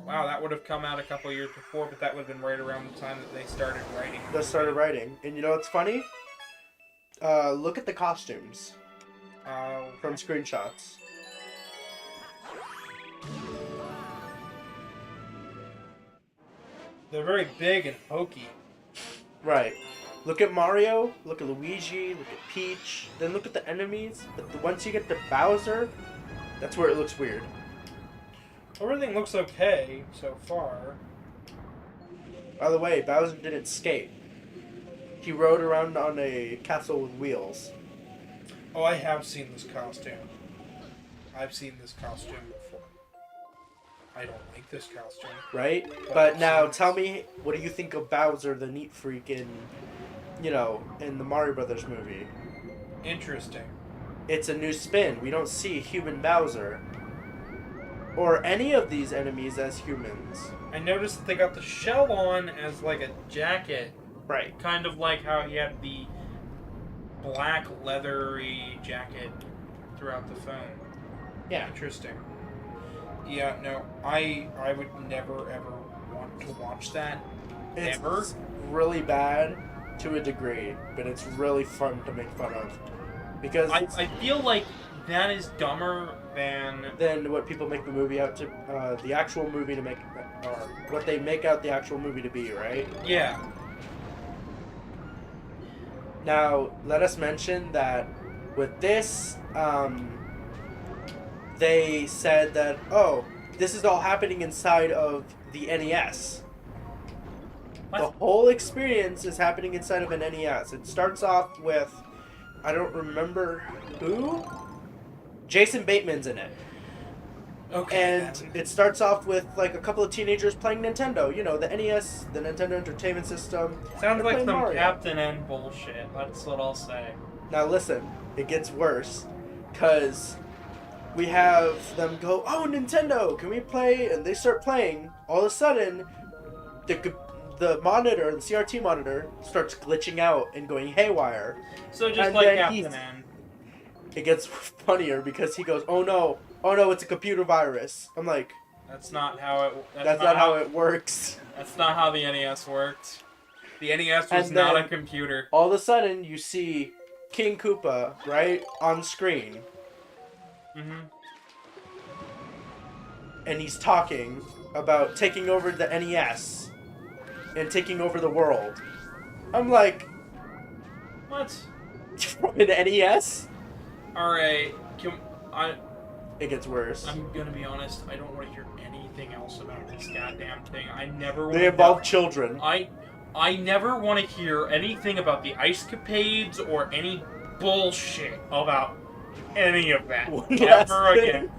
wow, that would have come out a couple years before, but that would have been right around the time that they started writing. That started writing, and you know what's funny? Look at the costumes from screenshots. They're very big and hokey. Right. Look at Mario, look at Luigi, look at Peach, then look at the enemies. But once you get to Bowser, that's where it looks weird. Everything looks okay so far. By the way, Bowser didn't skate. He rode around on a castle with wheels. Oh, I have seen this costume. I've seen this costume before. I don't like this costume. Right? But But I've now, seen tell this. me, what do you think of Bowser the Neat Freak in the Mario Brothers movie? Interesting. It's a new spin. We don't see human Bowser. Or any of these enemies as humans. I noticed that they got the shell on as like a jacket. Right. Kind of like how he had the black leathery jacket throughout the film. Yeah. Interesting. Yeah, no, I would never ever want to watch that. It's Ever? really bad to a degree, but it's really fun to make fun of. Because I feel like that is dumber than what people make the movie out to, the actual movie to make, or what they make out the actual movie to be, right? yeah. Now, let us mention that with this, they said that, oh, this is all happening inside of the NES. The What? whole experience is happening inside of an NES. It starts off with, I don't remember who? Jason Bateman's in it. Okay. And then. it starts off with like a couple of teenagers playing Nintendo. You know, the NES, the Nintendo Entertainment System. Sounds They're like playing some Mario. Captain N bullshit. That's what I'll say. Now listen, it gets worse. Because we have them go, oh, Nintendo, can we play? And they start playing. All of a sudden, the monitor, the CRT monitor, starts glitching out and going haywire. So just And like then Captain N. It gets funnier because he goes, oh no, it's a computer virus. I'm like, That's not how it. that's not how it works. That's not how the NES worked. The NES was And not a then- computer. All of a sudden, you see King Koopa, right, on screen. Mm-hmm. And he's talking about taking over the NES and taking over the world. I'm like, What? from an NES? All right. It gets worse. I'm gonna be honest. I don't want to hear anything else about this goddamn thing. I never. Want They involve children. I never want to hear anything about the ice capades or any bullshit about any of that One last ever thing. again.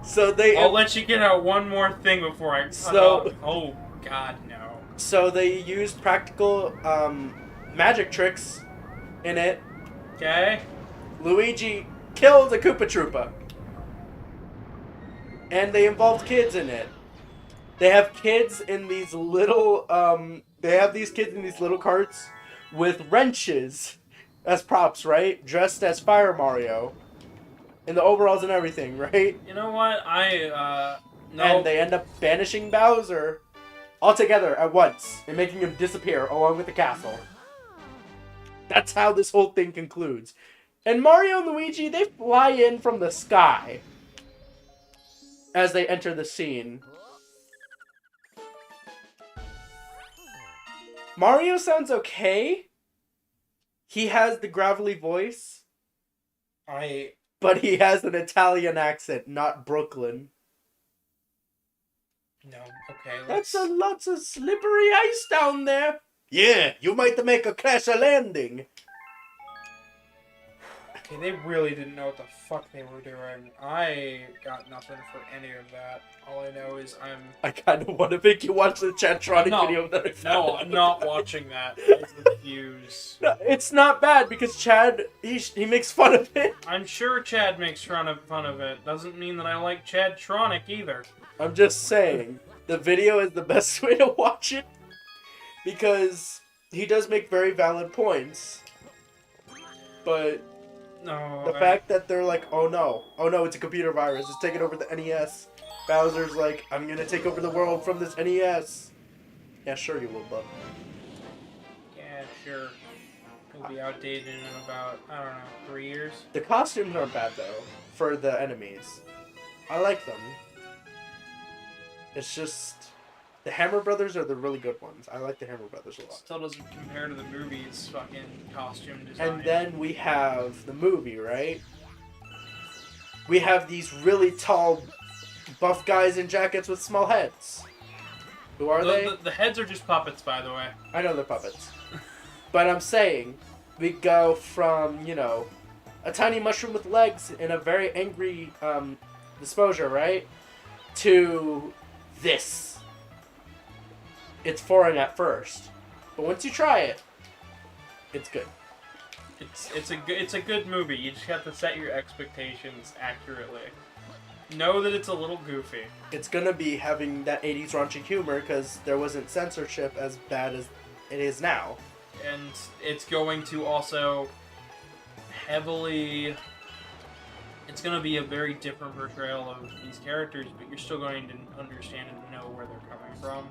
So they I'll let you get out one more thing before I cut So- off. Oh God, no. so they used practical magic tricks in it. Okay. Luigi killed a Koopa Troopa. And they involved kids in it. They have kids in these little carts with wrenches as props, right? Dressed as Fire Mario. In the overalls and everything, right? You know what? No. And they end up banishing Bowser all together at once and making him disappear along with the castle. That's how this whole thing concludes. And Mario and Luigi, they fly in from the sky as they enter the scene. Mario sounds okay. He has the gravelly voice, but he has an Italian accent, not Brooklyn. No. Okay. That's lots of slippery ice down there. Yeah, you might make a crash landing. Okay, they really didn't know what the fuck they were doing. I got nothing for any of that. All I know is I kind of want to make you watch the Chatronic No, video that I found. No, I'm not watching that. I refuse. No, it's not bad because Chad, he makes fun of it. I'm sure Chad makes fun of it. Doesn't mean that I like Chad Tronic either. I'm just saying, the video is the best way to watch it because he does make very valid points. But No. the fact that they're like, oh no, it's a computer virus, it's taking over the NES. Bowser's like, I'm gonna take over the world from this NES. Yeah, sure you will, bud. Yeah, sure. It'll be outdated in about, I don't know, 3 years. The costumes aren't bad though, for the enemies. I like them. It's just, the Hammer Brothers are the really good ones. I like the Hammer Brothers a lot. Still doesn't compare to the movie's fucking costume design. And then we have the movie, right? We have these really tall buff guys in jackets with small heads. Who are they? The heads are just puppets, by the way. I know they're puppets. But I'm saying, we go from, you know, a tiny mushroom with legs and a very angry disposure, right? To this. It's foreign at first. But once you try it, it's good. It's a good movie. You just have to set your expectations accurately. Know that it's a little goofy. It's gonna be having that 80s raunchy humor because there wasn't censorship as bad as it is now. And it's going to also heavily... It's going to be a very different portrayal of these characters, but you're still going to understand and know where they're coming from.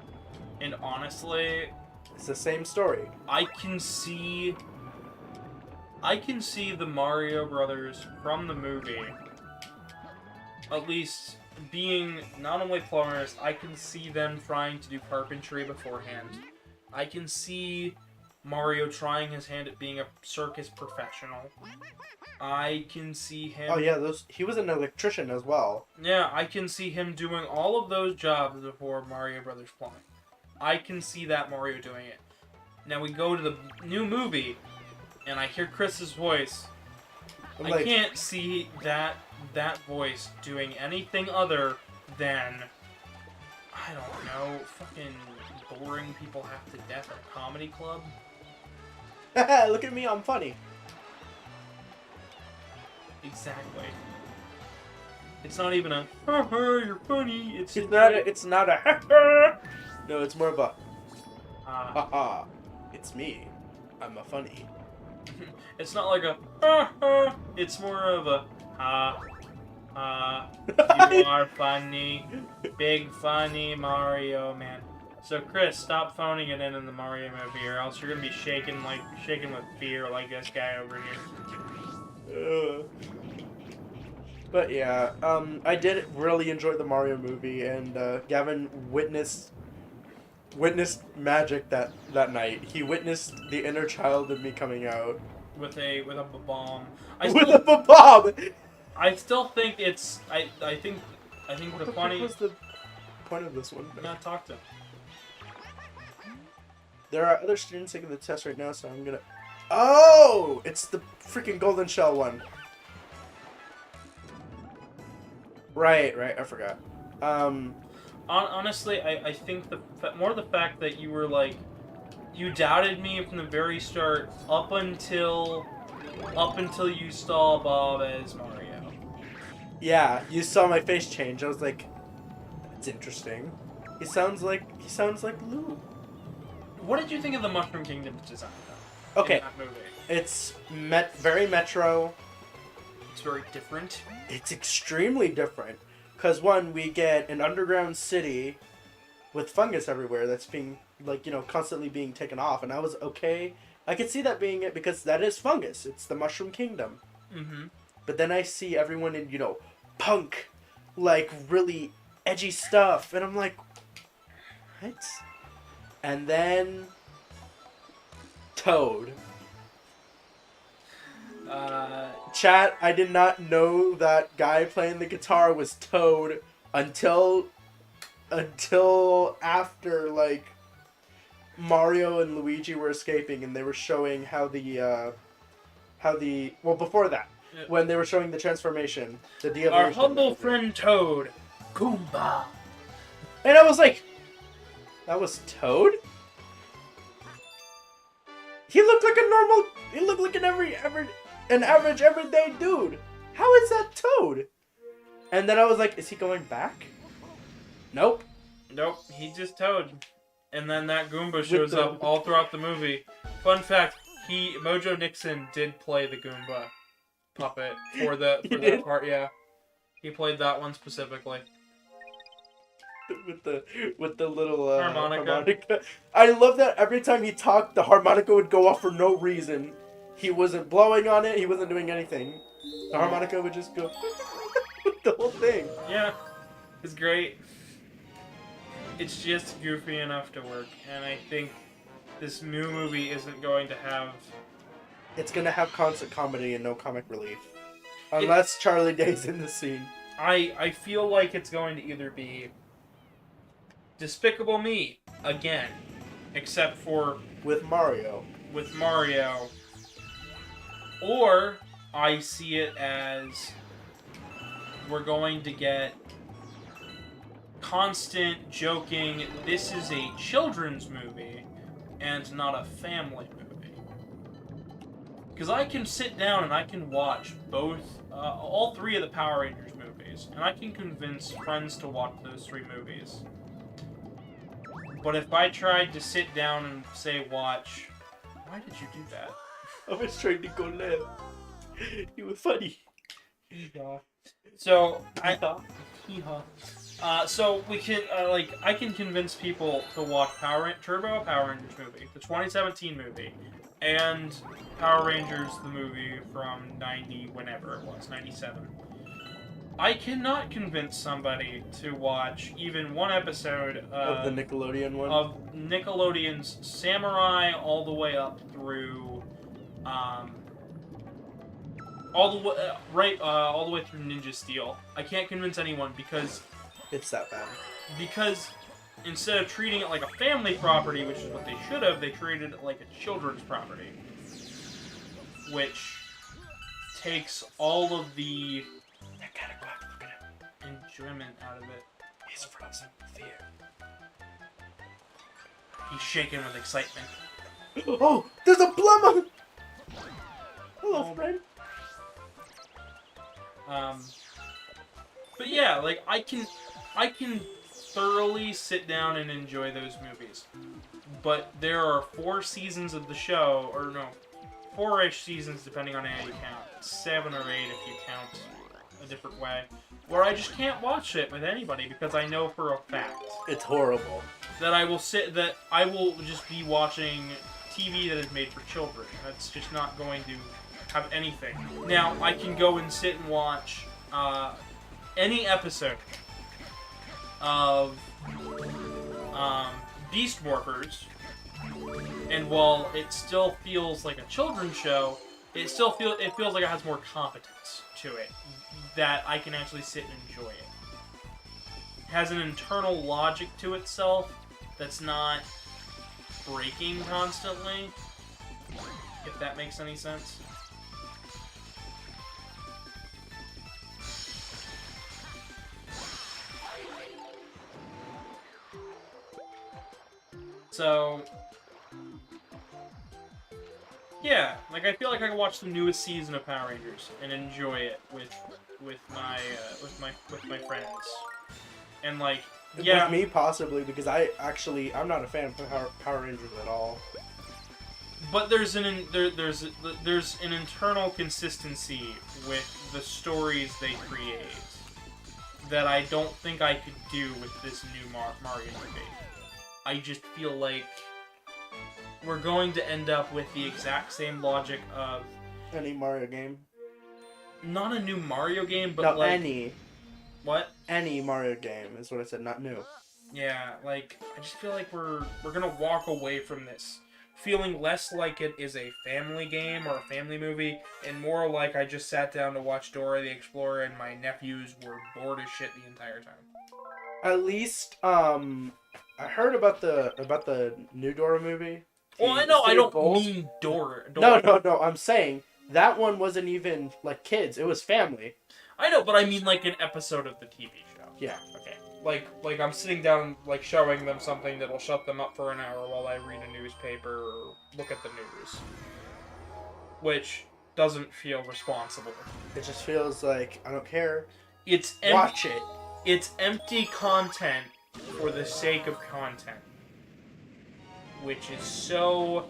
And honestly... It's the same story. I can see the Mario Brothers from the movie at least being not only plumbers, I can see them trying to do carpentry beforehand. I can see Mario trying his hand at being a circus professional. I can see him... Oh yeah, he was an electrician as well. Yeah, I can see him doing all of those jobs before Mario Brothers Plumbing. I can see that Mario doing it. Now we go to the new movie, and I hear Chris's voice. I can't see that voice doing anything other than, I don't know, fucking boring people half to death at a comedy club. Look at me, I'm funny. Exactly. It's not even a ha you're funny. It's not a No, it's more of a ha. It's me. I'm a funny. It's not like a ha. It's more of a ha. You are funny. Big funny Mario man. So Chris, stop phoning it in the Mario movie, or else you're gonna be shaking with fear like this guy over here. But yeah, I did really enjoy the Mario movie, and Gavin witnessed magic that night. He witnessed the inner child of me coming out with a bomb. With a bomb. I still think it's I think the funny. What was the point of this one? Not talk to him. There are other students taking the test right now, so I'm gonna... Oh! It's the freaking golden shell one. Right, I forgot. Honestly, I think more the fact that you were like... You doubted me from the very start up until you saw Bob as Mario. Yeah, you saw my face change. I was like, that's interesting. He sounds like Lou. What did you think of the Mushroom Kingdom's design, though? Okay. In that movie? It's very Metro. It's very different. It's extremely different. Because, one, we get an underground city with fungus everywhere that's being, constantly being taken off. And I was okay. I could see that being it because that is fungus. It's the Mushroom Kingdom. Mm-hmm. But then I see everyone in, punk, really edgy stuff. And I'm like, what? And then Toad. Chat, I did not know that guy playing the guitar was Toad until after, Mario and Luigi were escaping and they were showing how before that, when they were showing the transformation, the de-evolution. Our humble friend Toad. Goomba. And I was like, that was Toad? He looked like an average everyday dude. How is that Toad? And then I was like, is he going back? Nope, he's just Toad. And then that Goomba shows up all throughout the movie. Fun fact, Mojo Nixon did play the Goomba puppet for that part, yeah. He played that one specifically. With the little harmonica. I love that every time he talked, the harmonica would go off for no reason. He wasn't blowing on it. He wasn't doing anything. The harmonica would just go the whole thing. Yeah, it's great. It's just goofy enough to work, and I think this new movie isn't going to have... It's going to have constant comedy and no comic relief. Unless Charlie Day's in the scene. I feel like it's going to either be Despicable Me again, except for With Mario. with Mario, or I see it as we're going to get constant joking. This is a children's movie and not a family movie. Because I can sit down and I can watch all three of the Power Rangers movies, and I can convince friends to watch those three movies. But if I tried to sit down and say watch, why did you do that? I was trying to go left. You were funny. So so we can I can convince people to watch Turbo Power Rangers movie, the 2017 movie, and Power Rangers the movie from 90 whenever it was, 97. I cannot convince somebody to watch even one episode Of the Nickelodeon one? of Nickelodeon's Samurai all the way up through all the way through Ninja Steel. I can't convince anyone because It's that bad. instead of treating it like a family property, which is what they should have, they treated it like a children's property, which takes all of the enjoyment out of it. He's frozen with fear. He's shaking with excitement. Oh, there's a plumber! Hello, friend. But yeah, like I can thoroughly sit down and enjoy those movies. But there are 4 seasons of the show, or no, 4-ish seasons depending on how you count. 7 or 8 if you count a different way. Where I just can't watch it with anybody because I know for a fact It's horrible. that I will just be watching TV that is made for children. That's just not going to have anything. Now, I can go and sit and watch any episode of Beast Morphers, and while it still feels like a children's show, it feels like it has more competence to it, that I can actually sit and enjoy it. It has an internal logic to itself that's not breaking constantly, if that makes any sense. So, yeah, like I feel like I can watch the newest season of Power Rangers and enjoy it with my friends, and like, yeah, With me, possibly, because I'm not a fan of Power Rangers at all. but there's an internal consistency with the stories they create that I don't think I could do with this new Mario movie. I just feel like we're going to end up with the exact same logic of Any Mario game? not a new Mario game, but No, like any Mario game is what I said, not new. Yeah, like I just feel like we're gonna walk away from this feeling less like it is a family game or a family movie, and more like I just sat down to watch Dora the Explorer and my nephews were bored as shit the entire time. At least, I heard about the new Dora movie. Well, I The know I City of don't Gold. mean Dora. No. I'm saying that one wasn't even like kids. It was family. I know, but I mean like an episode of the TV show. Yeah. Okay. Like I'm sitting down, like showing them something that'll shut them up for an hour while I read a newspaper or look at the news, which doesn't feel responsible. It just feels like I don't care. It's Watch it. It's empty content for the sake of content, which is so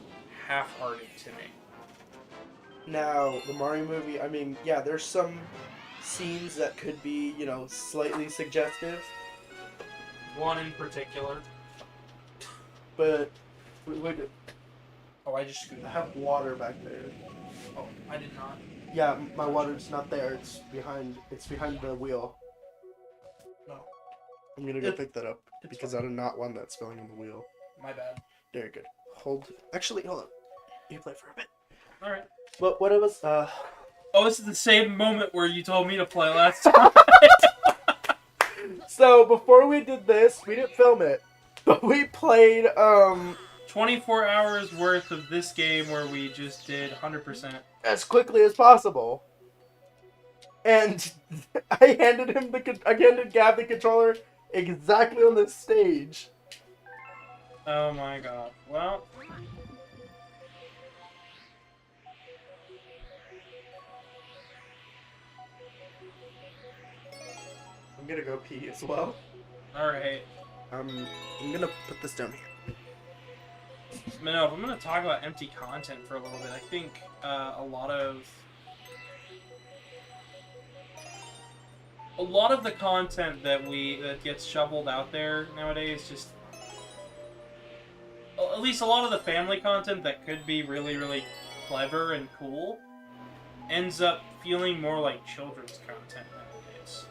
half-hearted to me. Now, the Mario movie, I mean, yeah, there's some scenes that could be, slightly suggestive, One in particular. but we would Oh, I just screwed that. have water back there. Oh, I did not. Yeah, my water's not there. It's behind the wheel. No, I'm gonna go It- pick that up because I do not want that spilling on the wheel. my bad. Very good. Actually, hold on. You play for a bit. All right. What it was? Oh, this is the same moment where you told me to play last time. So before we did this, we didn't film it, but we played 24 hours worth of this game where we just did 100%. as quickly as possible. And I handed Gav the controller exactly on this stage. Oh my god. Well, I'm gonna go pee as well. alright. I'm gonna put this down here. Minnow, if I'm going to talk about empty content for a little bit, I think a lot of the content that gets shoveled out there nowadays, just at least a lot of the family content that could be really, really clever and cool, ends up feeling more like children's content nowadays.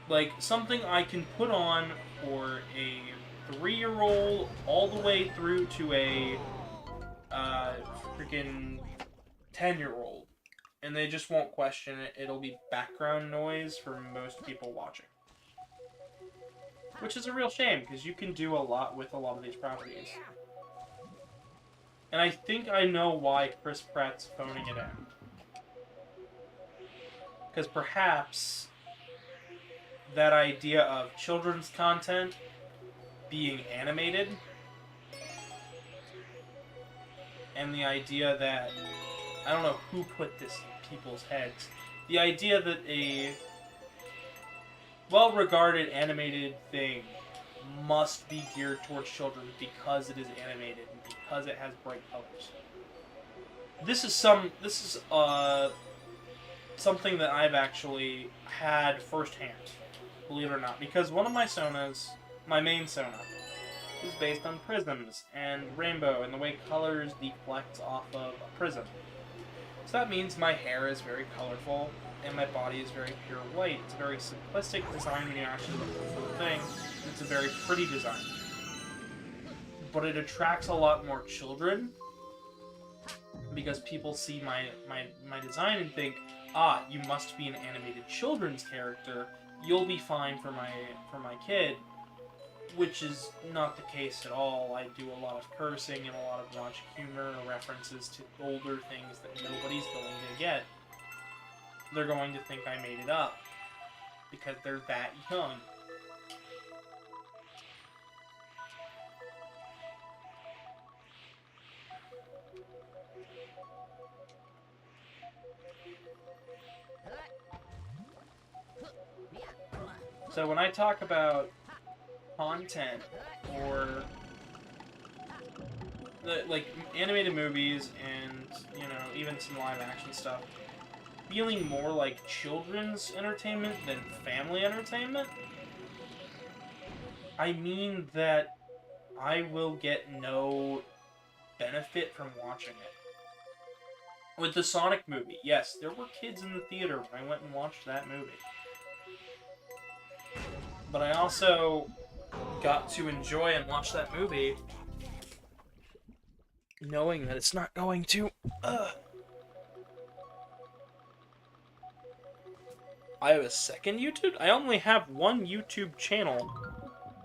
Like something I can put on for a 3-year-old all the way through to a freaking 10-year-old, and they just won't question it. It'll be background noise for most people watching, which is a real shame because you can do a lot with a lot of these properties. And I think I know why Chris Pratt's phoning it in, because perhaps that idea of children's content being animated, and the idea that, I don't know who put this in people's heads, the idea that a well-regarded animated thing must be geared towards children because it is animated and because it has bright colors. This is something that I've actually had firsthand, believe it or not, because one of my sonas, my main sona, is based on prisms and rainbow and the way colors deflect off of a prism. So that means my hair is very colorful and my body is very pure white. It's a very simplistic design when you actually look at the full thing. It's a very pretty design. But it attracts a lot more children because people see my design and think, ah, you must be an animated children's character. You'll be fine for my kid. Which is not the case at all. I do a lot of cursing and a lot of raunchy humor, references to older things that nobody's going to get. They're going to think I made it up because they're that young. So when I talk about content or like animated movies and, you know, even some live action stuff feeling more like children's entertainment than family entertainment, I mean that I will get no benefit from watching it. With the Sonic movie, yes, there were kids in the theater when I went and watched that movie. But I also got to enjoy and watch that movie knowing that it's not going to... I have a second YouTube? I only have one YouTube channel,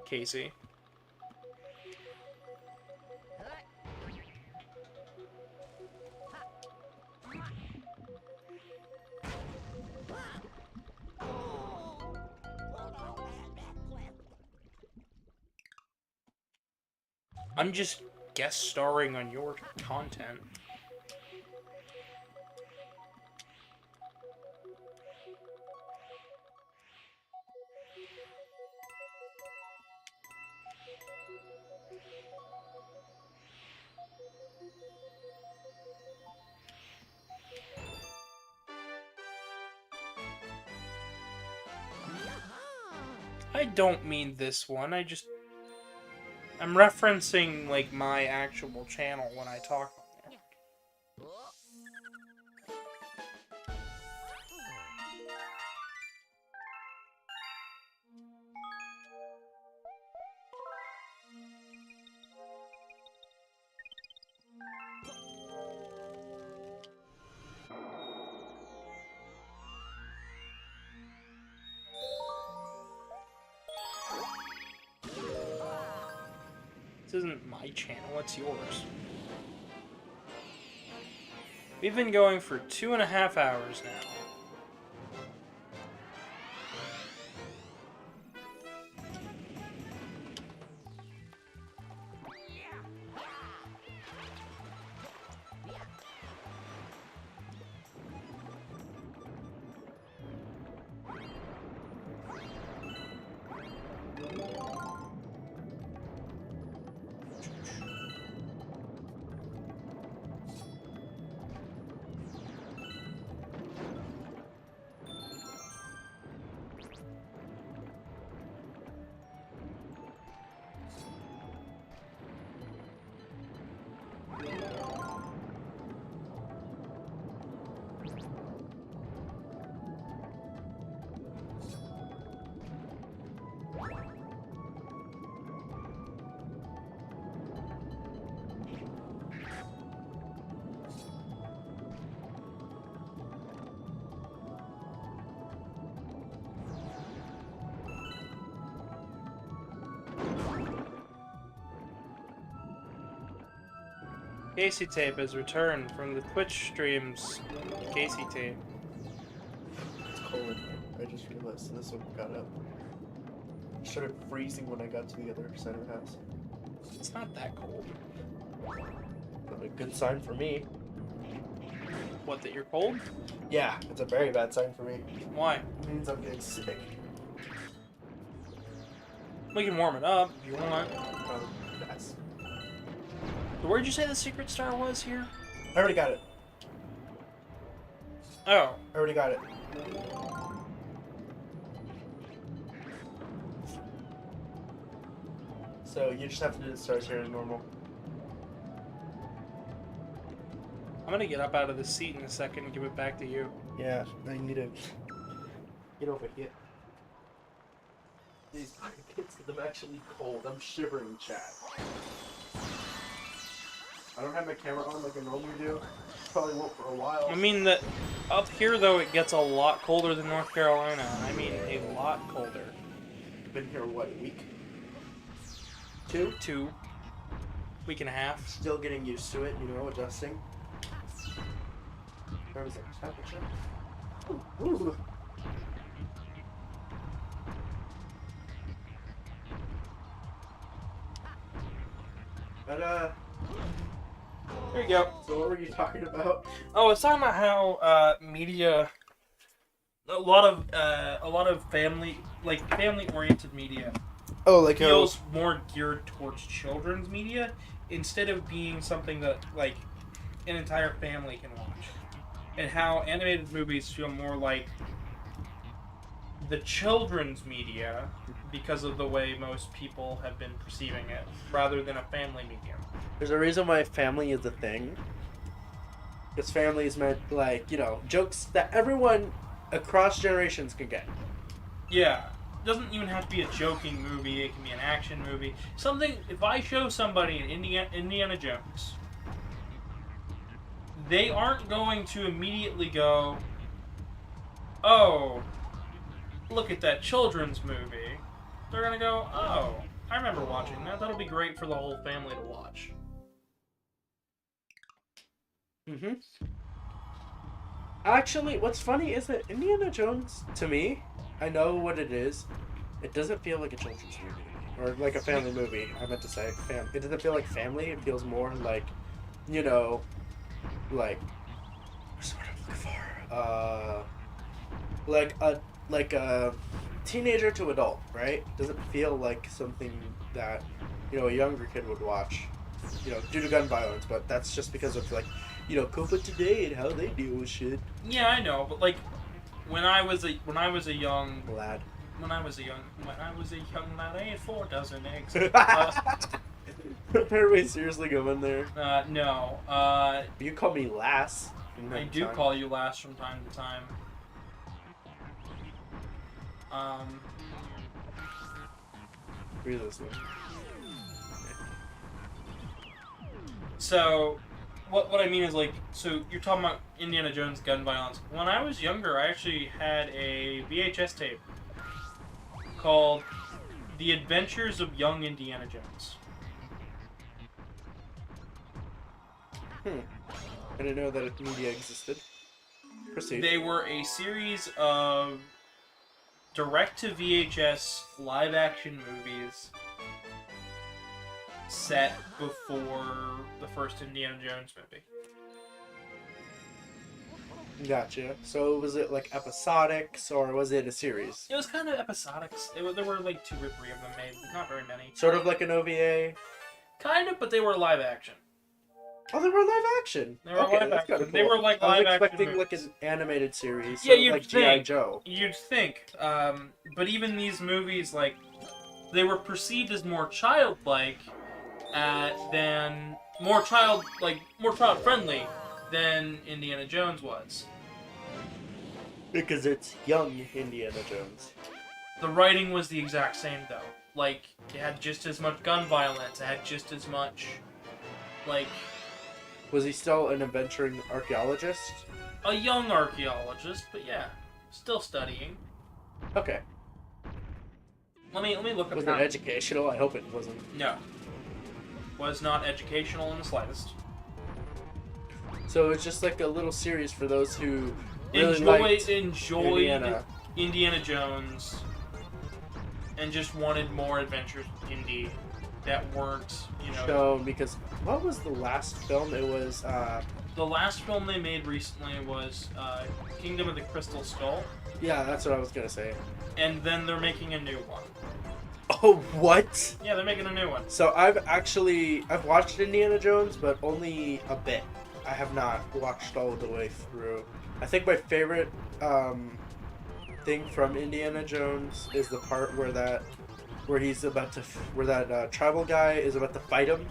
Casey. I'm just guest starring on your content. I don't mean this one, I'm referencing, like, my actual channel when I talk on there. This isn't my channel, it's yours. We've been going for 2.5 hours now. Casey Tape has returned from the Twitch streams. Casey Tape. It's cold. I just realized this one got up. It started freezing when I got to the other side of the house. It's not that cold. That's a good sign for me. What, that you're cold? Yeah, it's a very bad sign for me. Why? It means I'm getting sick. We can warm it up if you want. Yes. So where'd you say the secret star was here? I already got it. Oh. I already got it. So you just have to do the stars here as normal. I'm gonna get up out of the seat in a second and give it back to you. Yeah, I need to get over here. These kids, I'm actually cold. I'm shivering, chat. I don't have my camera on like I normally do. Probably won't for a while. I mean, that up here, though, it gets a lot colder than North Carolina. I mean, a lot colder. Been here, what, a week? 2 week and a half. Still getting used to it, you know, adjusting. Where was it? Temperature? Ooh. But, There you go. so what were you talking about? Oh, I was talking about how media, a lot of family-oriented media Oh, like feels more geared towards children's media instead of being something that like an entire family can watch, and how animated movies feel more like the children's media because of the way most people have been perceiving it, rather than a family medium. There's a reason why family is a thing. Because family is meant, like, you know, jokes that everyone across generations can get. Yeah. It doesn't even have to be a joking movie, it can be an action movie. Something, if I show somebody an Indiana Jones, they aren't going to immediately go, oh, look at that children's movie. They're gonna go, oh, I remember watching that. That'll be great for the whole family to watch. Mm-hmm. Actually, what's funny is that Indiana Jones, to me, I know what it is. It doesn't feel like a children's movie. Or like a family movie, I meant to say. It doesn't feel like family. It feels more like, you know, like, what's the word I'm looking for? Like a teenager to adult, right? Doesn't feel like something that, you know, a younger kid would watch, you know, due to gun violence. But that's just because of, like, you know, COVID today and how they deal with shit. Yeah, I know, but like when I was a young Lad. lad, I ate 4 dozen eggs. Everybody seriously going there? No. You call me Lass. I do call you last from time to time. Read this one. So, what I mean is, like, so you're talking about Indiana Jones gun violence. When I was younger, I actually had a VHS tape called The Adventures of Young Indiana Jones. I didn't know that media existed. Proceed. They were a series of direct to VHS live action movies set before the first Indiana Jones movie. Gotcha. So was it like episodics or was it a series? It was kind of episodics. There were like 2 or 3 of them made, not very many. Sort of like an OVA. Kind of, but they were live action. Oh, they were live action. They were Okay, live that's action. kinda They cool. were like I live was action expecting like movies. an animated series. Yeah, so, you'd like G.I. think. Joe. You'd think. But even these movies, like, they were perceived as more childlike than more child friendly than Indiana Jones was. Because it's young Indiana Jones. The writing was the exact same though. Like, it had just as much gun violence. It had just as much, like, Was he still an adventuring archaeologist? a young archaeologist. But yeah, still studying. Okay. Let me look up. Was it educational? I hope it wasn't. No. Was not educational in the slightest. So it's just like a little series for those who really liked Enjoyed Indiana Jones and just wanted more adventures with Indy that weren't, shown. Because what was the last film? It was the last film they made recently was Kingdom of the Crystal Skull, yeah, that's what I was gonna say. and then they're making a new one. Oh, what? Yeah, they're making a new one. So I've watched Indiana Jones, but only a bit. I have not watched all the way through. I think my favorite thing from Indiana Jones is the part where that tribal guy is about to fight him,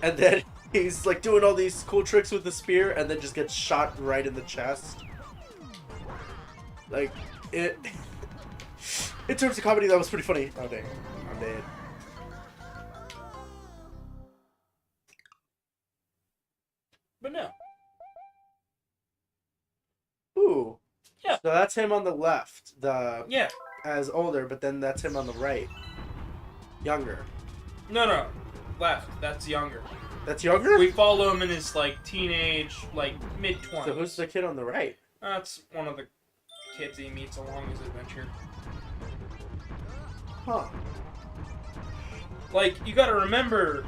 and then he's like doing all these cool tricks with the spear, and then just gets shot right in the chest. Like it. In terms of comedy, that was pretty funny. Oh dang, I'm dead. But no. Ooh. Yeah. So that's him on the left, Yeah. as older, but then that's him on the right, younger. No. Left. That's younger. That's younger? We follow him in his, like, teenage, like, mid-20s. So who's the kid on the right? That's one of the kids he meets along his adventure. Huh. Like, you gotta remember,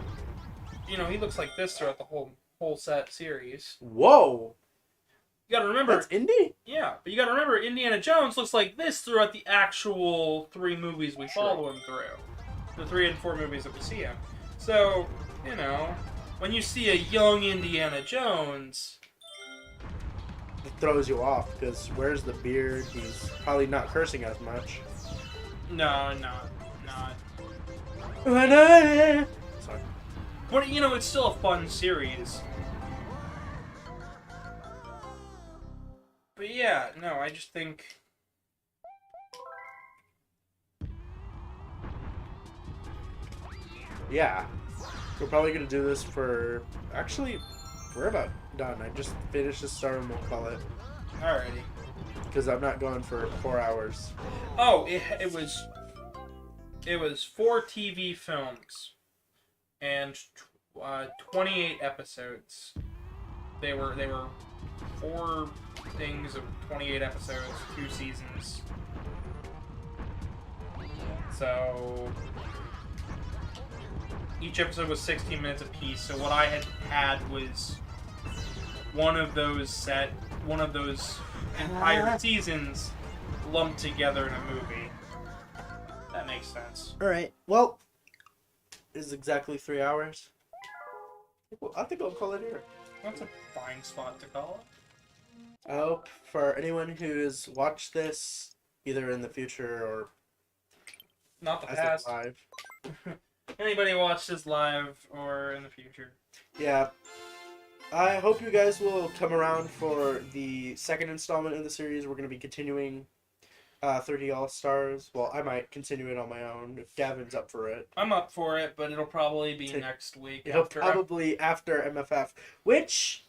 he looks like this throughout the whole set series. Whoa! You gotta remember, That's Indy? yeah, but you gotta remember, Indiana Jones looks like this throughout the actual 3 movies we follow him through. The 3 and 4 movies that we see him. So, when you see a young Indiana Jones, It throws you off, because where's the beard? He's probably not cursing as much. no, not. Sorry. But, it's still a fun series. But yeah, no, I just think... Yeah. We're probably going to do this for... Actually, we're about done. I just finished the star and we'll call it. Alrighty. Because I'm not going for 4 hours. Oh, it was 4 TV films and 28 episodes. They were 4 things of 28 episodes, 2 seasons. So each episode was 16 minutes apiece. So what I had was one of those entire seasons lumped together in a movie. That makes sense. Alright, well, this is exactly 3 hours. I think I'll call it here. That's a fine spot to call it. I hope for anyone who's watched this, either in the future or Not the as past. it live. Anybody watch this live or in the future? Yeah. I hope you guys will come around for the second installment in the series. We're going to be continuing 30 All-Stars. Well, I might continue it on my own if Gavin's up for it. I'm up for it, but it'll probably be next week. It'll probably after MFF, which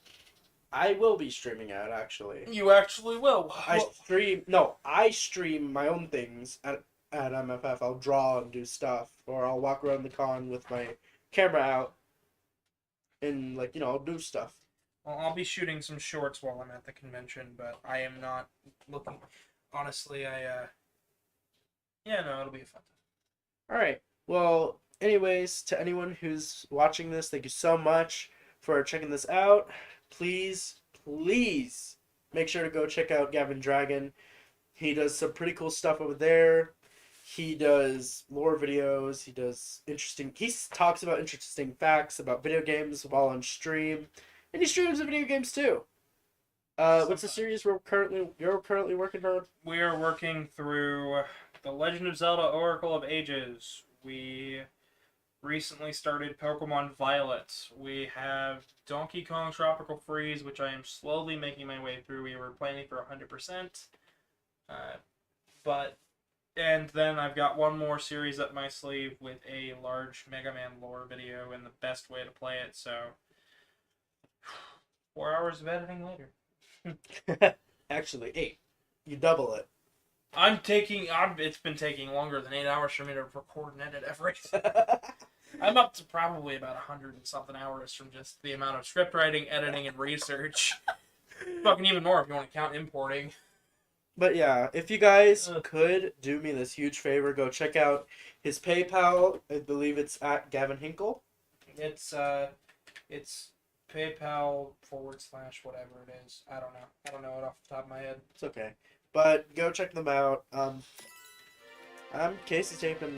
I will be streaming at, actually. You actually will. I stream my own things at MFF. I'll draw and do stuff, or I'll walk around the con with my camera out. and like I'll do stuff. Well, I'll be shooting some shorts while I'm at the convention, but I am not looking. Honestly, yeah, no, it'll be a fun time. All right. Well, anyways, to anyone who's watching this, thank you so much for checking this out. Please, please make sure to go check out Gavin Dragon. He does some pretty cool stuff over there. He does lore videos. He does interesting. He talks about interesting facts about video games while on stream, and he streams the video games too. What's the series you're currently working on? We are working through The Legend of Zelda: Oracle of Ages. We recently started Pokemon Violet. We have Donkey Kong Tropical Freeze, which I am slowly making my way through. We were planning for 100%. And then I've got one more series up my sleeve with a large Mega Man lore video and the best way to play it, so 4 hours of editing later. Actually, 8. You double it. It's been taking longer than 8 hours for me to record and edit everything. I'm up to probably about 100 and something hours from just the amount of script writing, editing, and research. Fucking even more if you want to count importing. But yeah, if you guys could do me this huge favor, go check out his PayPal. I believe it's at Gavin Hinkle. It's PayPal / whatever it is. I don't know. I don't know it off the top of my head. It's okay. But go check them out. I'm Casey Chapin.